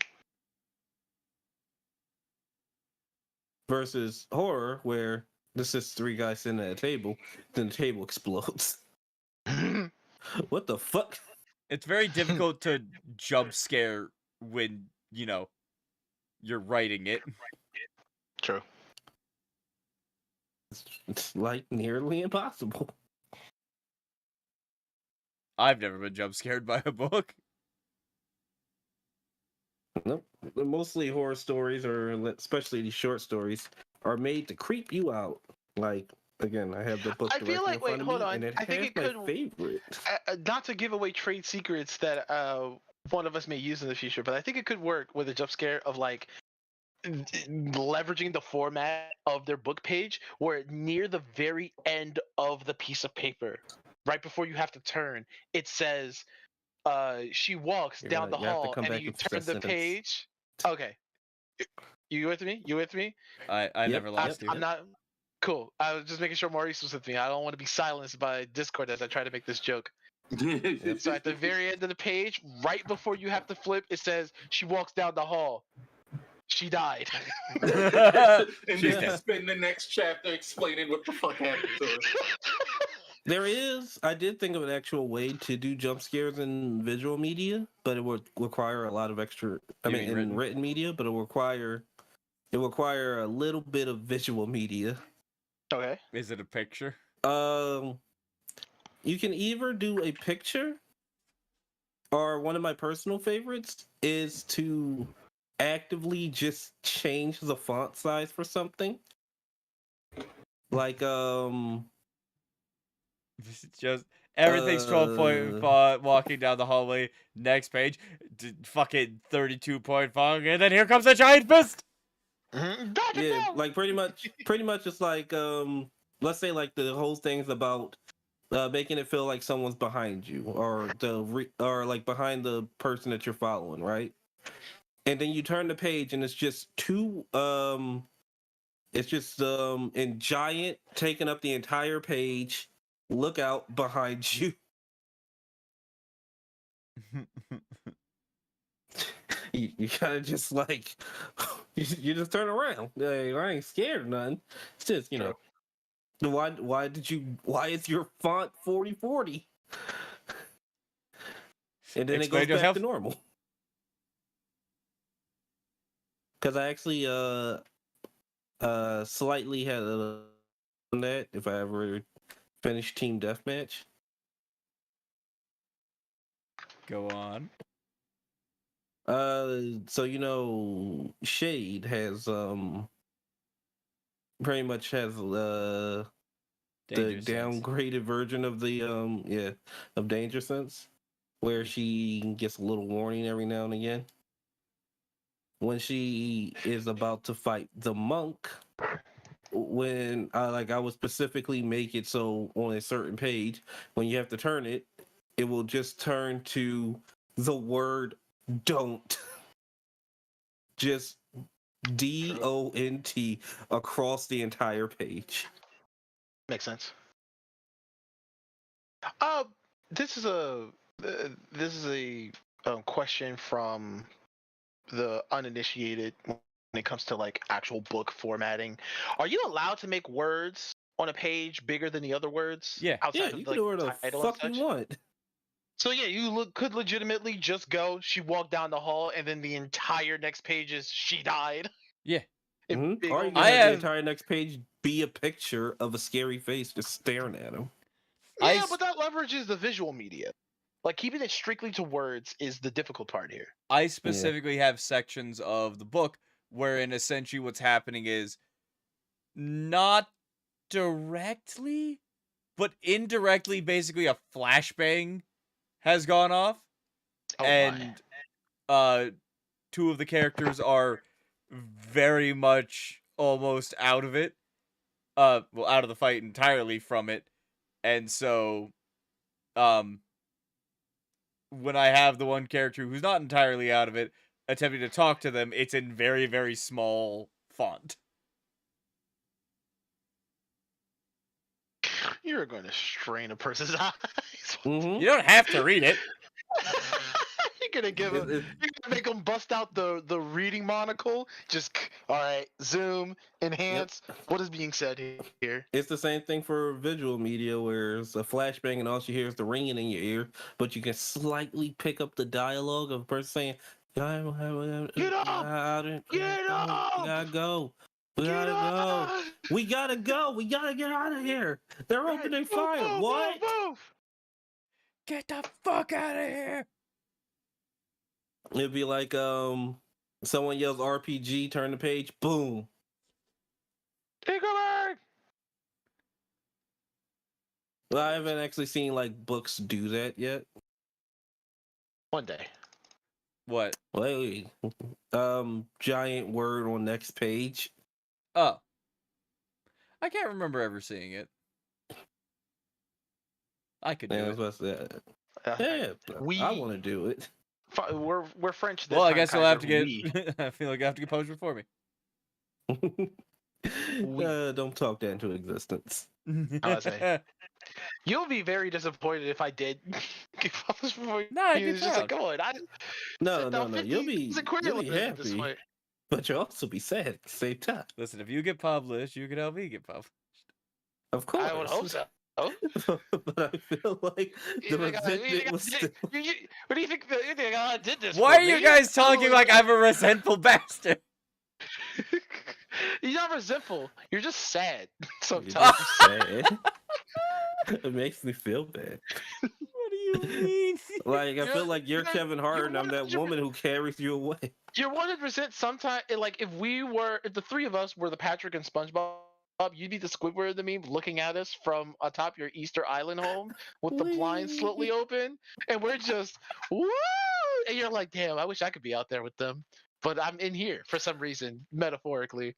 Versus horror, where this is 3 guys sitting at a table, then the table explodes. What the fuck? It's very difficult to jump scare when, you're writing it. True. It's like nearly impossible. I've never been jump scared by a book. Nope. Mostly horror stories, or especially these short stories, are made to creep you out. Like, again, I have the book I feel directly in like, wait, front of hold me, on. and it I think has it my could, favorite. not to give away trade secrets that one of us may use in the future, but I think it could work with a jump scare of like leveraging the format of their book page, where near the very end of the piece of paper, right before you have to turn, it says, she walks You're down gonna, the you have to hall, come and then back you and finish turn that the sentence. page. Okay. You with me? You with me? I Yep, never lost you. I'm not. Cool. I was just making sure Maurice was with me. I don't want to be silenced by Discord as I try to make this joke. So at the very end of the page, right before you have to flip, it says, she walks down the hall. She died. And She's then dead. spend the next chapter explaining what the fuck happened to her. There is, I did think of an actual way to do jump scares in visual media, but it would require a lot of extra. I You mean, mean in written media, but it will require a little bit of visual media. Okay. Is it a picture? You can either do a picture, or one of my personal favorites is to actively just change the font size for something. Like It's just everything's 12-point font. Walking down the hallway. Next page, fucking 32-point font, and then here comes a giant fist. Back it yeah, down. like pretty much it's like let's say like the whole thing's about making it feel like someone's behind you, or or like behind the person that you're following, right? And then you turn the page and it's just in giant, taking up the entire page. Look out behind you. You kind of just like you just turn around. Like, I ain't scared of nothing. It's just True. why is your font 4040? And then Explain it goes yourself. back to normal. Because I actually slightly had on that if I ever finish Team Deathmatch. Go on. So Shade has pretty much has the Danger sense. downgraded version of the of Danger Sense, where she gets a little warning every now and again. When she is about to fight the monk, when I would specifically make it so on a certain page, when you have to turn it, it will just turn to the word "don't." Just DONT across the entire page. Makes sense. Uh, this is a question from the uninitiated when it comes to like actual book formatting. Are you allowed to make words on a page bigger than the other words? Yeah. Yeah, Outside you of can like do whatever the title and fuck you such? want. So yeah, you could legitimately just go, she walked down the hall, and then the entire next page is she died. Yeah. In big Or you old can I have the have- entire next page be a picture of a scary face just staring at him. Yeah, but that leverages the visual media. Like keeping it strictly to words is the difficult part here. I specifically have sections of the book wherein essentially what's happening is not directly, but indirectly, basically a flashbang has gone off, Oh and two of the characters are very much almost out of it. Well, out of the fight entirely from it, and so when I have the one character who's not entirely out of it attempting to talk to them, it's in very, very small font. You're going to strain a person's eyes. Mm-hmm. You don't have to read it. You're gonna give him. You're gonna make him bust out the reading monocle. Just all right. Zoom, enhance. What is being said here? It's the same thing for visual media, where it's a flashbang and all you hear is the ringing in your ear, but you can slightly pick up the dialogue of a person saying, Get up! Get up! We gotta go. We Get gotta go. up! We gotta go. We gotta get out of here. They're opening fire. What? Move! Get the fuck out of here! It'd be like someone yells RPG, turn the page, boom. Incoming! Well, I haven't actually seen like books do that yet. One day. What? Wait, giant word on next page. Oh. I can't remember ever seeing it. I could do Yeah, it. that's what I said. Uh, Yeah, I want to do it. We're French. This Well, I time, guess you'll have to Kaiser. get... I feel like I have to get punishment for me. Don't talk that into existence. I was say. You'll be very disappointed if I did get published before. Nah, I'd be It's just like, proud. come on. I No, sent no, out no. 50 You'll be equivalents at this happy, point. but you'll also be sad at the same time. Listen, if you get published, you can help me get published. Of course, I would hope so. But I feel like the resentment was still. What do you think? You think I did this? Why for are you me? guys talking like I'm a resentful bastard? You're not resentful. You're just sad You're sometimes. just sad. It makes me feel bad. What do you mean? Like I feel like you're you're- Kevin Hart, and I'm that 100% woman who carries you away. You're 100% sometimes. Like if the three of us were the Patrick and SpongeBob, you'd be the Squidward of the meme looking at us from atop your Easter Island home with the blinds slowly open, and we're just woo! And you're like, damn, I wish I could be out there with them, but I'm in here for some reason, metaphorically.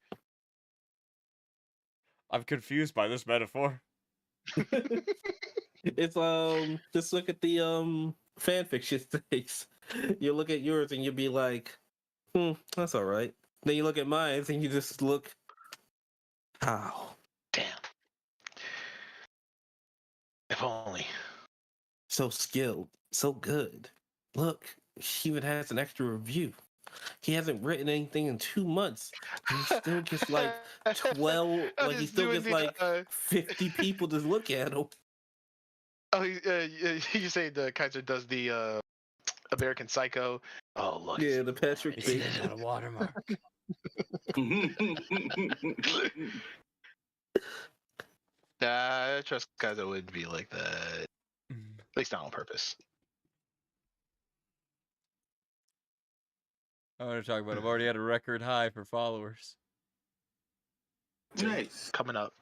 I'm confused by this metaphor. It's just look at the fanfiction things. You look at yours and you'll be like, that's all right. Then you look at mine and you just look, how? Damn. If only. So skilled, so good. Look, he even has an extra review. He hasn't written anything in 2 months. He still gets like 12, I'm like he just still doing gets the, like 50 people to look at him. Oh, you say the Kaiser does the American Psycho. Oh, look. Yeah, the Patrick It's Bateman. not a watermark. I trust Kaiser wouldn't be like that. At least not on purpose. I want to talk about. I've already had a record high for followers. Nice. Coming up.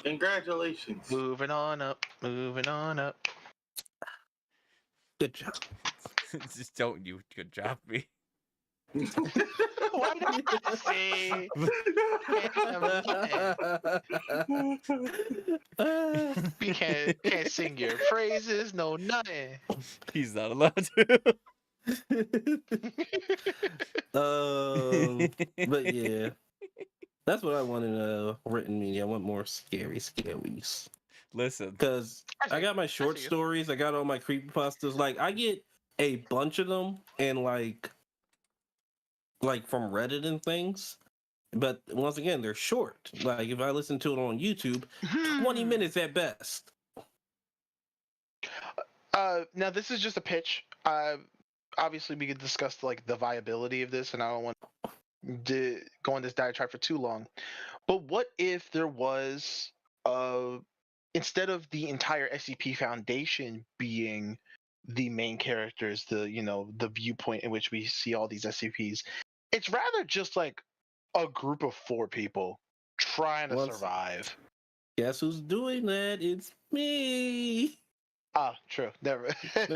Congratulations. Moving on up. Moving on up. Good job. Just don't you good job me. Why not say? We can't sing your praises, no nothing. He's not allowed to. But yeah, that's what I want in a written media. I want more scary scaries. Listen, Because I got my short see you. stories, I got all my creepypastas. Like I get a bunch of them, and like from Reddit and things. But once again, they're short. Like if I listen to it on YouTube, 20 minutes at best. Now this is just a pitch. Obviously we could discuss like the viability of this, and I don't want to go on this diatribe for too long. But what if there was instead of the entire SCP Foundation being the main characters, the viewpoint in which we see all these SCPs, it's rather just like a group of 4 people trying to survive. Guess who's doing that? It's me. Ah, true. Never. I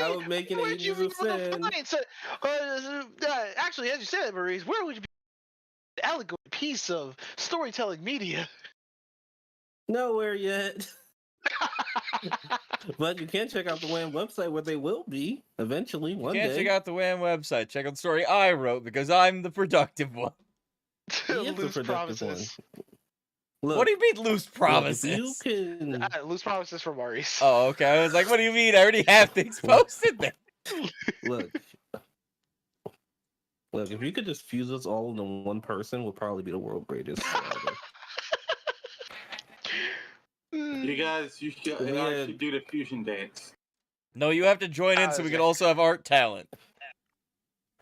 was making where would you Ages of be able to Sin. find actually, as you said, Maurice, where would you be an allegory piece of storytelling media? Nowhere yet. But you can check out the WAMM website where they will be eventually one you can't day. check out the WAMM website. Check out the story I wrote because I'm the productive one. He is the Loose productive promises. Look, What do you mean loose look, promises? if you can Loose promises from Maurice. Oh, okay. I was like, what do you mean? I already have things posted there. look, if you could just fuse us all into one person, we'll probably be the world's greatest. You guys, you should, Yeah. I should do the fusion dance. No, you have to join in so we can okay. also have art talent.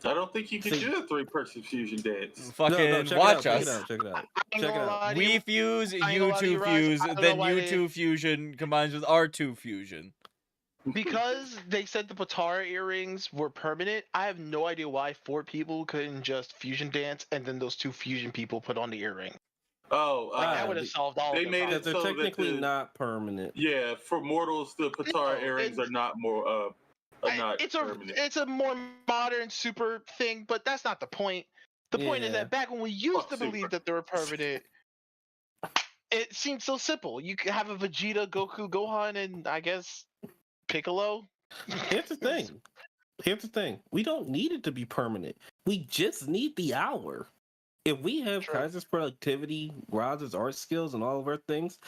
I don't think you can See- do a 3-person fusion dance. Fucking check watch it out, us. Check it out. I ain't Check it gonna out. lie to We you. fuse, I ain't you gonna lie to two you, Raj. fuse, I don't know then why you they- two fusion combines with R2 fusion. Because they said the Potara earrings were permanent, I have no idea why 4 people couldn't just fusion dance and then those 2 fusion people put on the earring. Oh, Like that would have solved all they of their made Because it they're problems. so that technically the not permanent. yeah for mortals the Patara No, earrings are not more are not it's permanent. a more modern super thing, but that's not the point. The point is Yeah. that back when we used Fuck to believe super. that they were permanent, it seemed so simple. You could have a Vegeta, Goku, Gohan, and I guess Piccolo. Here's the thing. We don't need it to be permanent. We just need the hour. If we have True. Kaiser's productivity, Roz's art skills, and all of our things,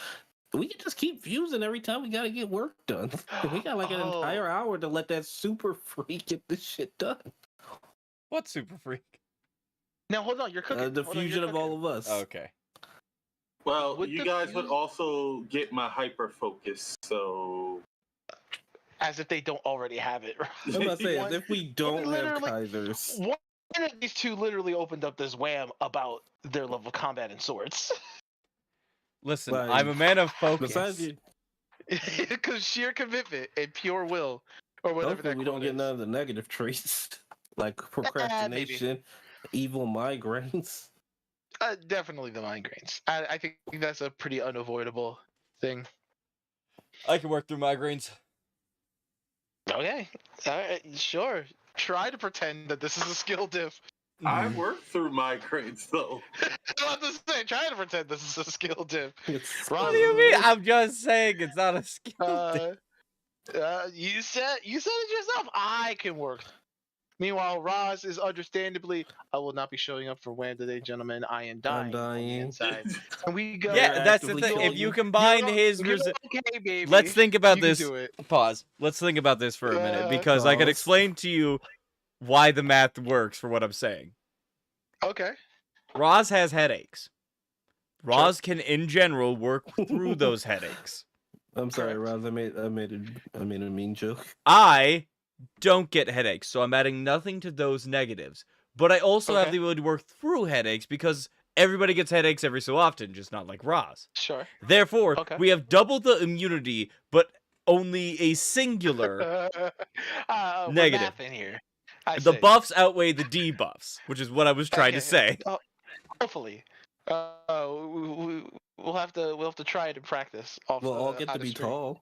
we can just keep fusing every time we gotta get work done. We got like an Oh. entire hour to let that super freak get this shit done. What super freak? Now hold on, you're cooking. The Hold on, you're fusion of all cooking. of us. Okay. Well, Would you the guys would fuse- also get my hyper focus, so As if they don't already have it. I'm about to say, One- as if we don't have literally- Kaisers. One of these 2 literally opened up this WAMM about their level of combat and swords. Listen, Like, I'm a man of focus. Besides you, Because sheer commitment and pure will, or whatever hopefully that we don't quote get is. none of the negative traits like procrastination, evil migraines. Definitely the migraines. I think that's a pretty unavoidable thing. I can work through migraines. Okay, all right, sure. Try to pretend that this is a skill diff. I worked through migraines though. I'm about to say, try to pretend this is a skill diff. It's What do you mean? I'm just saying it's not a skill. You said it yourself. I can work. Meanwhile, Roz is understandably, I will not be showing up for WAM today, gentlemen. I am dying. On the dying. inside. And we go. Yeah, They're that's the actively thing. If killing you you. combine You're- his you're resi- okay, baby. Let's think about You can this. do it. Pause. Let's think about this for a minute Yeah. because I could Pause. explain to you why the math works for what I'm saying. Okay. Roz has headaches. Roz can, in general, work through those headaches. I'm sorry, Correct. Roz. I made a mean joke. I don't get headaches, so I'm adding nothing to those negatives. But I also have Okay. the ability to work through headaches because everybody gets headaches every so often, just not like Roz. Sure. Therefore, Okay. we have double the immunity, but only a singular. We're Negative. mathing here. I The see. buffs outweigh the debuffs, which is what I was trying to Okay. say. Hopefully. We'll have to try it in practice. Off, We'll all get on to the be stream. tall.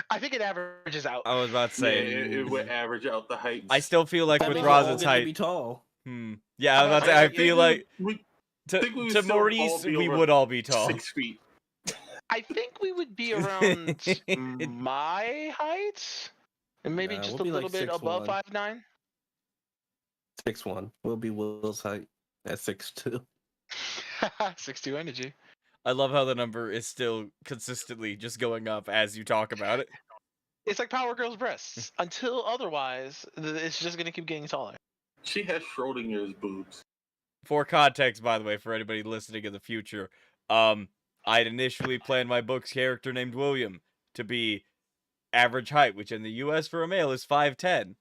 I think it averages out. I was about to Yeah, say. it would average out the heights. I still feel like That with means we'll all Roz's get to height. be tall. Yeah, I was about to say. I feel like we to think we would to still all Maurice, be we over would all be tall. 6 feet. I think we would be around my height, and maybe Nah, just we'll a be little like bit above 6'1". 5'9". 6'1". We'll be Will's height at 6'2". 6'2" energy. I love how the number is still consistently just going up as you talk about it. It's like Power Girl's breasts. Until otherwise, it's just gonna keep getting taller. She has Schrodinger's boobs. For context, by the way, for anybody listening in the future, I'd initially planned my book's character named William to be average height, which in the US for a male is 5'10".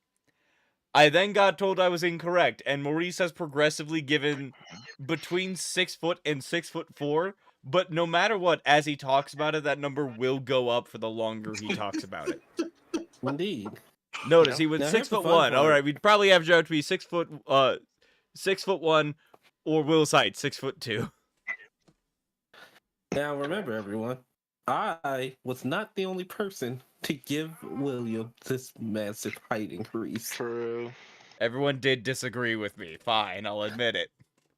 I then got told I was incorrect, and Maurice has progressively given between 6 foot and 6'4", but no matter what, as he talks about it, that number will go up for the longer he talks about it. Indeed. Notice he was Now, here's the 6'1". fun All part. right, we'd probably average out to be 6'1", or Will's height 6'2". Now remember, everyone, I was not the only person to give William this massive height increase. True. Everyone did disagree with me. Fine, I'll admit it.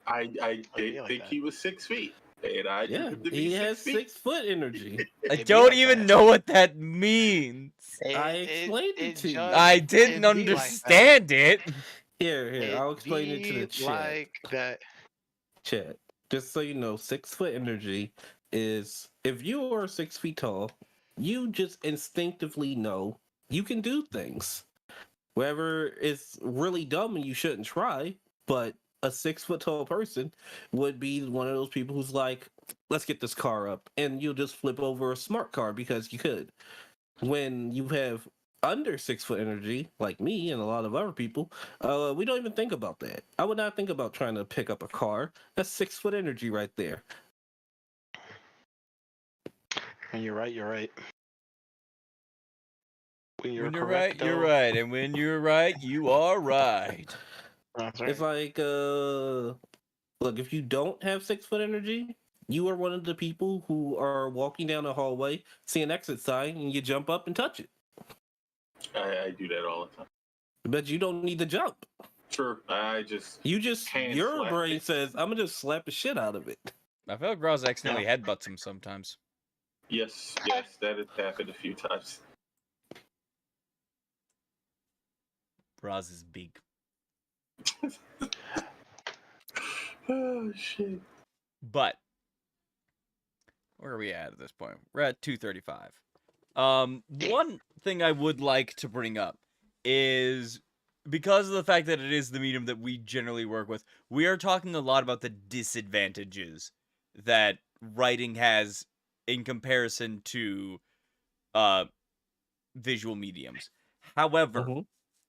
I be did like think that. he was 6 feet. And I Yeah, need him to be he 6 has feet. 6 foot energy. I It'd be don't like even that. know what that means. I explained it to you. just- I it'd didn't be like that. understand it. Here, I'll It'd explain it to the be chat. like that. Chat. Just so you know, 6 foot energy is if you are 6 feet tall, you just instinctively know you can do things. Whether it's really dumb and you shouldn't try, but a 6 foot tall person would be one of those people who's like, let's get this car up, and you'll just flip over a smart car because you could. When you have under 6 foot energy, like me and a lot of other people, we don't even think about that. I would not think about trying to pick up a car. That's 6 foot energy right there. And you're right. You're right. When When you're correct, right, you're though, right, and when you're right, you are right. that's right. It's like, look, if you don't have 6 foot energy, you are one of the people who are walking down the hallway, see an exit sign, and you jump up and touch it. I do that all the time. But you don't need to jump. Sure, I just hand Your slap brain it. says, I'm gonna just slap the shit out of it. I feel like Roz accidentally headbutts him sometimes. Yes, that has happened a few times. Roz is big. Oh shit. But where are we at this point? We're at 2:35. One thing I would like to bring up is, because of the fact that it is the medium that we generally work with, we are talking a lot about the disadvantages that writing has in comparison to visual mediums. However,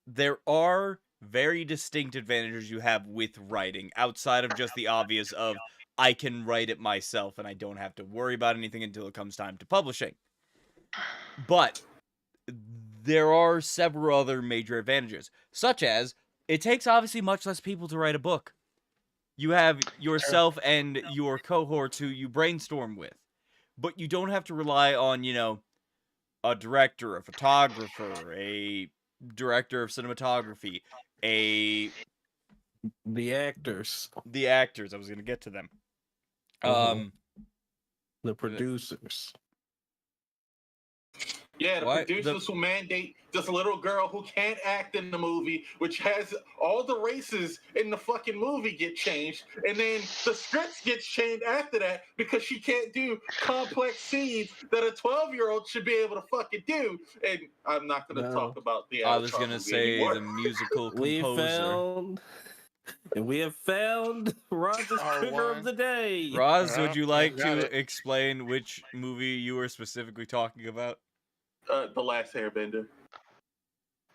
there are very distinct advantages you have with writing outside of just the obvious of I can write it myself and I don't have to worry about anything until it comes time to publishing. But there are several other major advantages, such as it takes obviously much less people to write a book. You have yourself and your cohorts who you brainstorm with, but you don't have to rely on, a director, a photographer, a director of cinematography, the actors. I was going to get to them. The producers. Yeah, the producers who mandate this little girl who can't act in the movie, which has all the races in the fucking movie get changed, and then the scripts gets changed after that because she can't do complex scenes that a 12-year-old should be able to fucking do. And I'm not going to talk about the I was going to say anymore. the musical composer. We have found Roz's trigger of the day. Roz, would you like to explain which movie you were specifically talking about? The Last Airbender.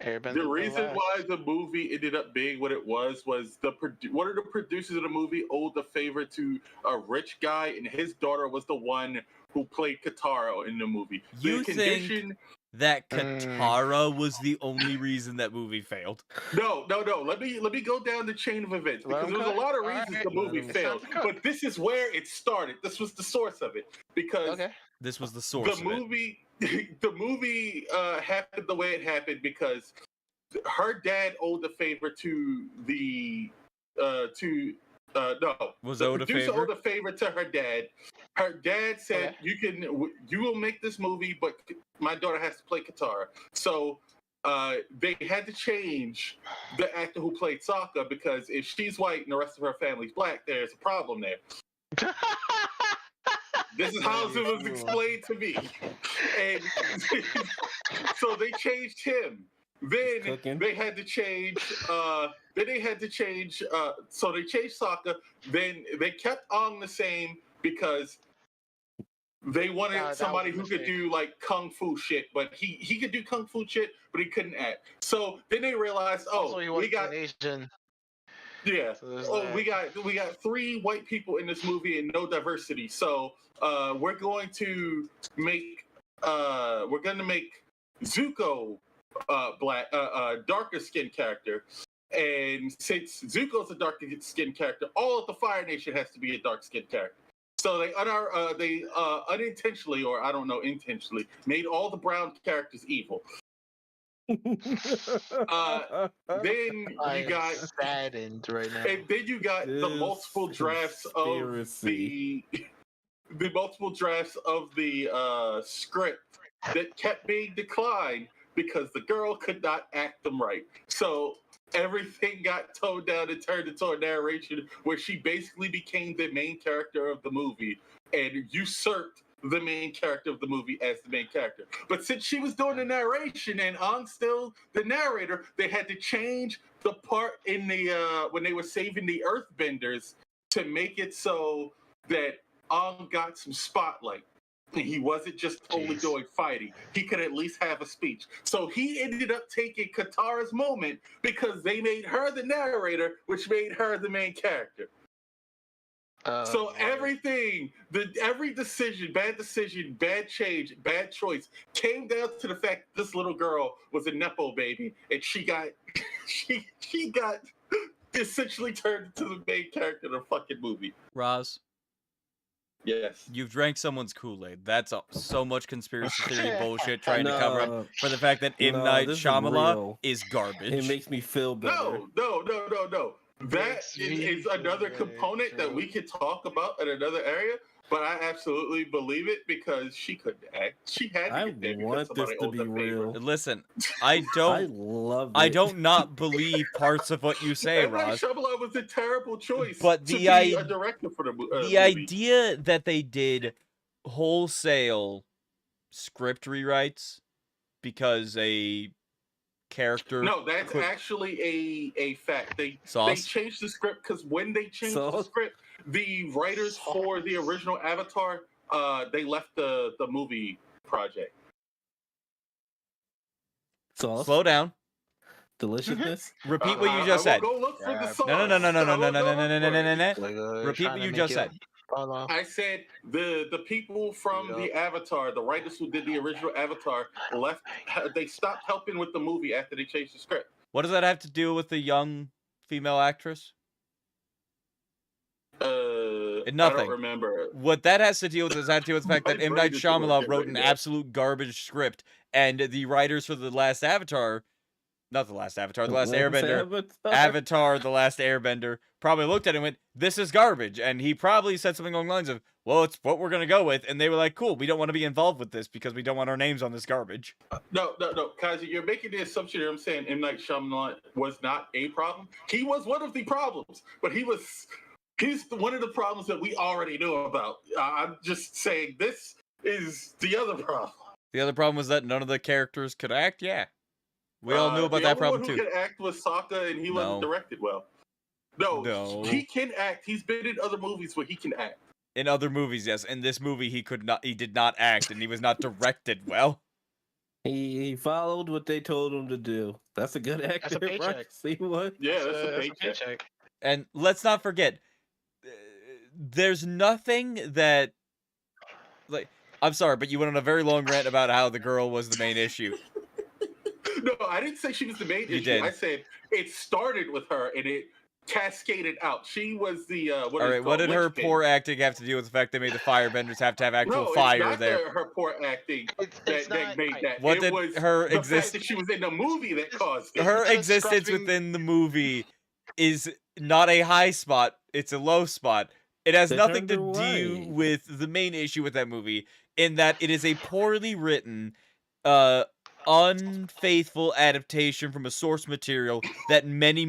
The reason why the movie ended up being what it was one of the producers of the movie owed the favor to a rich guy, and his daughter was the one who played Katara in the movie. You think that Katara was the only reason that movie failed? No. Let me go down the chain of events, because there was a lot of reasons the movie failed. But this is where it started. This was the source of it. Because this was the source. The movie happened the way it happened because her dad owed the favor to the producer owed a favor to her dad. Her dad said, "You will make this movie, but my daughter has to play Katara." So they had to change the actor who played Sokka, because if she's white and the rest of her family's black, there's a problem there. This is how it was explained to me. And so they changed him. Then they had to change. So they changed Sokka. Then they kept Aang the same because they wanted somebody who could do like kung fu shit, but he could do kung fu shit, but he couldn't act. So then they realized, we got Asian. Yeah. So we got 3 white people in this movie and no diversity. So we're going to make Zuko black, darker skinned character. And since Zuko's a darker skinned character, all of the Fire Nation has to be a dark skinned character. So they unintentionally, or I don't know, intentionally, made all the brown characters evil. Then you got saddened right now. And then you got the multiple drafts of the script that kept being declined because the girl could not act them right. So everything got toned down and turned into a narration where she basically became the main character of the movie and usurped the main character of the movie as the main character. But since she was doing the narration and Aang's still the narrator, they had to change the part in the when they were saving the Earthbenders to make it so that Aang got some spotlight. He wasn't just only doing fighting. He could at least have a speech. So he ended up taking Katara's moment because they made her the narrator, which made her the main character. So everything, every decision, bad change, bad choice, came down to the fact this little girl was a nepo baby, and she got she got essentially turned into the main character of the fucking movie. Roz, Yes. you've drank someone's Kool-Aid. That's so much conspiracy theory bullshit trying to cover up for the fact that M. Night Shyamalan is garbage. It makes me feel better. No. That is another component that we could talk about in another area, but I absolutely believe it because she couldn't act. She had to get there because want somebody this to owed be her favor. real. Listen, I don't love it. I don't not believe parts of what you say, M. Night Roz. Shyamalan was a terrible choice But to be a director for the movie. The idea that they did wholesale script rewrites because a character. No, that's actually a fact. They changed the script because when they changed the script, the writers for the original Avatar, they left the movie project. Sauce? Slow down. Deliciousness? Repeat what you just said. Go look for the sauce. No. Repeat what you just said. I said the people from the Avatar, the writers who did the original Avatar, left. They stopped helping with the movie after they changed the script. What does that have to do with the young female actress? Nothing. I don't remember. What that has to deal with is the fact that M. Night Shyamalan wrote an absolute garbage script, and the writers for the last Avatar, not the last Avatar, the last Airbender, Avatar, the last Airbender, probably looked at it and went, "This is garbage," and he probably said something along the lines of, "Well, it's what we're gonna go with," and they were like, "Cool, we don't want to be involved with this because we don't want our names on this garbage." No, Kazi, you're making the assumption here. I'm saying M. Night Shyamalan was not a problem. He was one of the problems, but he's one of the problems that we already knew about. I'm just saying this is the other problem. The other problem was that none of the characters could act. Yeah, we all knew about that problem too. The only one who could act was Sokka, and he wasn't directed well. No, he can act. He's been in other movies where he can act. In other movies, yes. In this movie, he could not. He did not act, and he was not directed well. He followed what they told him to do. That's a good actor. That's a paycheck. Right? See what? Yeah, that's a paycheck. And let's not forget, there's nothing that, like, I'm sorry, but you went on a very long rant about how the girl was the main issue. No, I didn't say she was the main issue. Did. I said it started with her and it cascaded out. She was the what did her poor acting have to do with the fact they made the firebenders have to have actual fire there? Her poor acting that made that. What it did was her the fact that she was in the movie that caused it. Her existence within the movie is not a high spot, it's a low spot. It has nothing to do with the main issue with that movie, in that it is a poorly written, unfaithful adaptation from a source material that many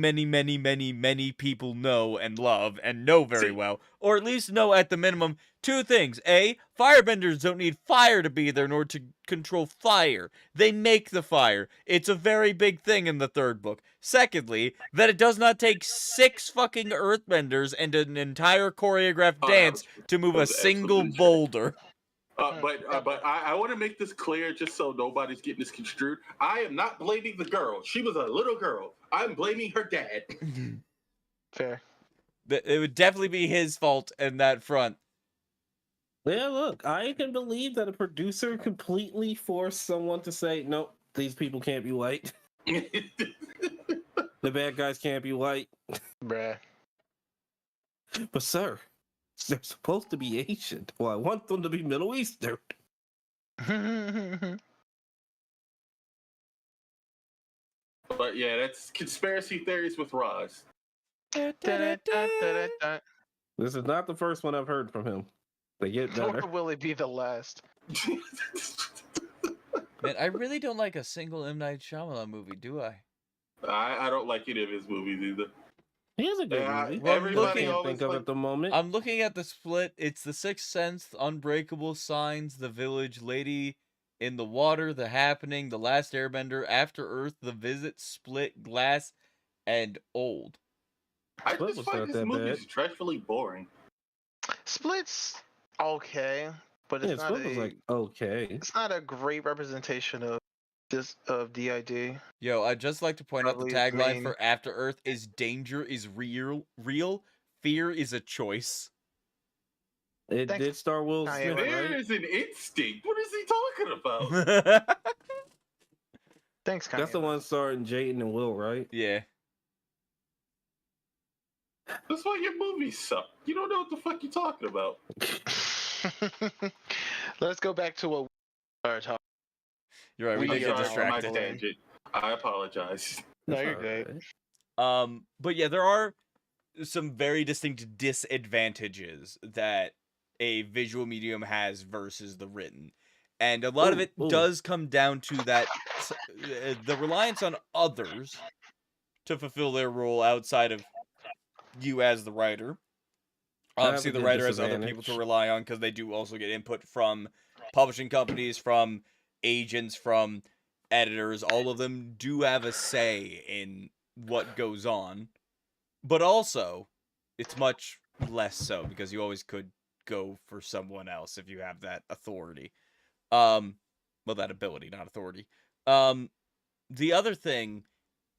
people know and love and know very well, or at least know at the minimum two things. A, firebenders don't need fire to be there in order to control fire. They make the fire. It's a very big thing in the third book. Secondly, that it does not take 6 fucking earthbenders and an entire choreographed dance to move a single boulder. But I want to make this clear just so nobody's getting this construed. I am not blaming the girl. She was a little girl. I'm blaming her dad. Fair. It would definitely be his fault in that front. Yeah, look, I can believe that a producer completely forced someone to say, nope, these people can't be white. The bad guys can't be white. Bruh. But sir, they're supposed to be Asian. Well, I want them to be Middle Eastern. But yeah, that's conspiracy theories with Roz. This is not the first one I've heard from him. They get better. Nor will it be the last. Man, I really don't like a single M. Night Shyamalan movie, do I? I don't like any of his movies either. He is a good movie. Well, Everybody can't always think of at the moment. I'm looking at the split. It's The Sixth Sense, Unbreakable, Signs, The Village, Lady in the Water, The Happening, The Last Airbender, After Earth, The Visit, Split, Glass, and Old. I just find this movie dreadfully boring. Split's okay. but Yeah, Swift was like okay. it's not a great representation of DID. Yo, I'd just like to point out the Probably its tagline main- for After Earth is "Danger is real, fear is a choice." It Thanks, did star Will Kanye Smith, West. There right? is an instinct. What is he talking about? Thanks, Kanye. That's the one West. starring Jaden and Will, right? Yeah. That's why your movies suck. You don't know what the fuck you're talking about. Let's go back to what we are talking. You're right, we We did get are My distracted. tangent. I apologize. No, That's you're alright. good. But yeah, there are some very distinct disadvantages that a visual medium has versus the written. And a lot of it does come down to that the reliance on others to fulfill their role outside of you as the writer. Obviously, That's a the good writer has other people to disadvantage. rely on because they do also get input from publishing companies, from agents, from editors. All of them do have a say in what goes on. But also, it's much less so because you always could go for someone else if you have that authority. Well, that ability, not authority. The other thing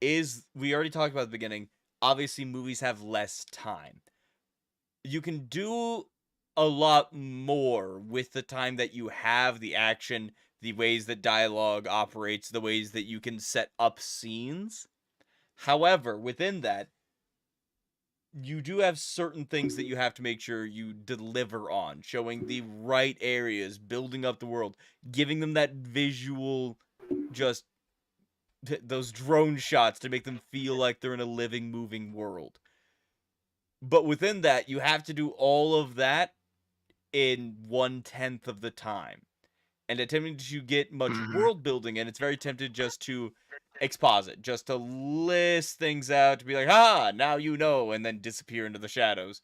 is, we already talked about at the beginning, obviously movies have less time. You can do a lot more with the time that you have, the action, the ways that dialogue operates, the ways that you can set up scenes. However, within that, you do have certain things that you have to make sure you deliver on, showing the right areas, building up the world, giving them that visual, just those drone shots to make them feel like they're in a living, moving world. But within that, you have to do all of that in 1/10 of the time. And attempting to get much world building, and it's very tempted just to exposit, just to list things out, to be like, now you know, and then disappear into the shadows.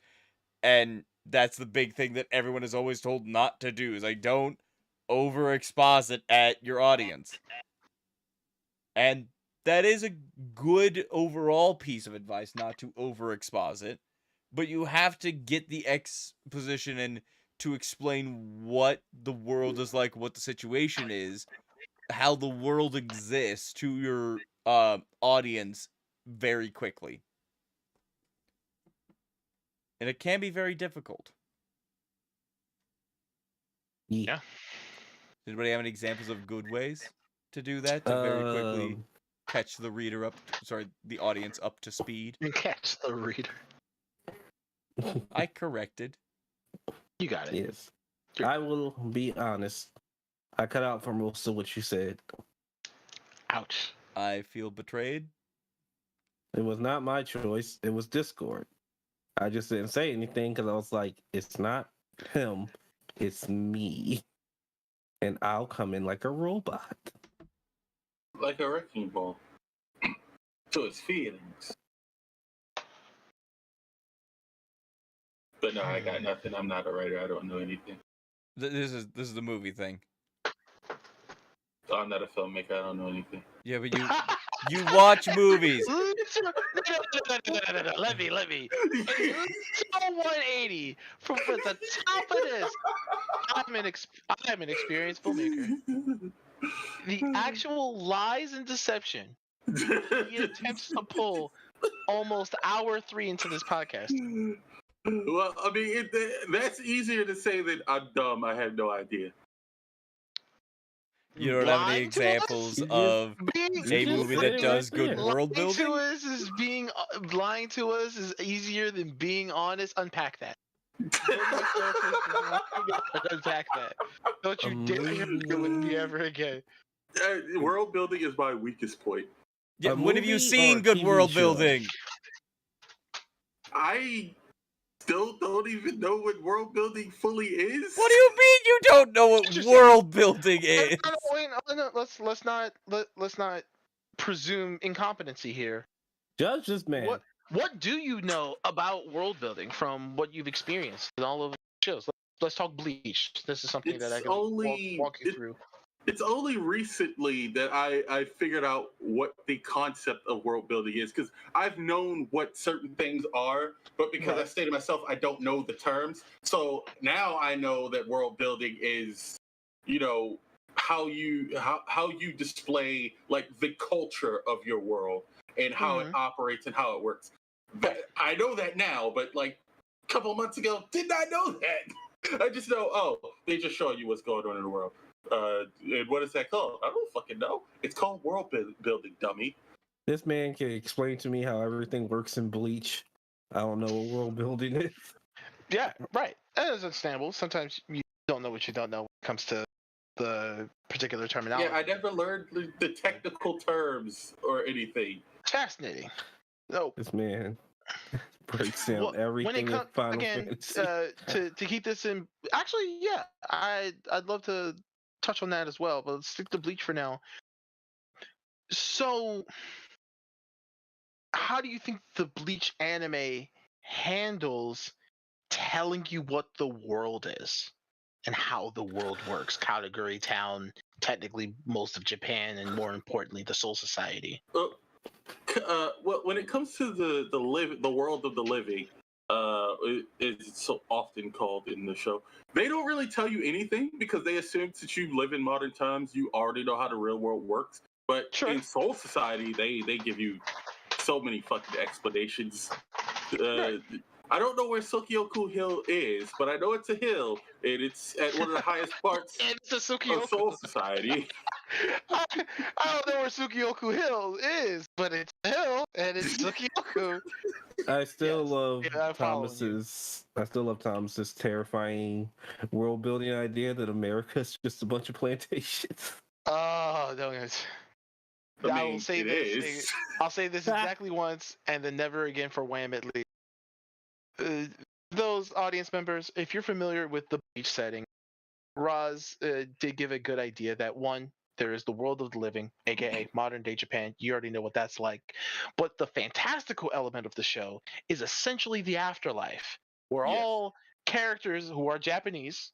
And that's the big thing that everyone is always told not to do, is like, don't over exposit at your audience. And that is a good overall piece of advice, not to over exposit. But you have to get the exposition in to explain what the world is like, what the situation is, how the world exists to your audience very quickly. And it can be very difficult. Yeah. Does anybody have any examples of good ways to do that, to very quickly catch the reader the audience up to speed? Catch the reader. I corrected. You got it. Yes. I will be honest. I cut out from most of what you said. Ouch. I feel betrayed. It was not my choice. It was Discord. I just didn't say anything because I was like, it's not him. It's me. And I'll come in like a robot. Like a wrecking ball. To his feelings. But no, I got nothing. I'm not a writer. I don't know anything. This is the movie thing. I'm not a filmmaker. I don't know anything. Yeah, but you watch movies. No. Let me. So 180 from the top of this. I'm an experienced filmmaker. The actual lies and deception he attempts to pull almost hour 3 into this podcast. Well, I mean, that's easier to say than I'm dumb. I have no idea. You don't have any Lying to us? examples of a movie that does good world building? Lying to us is easier than being honest. Unpack that. Unpack that. Don't you dare hear with me ever again. World building is my weakest point. Yeah, A when have you movie seen or a good TV world show? building? I still don't even know what world building fully is. What do you mean you don't know what Interesting. world building is? No, let's not presume incompetency Judge this man. What do you know about world building from what you've experienced in all of the shows? Let's talk Bleach. This is something that I can walk you through. it's only recently that I figured out what the concept of world building is, because I've known what certain things are, but because I Right. say to myself I don't know the terms. So now I know that world building is, you know, how you display like the culture of your world and how it operates and how it works. I know that now, but like a couple of months ago, did not know that. I just know, oh, they just show you what's going on in the world. And what is that called? I don't fucking know. It's called world building, dummy. This man can explain to me how everything works in Bleach. I don't know what world building is. Yeah, right. That is understandable. Sometimes you don't know what you don't know when it comes to the particular terminology. Yeah, I never learned the technical terms or anything. Fascinating. No. This man breaks down Well, when it everything in comes Final again Fantasy. to keep this in, actually, yeah, I'd love to touch on that as well, but let's stick to Bleach for now. So, how do you think the Bleach anime handles telling you what the world is and how the world works? Category Town, technically most of Japan, and more importantly, the Soul Society. Well, when it comes to the world of the living, it's so often called in the show. They don't really tell you anything because they assume that you live in modern times, you already know how the real world works. But Sure. in Soul Society, they give you so many fucking explanations. Right. I don't know where Sukyoku Hill is, but I know it's a hill, and it's at one of the highest parts And it's a of Sukioku. Soul Society. I don't know where Sukioku Hill is, but it's a hill and it's Sukioku. I still Yes. love Yeah, I'm following you. Thomas's terrifying world building idea that America's just a bunch of plantations. Oh, no, I will say it this. is. I'll say this exactly once, and then never again for WAMM at least. Those audience members, if you're familiar with the beach setting, Roz did give a good idea that one, there is the world of the living, aka modern day Japan. You already know what that's like. But the fantastical element of the show is essentially the afterlife, where Yes. all characters who are Japanese,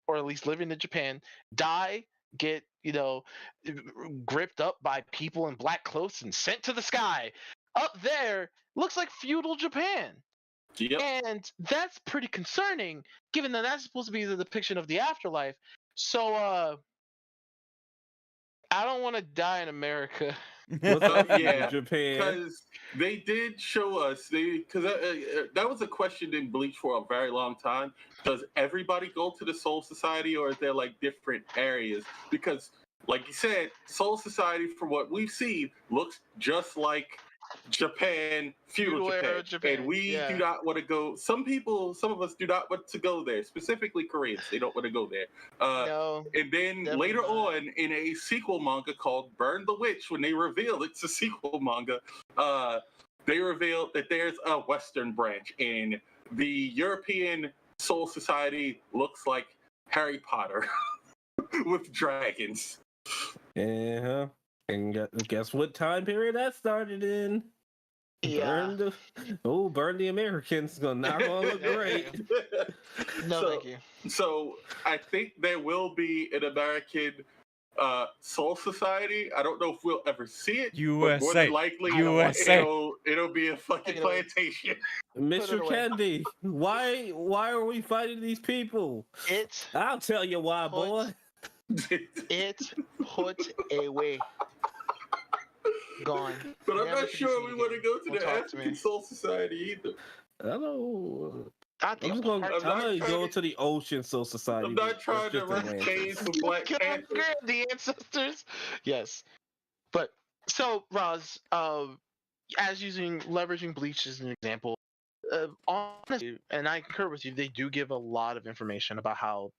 or at least living in Japan, die, get, gripped up by people in black clothes and sent to the sky. Up there looks like feudal Japan. Yep. And that's pretty concerning, given that that's supposed to be the depiction of the afterlife. So, I don't want to die in America. What's up, Yeah, Japan? because they did show us because that was a question in Bleach for a very long time. Does everybody go to the Soul Society, or is there like different areas? Because, like you said, Soul Society, from what we've seen, looks just like Japan, feudal era Japan, and we do not want to go. Some of us do not want to go there. Specifically, Koreans, they don't want to go there. No. And then later on, in a sequel manga called Burn the Witch, when they reveal it's a sequel manga, they reveal that there's a Western branch, and the European Soul Society looks like Harry Potter with dragons. Uh-huh. And guess what time period that started in? Yeah. Burn the Americans. Gonna not gonna look great. No, thank you. So I think there will be an American Soul Society. I don't know if we'll ever see it, but more than likely, it'll be a fucking plantation. Mr. Kennedy, why are we fighting these people? I'll tell you why, boy. It's put away. Gone. But I'm not sure we want to go to the African Soul Society either. I don't know. I'm gonna go to the Ocean Soul Society. I'm not trying to run caves for Black Panther. The ancestors. Yes. But so Roz, as leveraging Bleach as an example, honestly, and I concur with you, they do give a lot of information about how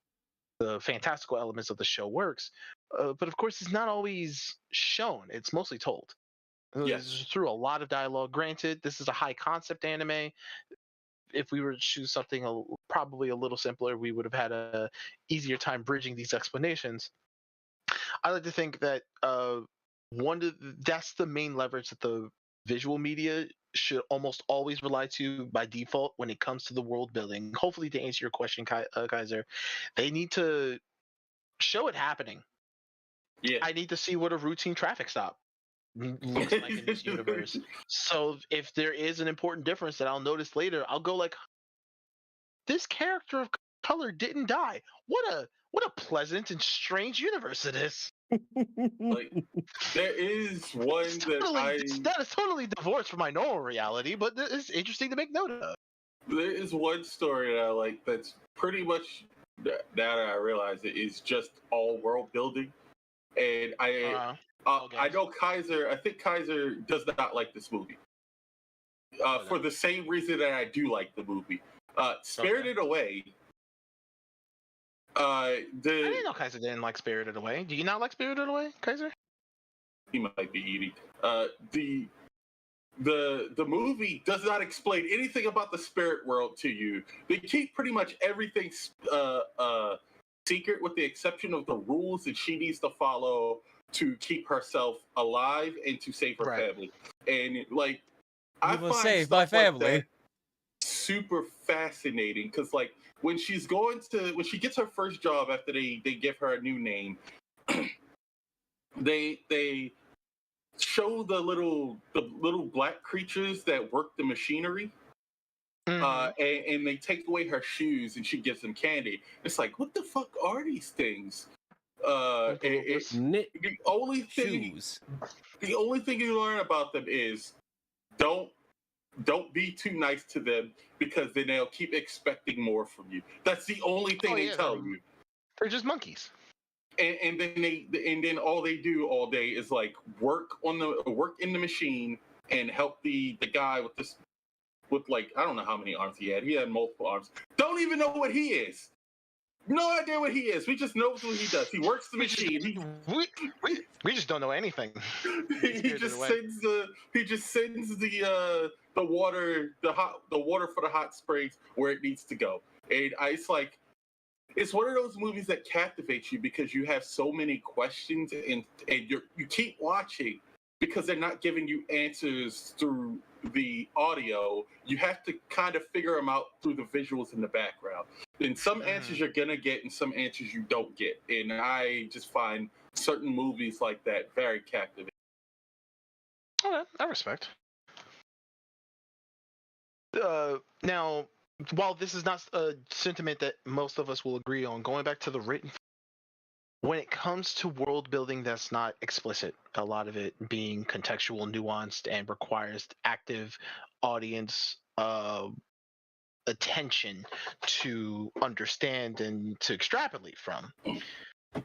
the fantastical elements of the show works. But of course, it's not always shown. It's mostly told. Yes. Through a lot of dialogue. Granted, this is a high concept anime. If we were to choose something probably a little simpler, we would have had a easier time bridging these explanations. I like to think that that's the main leverage that the visual media should almost always rely to by default when it comes to the world building. Hopefully, to answer your question, Kaiser, they need to show it happening. Yeah. I need to see what a routine traffic stop looks like in this universe. So if there is an important difference that I'll notice later, I'll go like, this character of color didn't die. What a pleasant and strange universe it is. Like, there is one That is totally divorced from my normal reality, but it's interesting to make note of. there is one story that I like that's pretty much, now that I realize it, is just all world building. And I know Kaiser, I think Kaiser does not like this movie. For the same reason that I do like the movie. Spirited Away. I didn't know Kaiser didn't like Spirited Away. Do you not like Spirited Away, Kaiser? He might be eating. The movie does not explain anything about the spirit world to you. They keep pretty much everything secret, with the exception of the rules that she needs to follow to keep herself alive and to save her family. And like, I will find save stuff my family. Like that super fascinating, because like when she gets her first job after they give her a new name, they show the little black creatures that work the machinery. And they take away her shoes and she gives them candy. It's like, what the fuck are these things? The only thing you learn about them is don't be too nice to them, because then they'll keep expecting more from you. That's the only thing they tell you. They're just monkeys. And then all they do all day is like work in the machine and help the guy with like, I don't know how many arms he had. He had multiple arms. Don't even know what he is. No idea what he is. We just know what he does. He works the machine. We just don't know anything. He just sends the water for the hot springs where it needs to go. And it's like, it's one of those movies that captivates you because you have so many questions, and you keep watching because they're not giving you answers through the audio. You have to kind of figure them out through the visuals in the background. And some answers you're gonna get, and some answers you don't get. And I just find certain movies like that very captivating. Okay, I respect. Now, while this is not a sentiment that most of us will agree on, going back to the written, when it comes to world building that's not explicit, a lot of it being contextual, nuanced, and requires active audience attention to understand and to extrapolate from.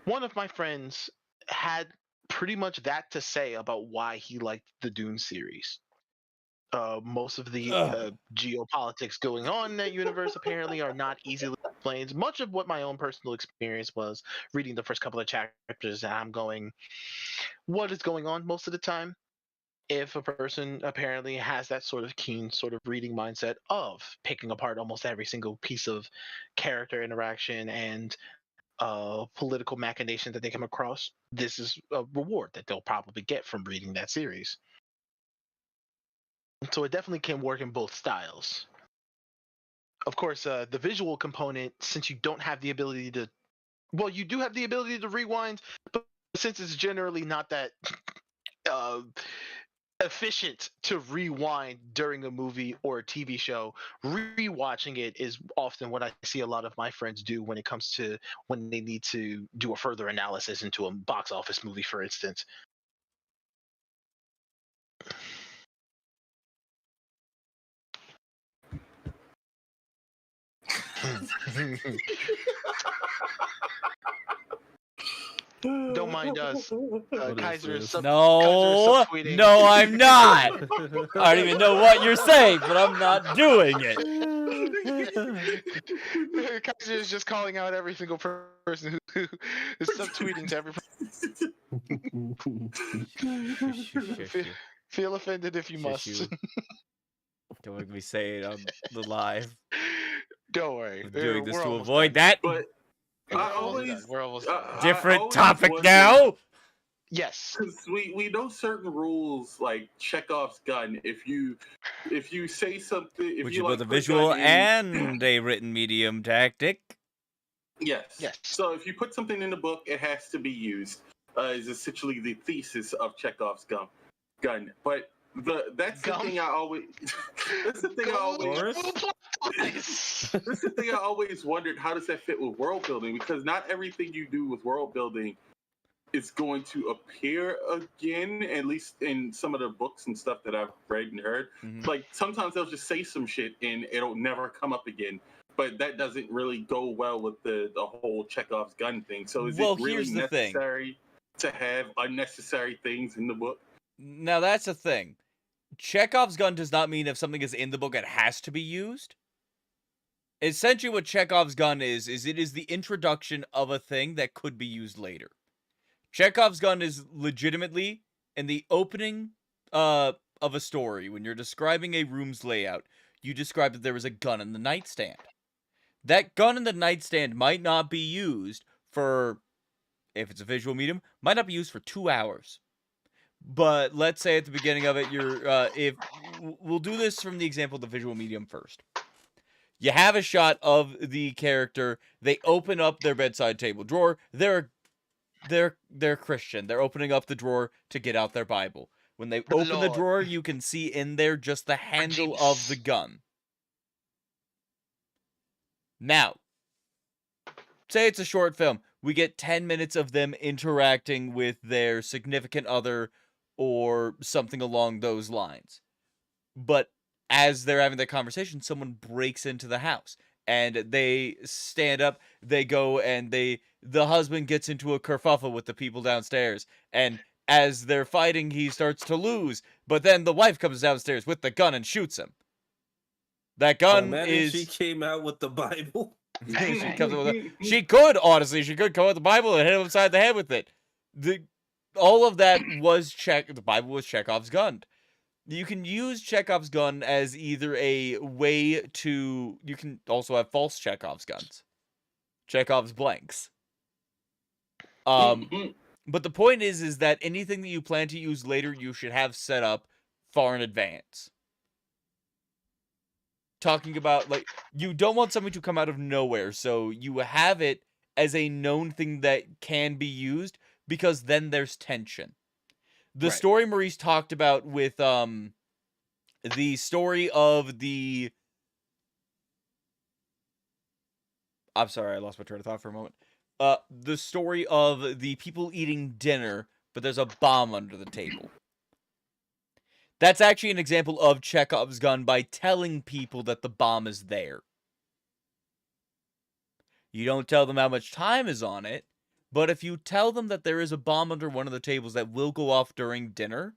One of my friends had pretty much that to say about why he liked the Dune series. Most of the geopolitics going on in that universe apparently are not easily explained. Much of what my own personal experience was reading the first couple of chapters, and I'm going, what is going on most of the time? If a person apparently has that sort of keen sort of reading mindset of picking apart almost every single piece of character interaction and political machination that they come across, this is a reward that they'll probably get from reading that series. So it definitely can work in both styles. Of course, the visual component, since you don't have the ability to, well, you do have the ability to rewind, but since it's generally not that efficient to rewind during a movie or a TV show, rewatching it is often what I see a lot of my friends do when it comes to when they need to do a further analysis into a box office movie, for instance. Don't mind us. Kaiser is subtweeting. No, I'm not. I don't even know what you're saying, but I'm not doing it. Kaiser is just calling out every single person who is subtweeting to every person. Feel offended if you must. Don't make me say it on the live. Don't worry. I'm doing this to avoid that. But we're almost done. Different topic now. Yes. We know certain rules, like Chekhov's gun. If you say something, which is both a visual and a written medium tactic. Yes. So if you put something in the book, it has to be used. is essentially the thesis of Chekhov's gun. But that's the Gum? thing I always that's the thing I always Boris? Twice. that's the thing I always wondered, how does that fit with world building? Because not everything you do with world building is going to appear again, at least in some of the books and stuff that I've read and heard. Mhm. Like sometimes they'll just say some shit and it'll never come up again. But that doesn't really go well with the whole Chekhov's gun thing. So is Well, it really here's the thing. necessary to have unnecessary things in the book? Now that's the thing. Chekhov's gun does not mean if something is in the book, it has to be used. Essentially, what Chekhov's gun is it is the introduction of a thing that could be used later. Chekhov's gun is legitimately in the opening of a story. When you're describing a room's layout, you describe that there is a gun in the nightstand. That gun in the nightstand might not be used for, if it's a visual medium, might not be used for 2 hours. But let's say at the beginning of it, we'll do this from the example of the visual medium first. You have a shot of the character. They open up their bedside table drawer. They're Christian. They're opening up the drawer to get out their Bible. When they open the Lord. drawer, you can see in there just the handle of the Jesus. gun. Now, say it's a short film. We get 10 minutes of them interacting with their significant other or something along those lines. But as they're having that conversation, someone breaks into the house and they stand up, they go and the husband gets into a kerfuffle with the people downstairs, and as they're fighting, he starts to lose, but then the wife comes downstairs with the gun and shoots him. That gun Imagine she is... came out with the Bible. Bang, she bang. comes up with she could, honestly, she could come with the Bible and hit him upside the head with it. All of that was the Bible was Chekhov's gun. You can use Chekhov's gun as either a way to... You can also have false Chekhov's guns. Chekhov's blanks. But the point is that anything that you plan to use later, you should have set up far in advance. Talking about, like, you don't want something to come out of nowhere, so you have it as a known thing that can be used, because then there's tension. The Right. story Maurice talked about with, the story of the... I'm sorry, I lost my train of thought for a moment. The story of the people eating dinner, but there's a bomb under the table. That's actually an example of Chekhov's gun by telling people that the bomb is there. You don't tell them how much time is on it, but if you tell them that there is a bomb under one of the tables that will go off during dinner,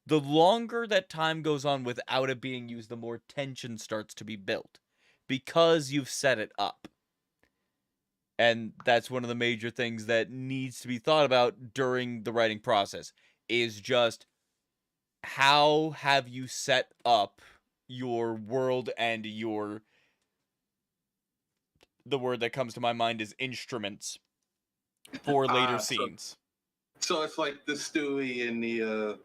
the longer that time goes on without it being used, the more tension starts to be built, because you've set it up. And that's one of the major things that needs to be thought about during the writing process, is just how have you set up your world and the word that comes to my mind is instruments for later scenes. So it's like the Stewie and the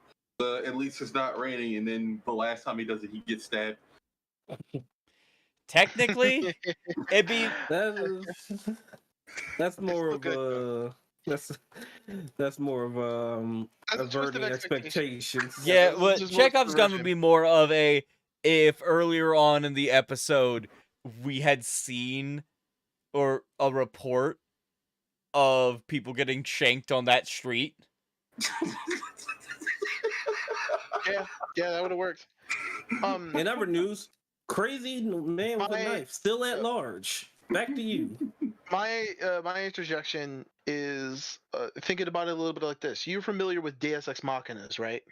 at least it's not raining, and then the last time he does it, he gets stabbed. Technically, it'd be... That's more still of good, that's more of That's a twist of averting expectations. Yeah, This is well, just Chekhov's gun would direction. be more of a, if earlier on in the episode we had seen or a report of people getting shanked on that street. Yeah, that would have worked. In other news, crazy man with a My- knife still at large. Back to you. My interjection is thinking about it a little bit like this. You're familiar with Deus Ex Machinas, right?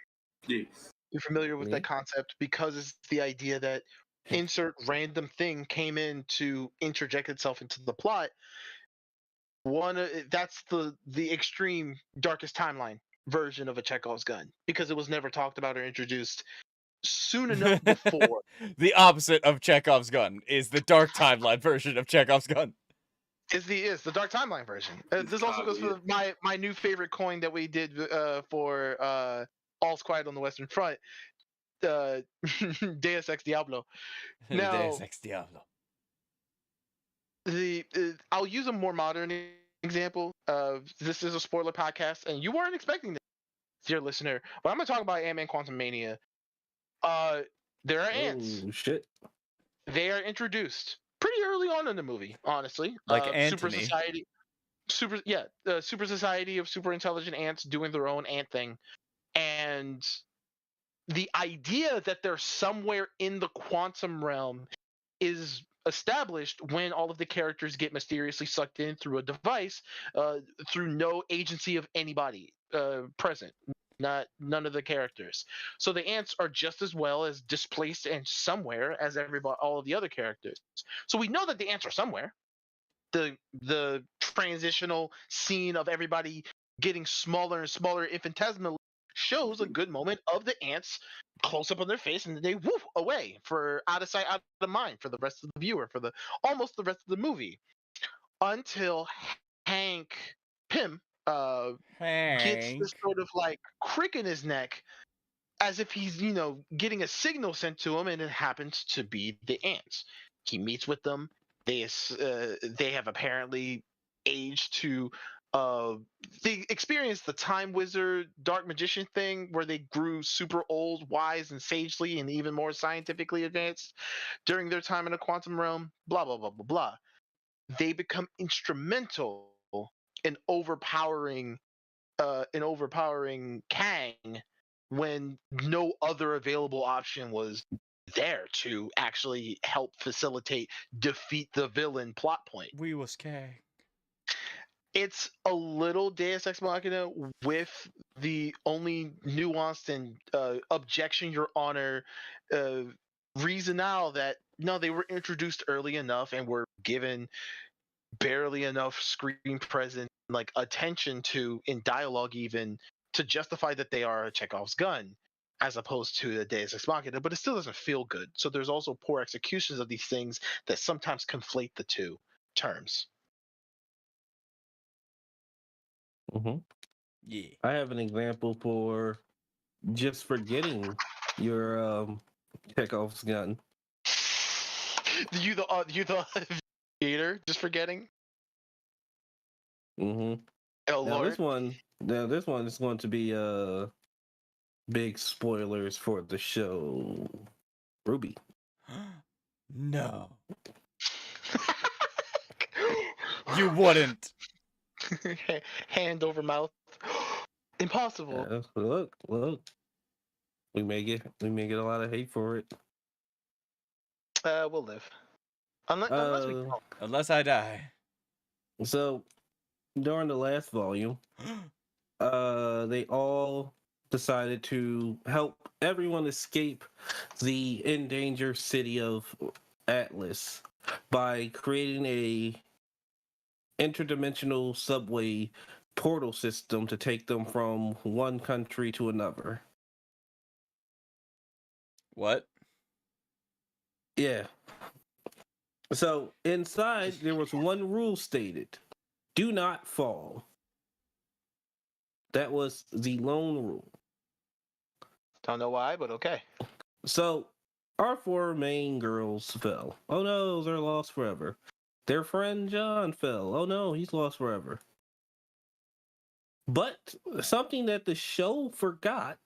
Yes. You're familiar with Me? that concept because it's the idea that insert random thing came in to interject itself into the plot. That's the extreme darkest timeline version of a Chekhov's gun, because it was never talked about or introduced soon enough before. The opposite of Chekhov's gun is the dark timeline version of Chekhov's gun. Is the dark timeline version. This also goes for my new favorite coin that we did for All's Quiet on the Western Front, Deus Ex Diablo. Now, Deus Ex Diablo. I'll use a more modern example. This is a spoiler podcast, and you weren't expecting this, dear listener. But I'm gonna talk about Ant-Man Quantumania. There are ants. Oh shit! They are introduced pretty early on in the movie, honestly. Like Super Anthony. society, super society of super intelligent ants doing their own ant thing, and the idea that they're somewhere in the quantum realm is established when all of the characters get mysteriously sucked in through a device, through no agency of anybody present. None of the characters. So the ants are just as well as displaced and somewhere as all of the other characters. So we know that the ants are somewhere. The transitional scene of everybody getting smaller and smaller infinitesimally shows a good moment of the ants close up on their face, and then they woof away for out of sight, out of mind for the rest of the viewer, for the almost the rest of the movie, until Hank Pym gets Hank. this sort of like crick in his neck, as if he's getting a signal sent to him, and it happens to be the ants. He meets with them. They have apparently aged to they experienced the time wizard dark magician thing where they grew super old, wise, and sagely, and even more scientifically advanced during their time in the quantum realm. Blah blah blah blah blah. They become instrumental in overpowering Kang when no other available option was there to actually help facilitate defeat the villain plot point. We was Kang. It's a little Deus Ex Machina with the only nuanced and objection, Your Honor, reasonale that no, they were introduced early enough and were given barely enough screen presence, like attention to in dialogue even, to justify that they are a Chekhov's gun as opposed to the Deus Ex Machina, but it still doesn't feel good. So there's also poor executions of these things that sometimes conflate the two terms. Hmm. Yeah. I have an example for just forgetting your Chekhov's gun. you the theater just forgetting. Hmm. Oh Now Lord. this one is going to be big spoilers for the show. Ruby. No. You wouldn't. Hand over mouth. Impossible. Look. We may get a lot of hate for it. We'll live. Unless we don't. Unless I die. So during the last volume, they all decided to help everyone escape the endangered city of Atlas by creating a interdimensional subway portal system to take them from one country to another. What? Yeah. So inside there was one rule stated: do not fall. That was the lone rule. Don't know why, but okay. So our four main girls fell. Oh no, they're lost forever. Their friend John fell. Oh no, he's lost forever. But something that the show forgot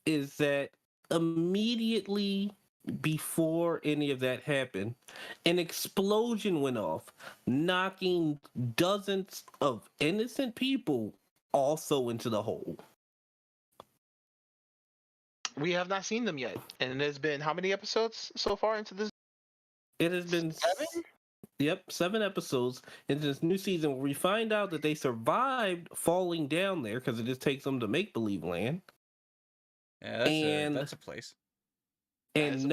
is that immediately before any of that happened, an explosion went off, knocking dozens of innocent people also into the hole. We have not seen them yet, and there's been how many episodes so far into this? It has been 7? Yep, 7 episodes into this new season where we find out that they survived falling down there because it just takes them to make believe land. Yeah, that's a place. And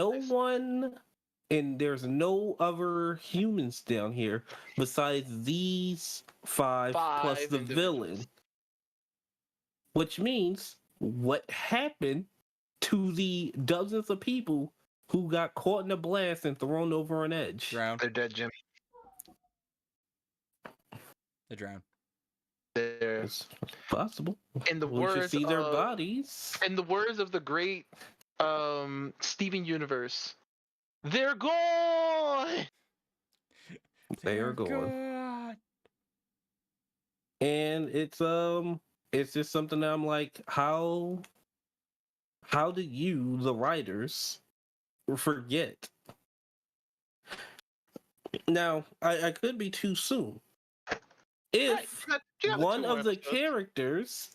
there's no other humans down here besides these five plus the villain. Which means what happened to the dozens of people who got caught in a blast and thrown over an edge? Drown. They're dead, Jim. They drown. They're It's possible. in the We should words see their of bodies. in the words of the great Steven Universe, they're gone. They are gone. God. and it's just something that I'm like, how do you, the writers, forget? Now, I could be too soon. If You got one 2 more of the episodes. characters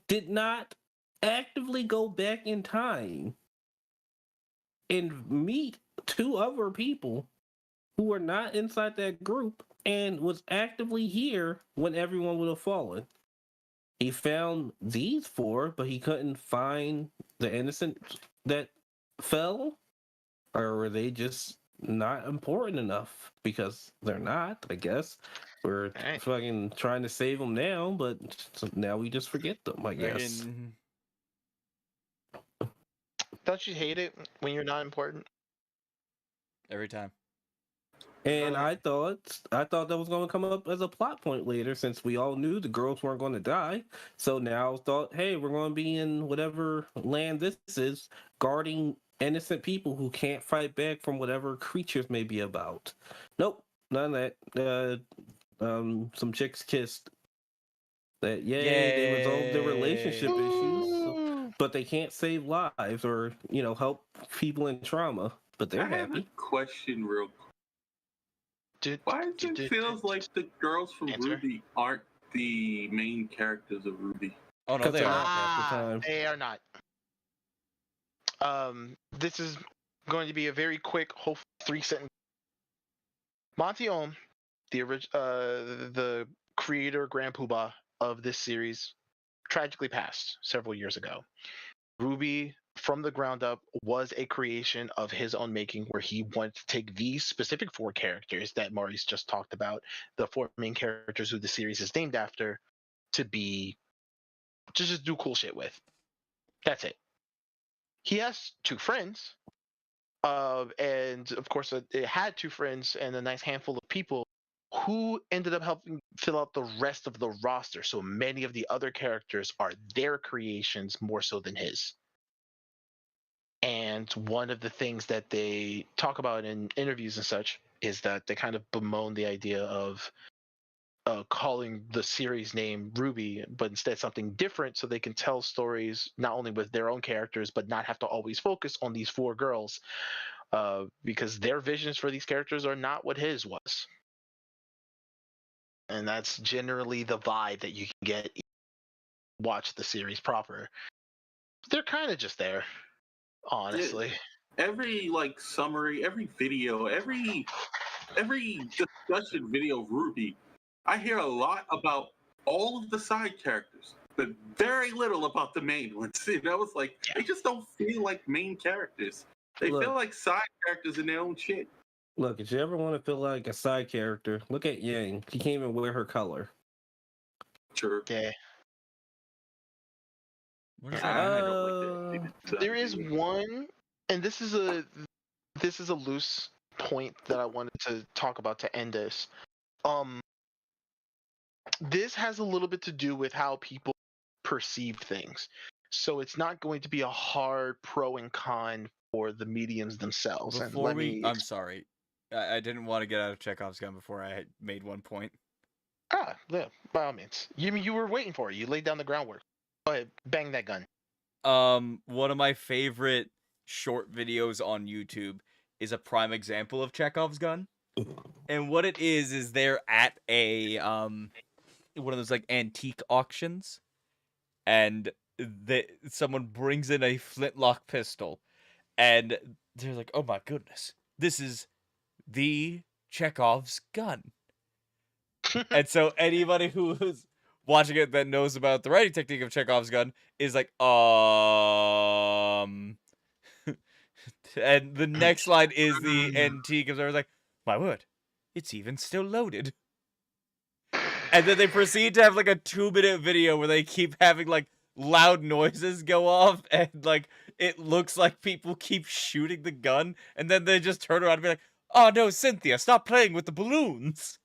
did not actively go back in time and meet 2 other people who were not inside that group and was actively here when everyone would have fallen. He found these 4, but he couldn't find the innocent that fell, or were they just not important enough? Because they're not, I guess. We're Right. fucking trying to save them now, but now we just forget them, I guess. Fucking- Don't you hate it when you're not important? Every time. And I thought that was going to come up as a plot point later, since we all knew the girls weren't going to die. So now I thought, hey, we're going to be in whatever land this is, guarding innocent people who can't fight back from whatever creatures may be about. Nope, none of that. Some chicks kissed. That yay, they resolved their relationship Yay. issues, Ooh. but they can't save lives or help people in trauma. But they're I have happy. a question real quick. Why does it feels like the girls from Answer. Ruby aren't the main characters of Ruby? Oh no, 'Cause they they're are. not half the time. They are not. This is going to be a very quick, hopefully 3-sentence. Monty Ohm, the creator Grand Poobah of this series, tragically passed several years ago. Ruby, from the ground up, was a creation of his own making, where he wanted to take these specific 4 characters that Maurice just talked about, the 4 main characters who the series is named after, to just do cool shit with. That's it. He has 2 friends, and of course, it had 2 friends and a nice handful of people who ended up helping fill out the rest of the roster. So many of the other characters are their creations more so than his. And one of the things that they talk about in interviews and such is that they kind of bemoan the idea of calling the series name Ruby, but instead something different, so they can tell stories not only with their own characters, but not have to always focus on these 4 girls, because their visions for these characters are not what his was. And that's generally the vibe that you can get if you watch the series proper. They're kind of just there, honestly. Every summary, every video, every discussion video of Ruby, I hear a lot about all of the side characters, but very little about the main ones. It's like they just don't feel like main characters. They feel like side characters in their own shit. Look, if you ever want to feel like a side character, look at Yang. She can't even wear her color. Sure. Yeah. What is I that? don't like that. There is one, and this is a loose point that I wanted to talk about to end this. This has a little bit to do with how people perceive things. So it's not going to be a hard pro and con for the mediums themselves. Before I'm sorry. I didn't want to get out of Chekhov's gun before I had made one point. Yeah, by all means. You were waiting for it. You laid down the groundwork. Go ahead, bang that gun. One of my favorite short videos on YouTube is a prime example of Chekhov's gun. And what it is they're at a one of those antique auctions, and someone brings in a flintlock pistol, and they're like, "Oh my goodness, this is the Chekhov's gun." And so anybody who is watching it that knows about the writing technique of Chekhov's gun is like, and the next line is the antique, and like, "My word, it's even still loaded." And then they proceed to have a 2-minute video where they keep having loud noises go off, and it looks like people keep shooting the gun, and then they just turn around and be like, "Oh no, Cynthia, stop playing with the balloons."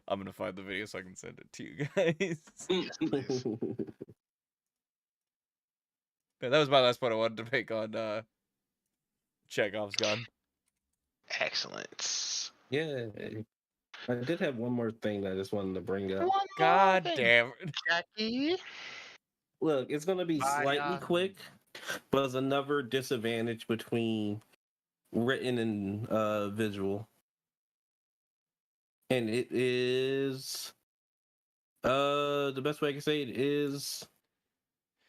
I'm gonna find the video so I can send it to you guys. Yes, please. Yeah, that was my last point I wanted to make on Chekhov's gun. Excellent. Yeah. I did have one more thing that I just wanted to bring up. One more God thing, damn it. Jackie. Look, it's gonna be slightly quick, but there's another disadvantage between written and visual, and it is the best way I can say it is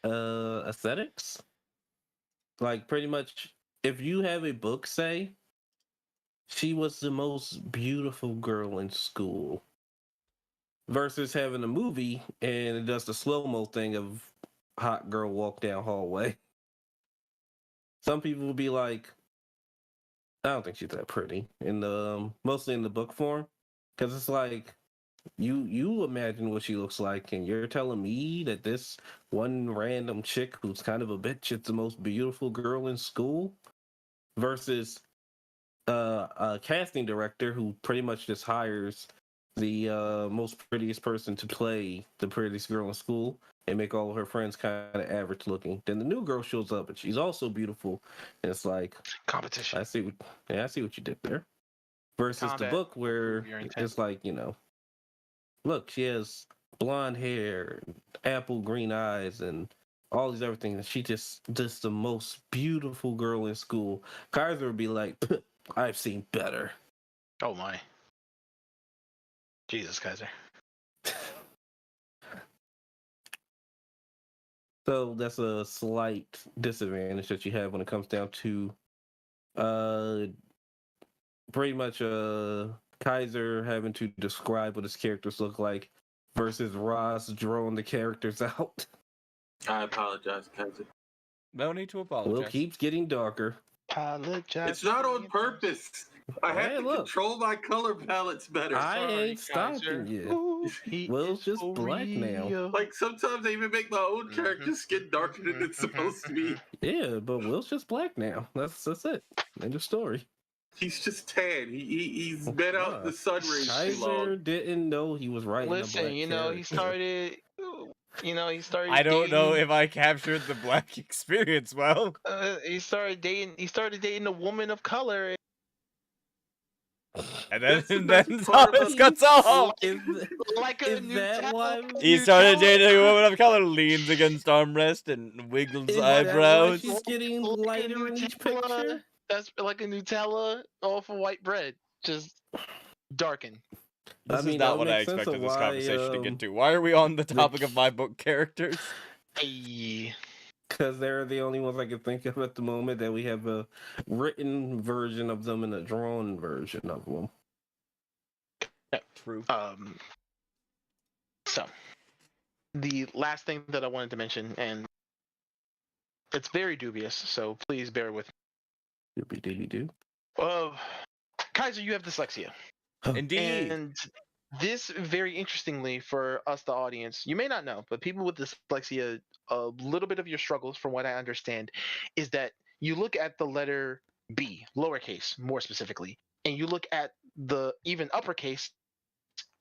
aesthetics. Like pretty much, if you have a book say she was the most beautiful girl in school, versus having a movie and it does the slow mo thing of hot girl walk down hallway. Some people will be like, I don't think she's that pretty in the mostly in the book form, because it's like you imagine what she looks like, and you're telling me that this one random chick who's kind of a bitch is the most beautiful girl in school, versus a casting director who pretty much just hires the most prettiest person to play the prettiest girl in school and make all of her friends kind of average looking. Then the new girl shows up and she's also beautiful, and it's like Competition. I see what you did there. Versus the Combat. book where Your intent. it's like, look, she has blonde hair, apple green eyes, and all these everything. And she just the most beautiful girl in school. Kaiser would be like, I've seen better. Oh my. Jesus, Kaiser. So that's a slight disadvantage that you have when it comes down to pretty much Kaiser having to describe what his characters look like versus Ross drawing the characters out. I apologize, Kaiser. No need to Will apologize. keeps getting darker. Apologize. It's not on purpose. I have Hey, to look. control my color palettes better. I ain't Kaiser. stopping you. Ooh, he Will's is just for black now. real. Like sometimes I even make my own character's skin darker than it's supposed to be. Yeah, but Will's just black now. That's it. End of story. He's just tan. He's been out in the sun rays too Kaiser long. didn't know he was writing a black Listen, he character. started. He started. I don't know dating- if I captured the black experience well. He started dating. He started dating a woman of color. And That's the then best part Thomas about cuts off. Is, Like a is that Nutella. why He started dating a woman of color, leans against armrest and wiggles is that why eyebrows. she's getting Like a lighter in each Nutella. picture? That's like a Nutella off of white bread, just darken. This I mean, is that not would what I make sense expected of this why, conversation to get to. Why are we on the topic of my book characters? Hey. Because they're the only ones I can think of at the moment that we have a written version of them and a drawn version of them. True. So the last thing that I wanted to mention, and it's very dubious, so please bear with me. Doobie-doo-doo. Kaiser, you have dyslexia. Indeed. And this, very interestingly for us, the audience, you may not know, but people with dyslexia, a little bit of your struggles, from what I understand, is that you look at the letter B, lowercase, more specifically, and you look at the even uppercase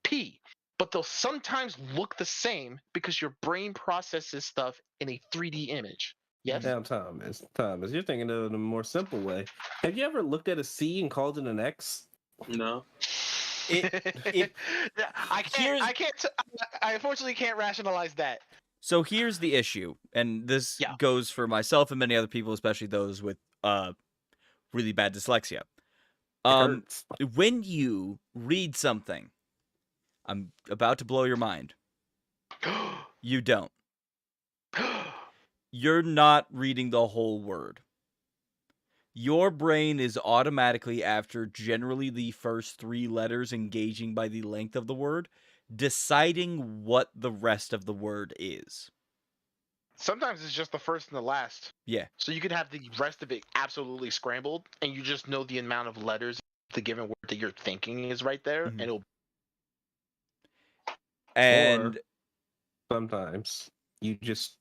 P, but they'll sometimes look the same because your brain processes stuff in a 3D image. Yes? Now, Thomas, you're thinking of it a more simple way. Have you ever looked at a C and called it an X? No. It- I unfortunately can't rationalize that. So here's the issue, and this Yeah. goes for myself and many other people, especially those with really bad dyslexia. It hurts. When you read something, I'm about to blow your mind. You don't. You're not reading the whole word. Your brain is automatically, after generally the first 3 letters engaging by the length of the word, deciding what the rest of the word is. Sometimes it's just the first and the last. Yeah. So you could have the rest of it absolutely scrambled, and you just know the amount of letters the given word that you're thinking is right there, Mhm. and it'll. And Or sometimes you just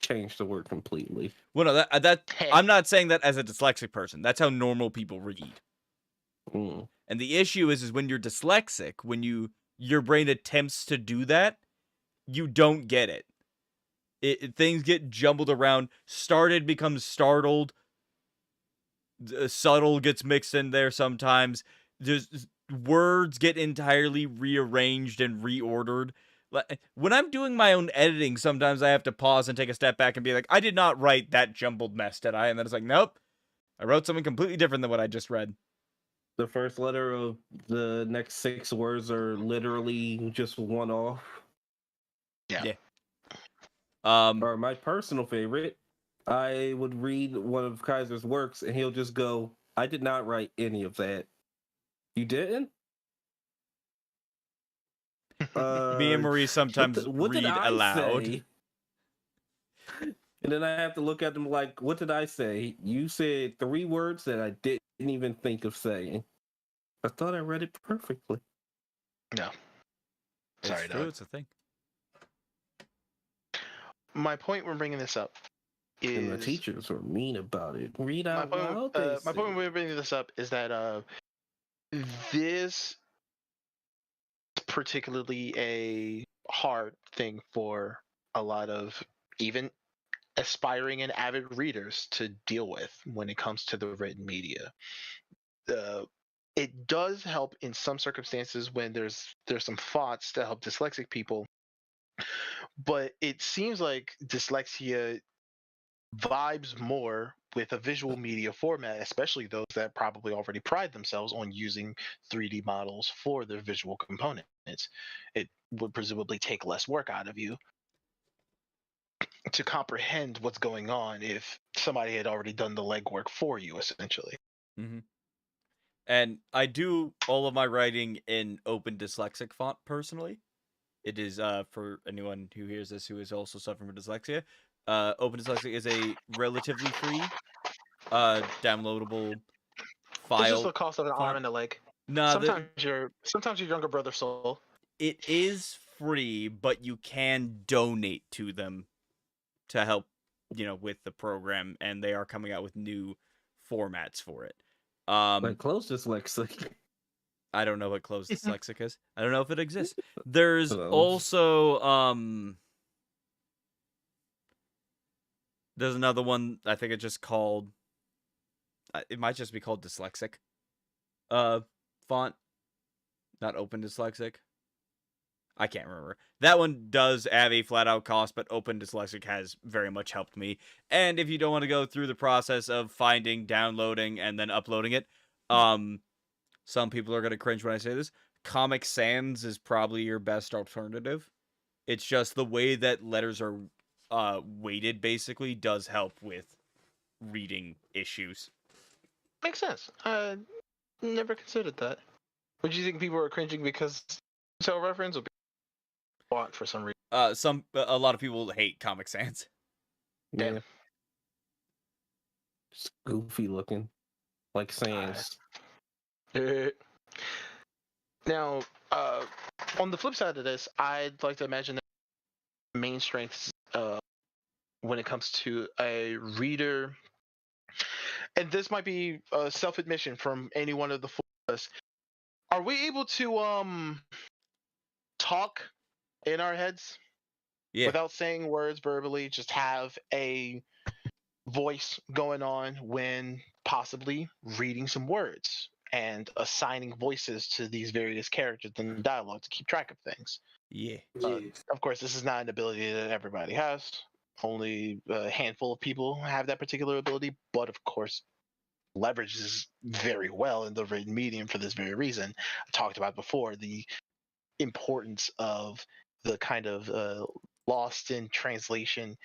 change the word completely. well, no, that Hey. I'm not saying that as a dyslexic person. That's how normal people read. Mm. And the issue is when you're dyslexic, when your brain attempts to do that, you don't get it. Things get jumbled around. Started becomes startled. Subtle gets mixed in there sometimes. words get entirely rearranged and reordered. When I'm doing my own editing, sometimes I have to pause and take a step back and be like, I did not write that jumbled mess, did I? And then it's like, nope, I wrote something completely different than what I just read. The first letter of the next 6 words are literally just one off. Yeah. Or my personal favorite, I would read one of Kaiser's works and he'll just go, I did not write any of that. You didn't? Me and Marie sometimes what did read I aloud. say? And then I have to look at them like, what did I say? You said 3 words that I didn't even think of saying. I thought I read it perfectly. No. Sorry, it's true, dog. it's a thing. My point when bringing this up is... And the teachers were mean about it. Read My out loud. point when we're bringing this up is that this is particularly a hard thing for a lot of even aspiring and avid readers to deal with when it comes to the written media. It does help in some circumstances when there's some thoughts that help dyslexic people, but it seems like dyslexia vibes more with a visual media format, especially those that probably already pride themselves on using 3D models for their visual components. It would presumably take less work out of you to comprehend what's going on if somebody had already done the legwork for you, essentially. Mm-hmm. And I do all of my writing in Open Dyslexic font personally. It is, for anyone who hears this who is also suffering from dyslexia, Open Dyslexic is a relatively free, downloadable file. It's just the cost of an arm and a leg. Nah, sometimes your younger brother soul. It is free, but you can donate to them to help, with the program, and they are coming out with new formats for it. Like close dyslexic. I don't know what closed dyslexic is. I don't know if it exists. There's also there's another one. I think it's just called. It might just be called dyslexic. Font, not Open Dyslexic. I can't remember. That one does have a flat out cost, but Open Dyslexic has very much helped me. And if you don't want to go through the process of finding, downloading, and then uploading it, some people are going to cringe when I say this. Comic Sans is probably your best alternative. It's just the way that letters are weighted, basically, does help with reading issues. Makes sense. I never considered that. Would you think people are cringing because tell reference or bought for some reason? A lot of people hate Comic Sans. Yeah. Just goofy looking. Like Sans. Now, on the flip side of this, I'd like to imagine that main strengths when it comes to a reader, and this might be a self-admission from any one of the four of us. Are we able to talk in our heads without saying words verbally? Just have a voice going on when possibly reading some words and assigning voices to these various characters in the dialogue to keep track of things. Yeah. Of course, this is not an ability that everybody has. Only a handful of people have that particular ability, but of course, leverages very well in the written medium for this very reason. I talked about before the importance of the kind of lost in translation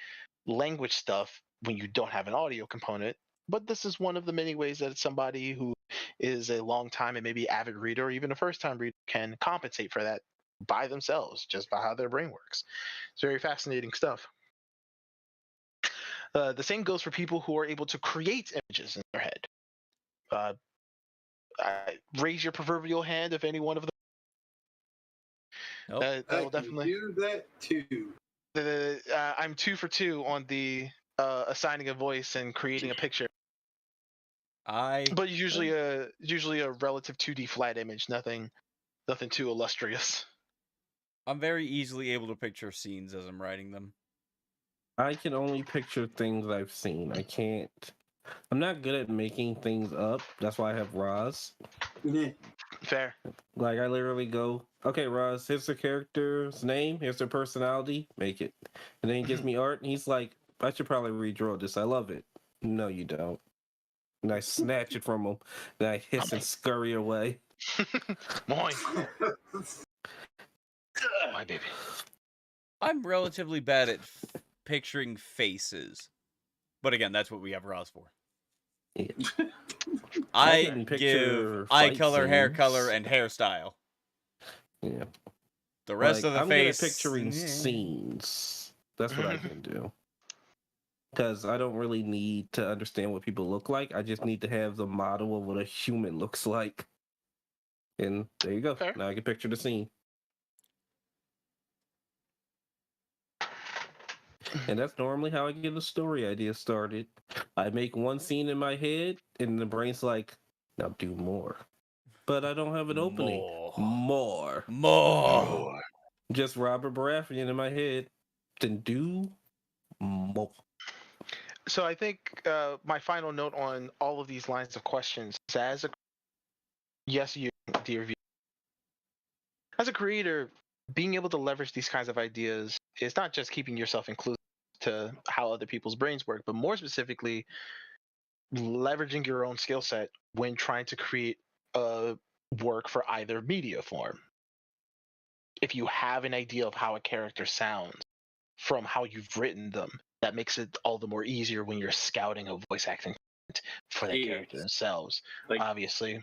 language stuff when you don't have an audio component. But this is one of the many ways that somebody who is a long time and maybe avid reader or even a first time reader can compensate for that by themselves, just by how their brain works. It's very fascinating stuff. The same goes for people who are able to create images in their head. Raise your proverbial hand if any one of them. Nope. That will definitely do that too. I'm 2 for 2 on the assigning a voice and creating a picture. But usually a relative 2D flat image, nothing too illustrious. I'm very easily able to picture scenes as I'm writing them. I can only picture things I've seen. I can't. I'm not good at making things up. That's why I have Roz. Yeah. Fair. Like I literally go, okay, Ross, here's the character's name, here's their personality, make it. And then he gives me art, and he's like, I should probably redraw this. I love it. No, you don't. And I snatch it from him, and I hiss and scurry away. Moin. My baby. I'm relatively bad at picturing faces. But again, that's what we have Roz for. Yeah. I can give picture eye fight color, hair scenes. color, and hairstyle. Yeah. The rest Like, of the I'm face. good at picturing scenes. That's what I can do. Because I don't really need to understand what people look like. I just need to have the model of what a human looks like. And there you go. Fair. Now I can picture the scene. And that's normally how I get a story idea started. I make one scene in my head, and the brain's like, now do more. But I don't have an opening. More. Just Robert Baratheon in my head. Then do more. So I think my final note on all of these lines of questions is yes, you, dear viewer. As a creator, being able to leverage these kinds of ideas is not just keeping yourself inclusive to how other people's brains work, but more specifically, leveraging your own skill set when trying to create a work for either media form. If you have an idea of how a character sounds from how you've written them, that makes it all the more easier when you're scouting a voice acting for the character themselves. Like, obviously,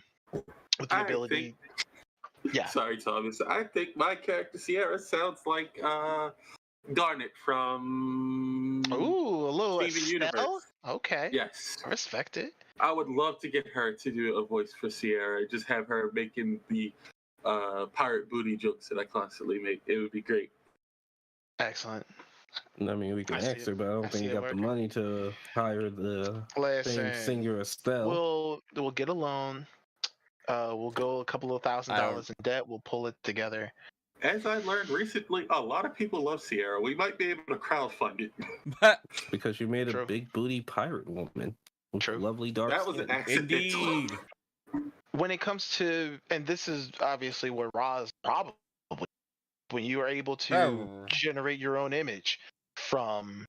with the ability. Yeah. Sorry, Thomas. I think my character Sierra sounds like Garnet from Ooh, a little Steven Estelle? Universe. Okay. Yes. I respect it. I would love to get her to do a voice for Sierra. Just have her making the pirate booty jokes that I constantly make. It would be great. Excellent. I mean, we can I see ask her, but I don't think see we it got the working. money to hire the same singer Estelle. We'll get a loan. We'll go a couple of $1,000s in debt. We'll pull it together. As I learned recently, a lot of people love Sierra. We might be able to crowdfund it. Because you made True. a big booty pirate woman with True. lovely dark That was skin. an accident. Indeed. When it comes to, and this is obviously where Roz probably, when you are able to generate your own image from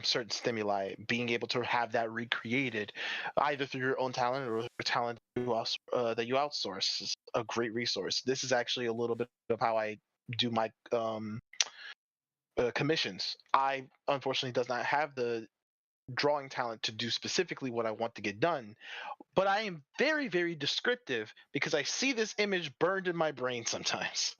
certain stimuli, being able to have that recreated either through your own talent or talent that you outsource is a great resource. This is actually a little bit of how I do my commissions. I unfortunately does not have the drawing talent to do specifically what I want to get done, but I am very, very descriptive because I see this image burned in my brain sometimes.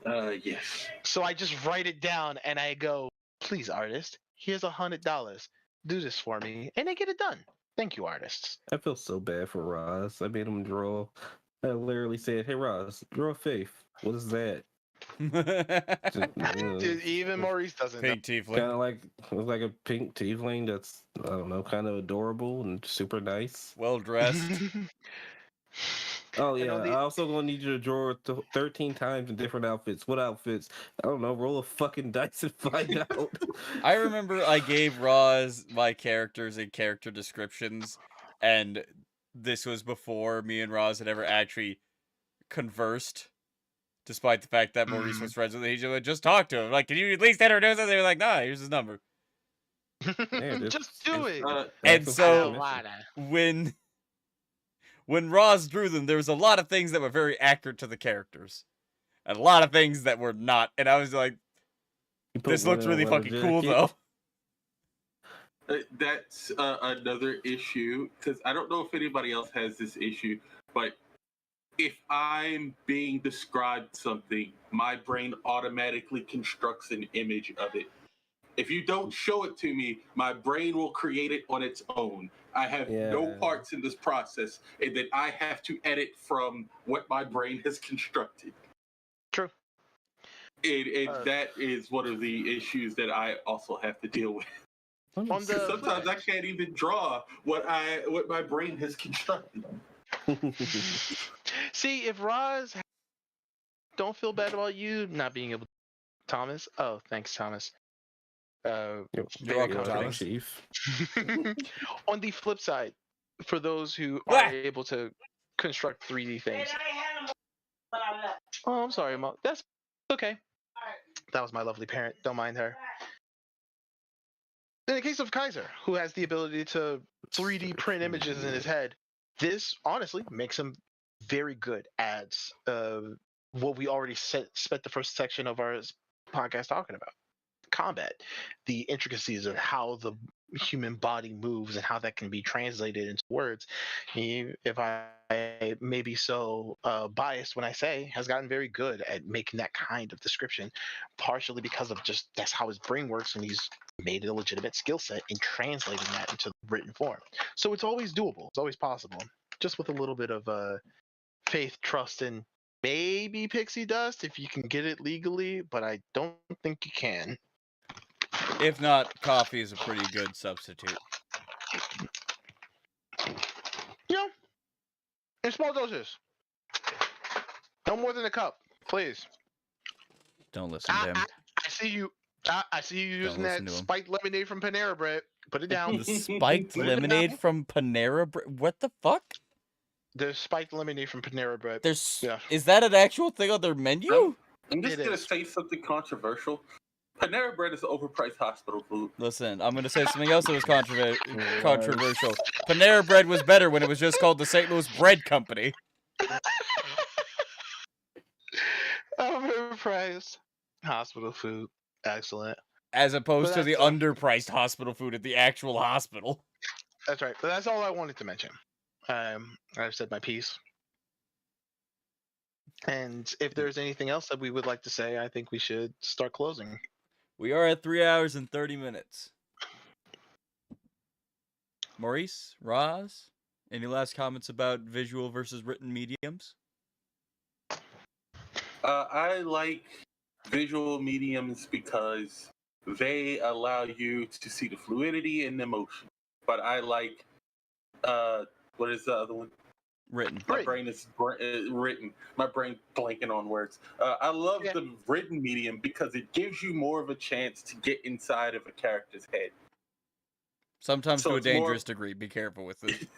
Yes. So I just write it down and I go, please, artist, here's $100. Do this for me. And I get it done. Thank you, artists. I feel so bad for Roz. I made him draw. I literally said, hey, Roz, draw Faith. What is that? Dude, even Maurice doesn't know. Pink tiefling. Kind of like, it was like a pink tiefling that's, I don't know, kind of adorable and super nice. Well dressed. Oh, yeah. I also gonna need you to draw 13 times in different outfits. What outfits? I don't know. Roll a fucking dice and find out. I remember I gave Roz my characters and character descriptions, and this was before me and Roz had ever actually conversed, despite the fact that Maurice was friends with each other. Just talk to him. Like, can you at least introduce him? They were like, nah, here's his number. Man, just do it. And so when Roz drew them, there was a lot of things that were very accurate to the characters, and a lot of things that were not. And I was like, this looks really fucking cool, though. That's another issue, because I don't know if anybody else has this issue, but if I'm being described something, my brain automatically constructs an image of it. If you don't show it to me, my brain will create it on its own. I have no parts in this process, and then I have to edit from what my brain has constructed. True. And that is one of the issues that I also have to deal with. Sometimes I can't even draw what my brain has constructed. See, if Roz don't feel bad about you not being able to, Thomas. Oh, thanks, Thomas. You're welcome, Thomas. Chief. On the flip side, for those who are able to construct 3D things, Oh, I'm sorry, Mom. That's okay. That was my lovely parent. Don't mind her. In the case of Kaiser, who has the ability to 3D print images in his head, this honestly makes him very good at what we already spent the first section of our podcast talking about: combat, the intricacies of how the human body moves and how that can be translated into words. If I may be so biased when I say, has gotten very good at making that kind of description, partially because of just that's how his brain works, and he's made it a legitimate skill set in translating that into written form. So it's always doable. It's always possible, just with a little bit of faith, trust, and maybe pixie dust if you can get it legally, but I don't think you can. If not, coffee is a pretty good substitute. Yeah, in small doses. No more than a cup, please. Don't listen to him. I see you. I see you Don't using listen that to him. spiked lemonade from Panera Bread. Put it down. The spiked Put it lemonade down. from Panera what the fuck? There's spiked lemonade from Panera Bread. There's Yeah. Is that an actual thing on their menu? I'm just It gonna is. say something controversial. Panera Bread is overpriced hospital food. Listen, I'm gonna say something else that was controversial. Panera Bread was better when it was just called the St. Louis Bread Company. Overpriced hospital food. Excellent. As opposed But to the that's, underpriced hospital food at the actual hospital. That's right. But that's all I wanted to mention. I've said my piece. And if there's anything else that we would like to say, I think we should start closing. We are at 3 hours and 30 minutes. Maurice, Roz, any last comments about visual versus written mediums? I like visual mediums because they allow you to see the fluidity and emotion. But I like, what is the other one? Written. My brain is written. My brain blanking on words. I love the written medium because it gives you more of a chance to get inside of a character's head. Sometimes So to a it's dangerous degree. Be careful with it.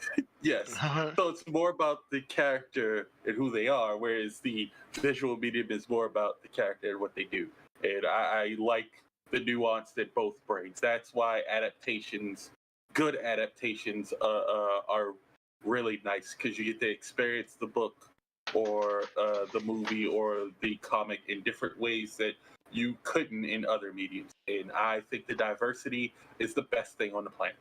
Yes. So it's more about the character and who they are, whereas the visual medium is more about the character and what they do. And I like the nuance that both brings. That's why good adaptations, are really nice, because you get to experience the book or the movie or the comic in different ways that you couldn't in other mediums. And I think the diversity is the best thing on the planet.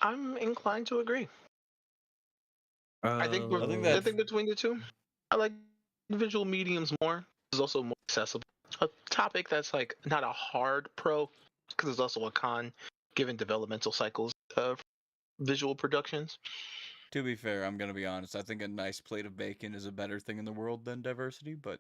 I'm inclined to agree. I think between the two, I like visual mediums more. It's also more accessible. A topic that's like not a hard pro, because there's also a con, given developmental cycles of visual productions. To be fair, I'm gonna be honest. I think a nice plate of bacon is a better thing in the world than diversity, but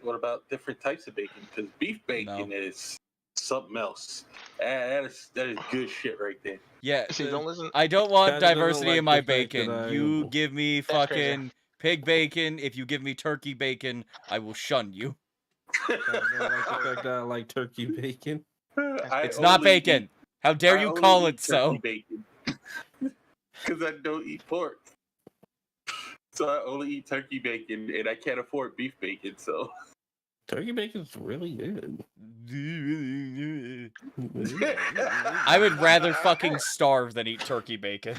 what about different types of bacon? Because beef bacon is something else. That is good shit right there. Yeah, See, don't listen. I don't want Guys doesn't diversity like in my the fact that bacon. You give me That's crazy. fucking pig bacon. If you give me turkey bacon, I will shun you. I don't like the fact that I like turkey bacon. It's not bacon. How dare you call it so? Because I don't eat pork. So I only eat turkey bacon, and I can't afford beef bacon, so... Turkey bacon's really good. I would rather fucking starve than eat turkey bacon.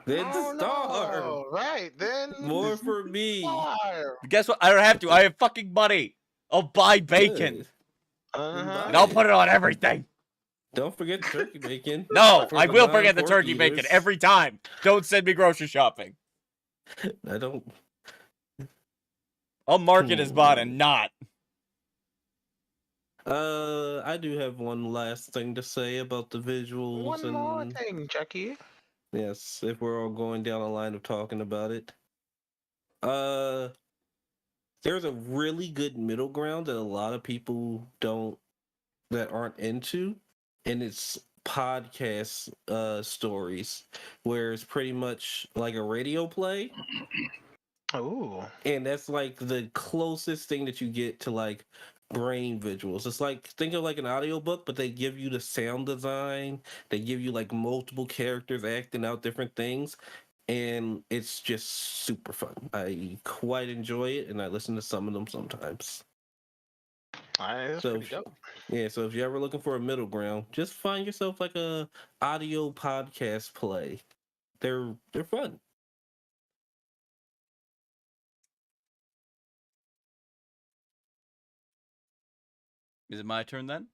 Then starve. No. Right, then More for me. starve. Guess what? I don't have to. I have fucking money. I'll buy bacon. Good. Uh-huh. And I'll put it on everything. Don't forget the turkey bacon. No, For I the will forget the non-pork turkey bacon eaters. every time. Don't send me grocery shopping. I don't. I'll mark it as bought and not. I do have one last thing to say about the visuals. One more thing, Jackie. Yes, if we're all going down a line of talking about it. There's a really good middle ground that a lot of people aren't into, and it's podcast stories, where it's pretty much like a radio play. Oh. And that's like the closest thing that you get to like brain visuals. It's like, think of like an audiobook, but they give you the sound design, they give you like multiple characters acting out different things, and it's just super fun. I quite enjoy it, and I listen to some of them sometimes. That's So pretty dope. yeah, so if you're ever looking for a middle ground, just find yourself like a audio podcast play. They're fun. Is it my turn then?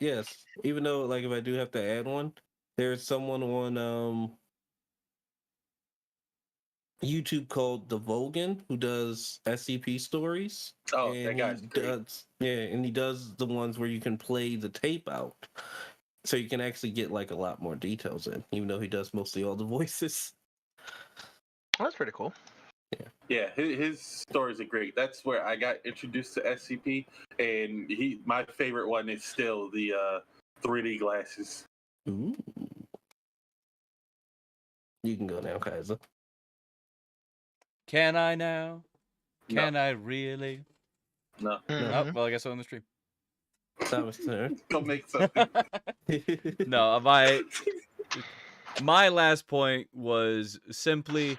Yes. Even though, like, if I do have to add one, there's someone on YouTube called The Vogan who does SCP stories. Oh, And that guy's he great. does, yeah, and he does the ones where you can play the tape out, so you can actually get like a lot more details in, even though he does mostly all the voices. That's pretty cool. Yeah, his stories are great. That's where I got introduced to SCP, and my favorite one is still the 3D glasses. Ooh. You can go now, Kaiser. Can I now? No. Can I really? No, Oh, well, I guess I'm on the stream. Thomas turn. go make something. No, my last point was simply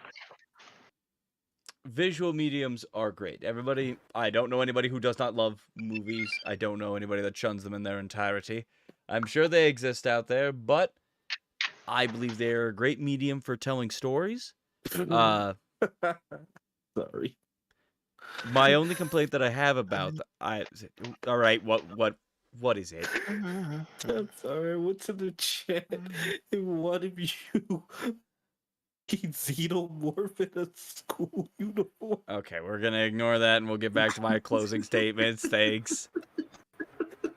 visual mediums are great. Everybody, I don't know anybody who does not love movies. I don't know anybody that shuns them in their entirety. I'm sure they exist out there, but I believe they're a great medium for telling stories. Sorry. My only complaint that I have about all right, what is it? I'm sorry. I went to the chat and one of you he xenomorph in a school uniform. Okay, we're gonna ignore that and we'll get back to my closing statements. Thanks.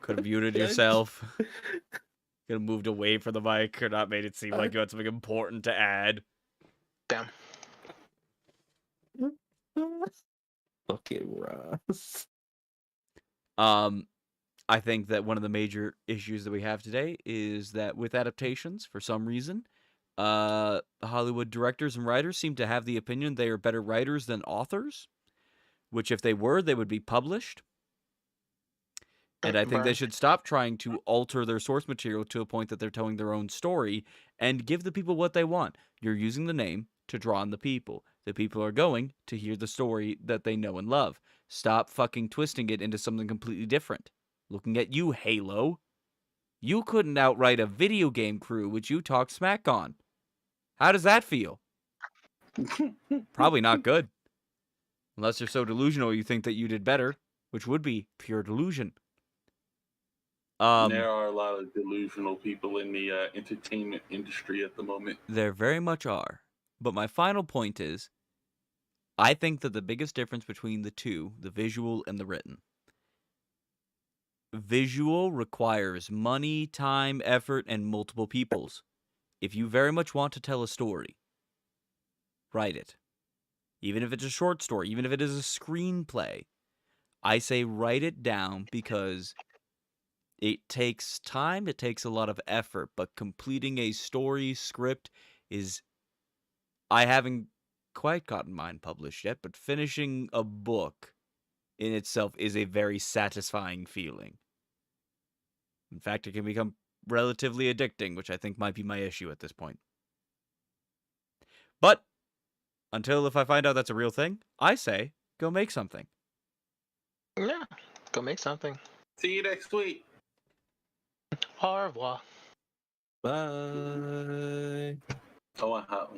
Could have muted yourself. Could have moved away from the mic or not made it seem like you had something important to add. Damn. Fucking Ross. I think that one of the major issues that we have today is that with adaptations, for some reason, Hollywood directors and writers seem to have the opinion they are better writers than authors, which if they were, they would be published. And I think they should stop trying to alter their source material to a point that they're telling their own story and give the people what they want. You're using the name to draw in the people. The people are going to hear the story that they know and love. Stop fucking twisting it into something completely different. Looking at you, Halo. You couldn't outright a video game crew which you talk smack on. How does that feel? Probably not good. Unless you're so delusional you think that you did better, which would be pure delusion. There are a lot of delusional people in the entertainment industry at the moment. There very much are. But my final point is, I think that the biggest difference between the two, the visual and the written, visual requires money, time, effort, and multiple peoples. If you very much want to tell a story, write it. Even if it's a short story, even if it is a screenplay, I say write it down because it takes time, it takes a lot of effort, but completing a story script is... I haven't quite gotten mine published yet, but finishing a book in itself is a very satisfying feeling. In fact, it can become relatively addicting, which I think might be my issue at this point. But until if I find out that's a real thing, I say go make something. Yeah, go make something. See you next week. Au revoir. Bye. I want hot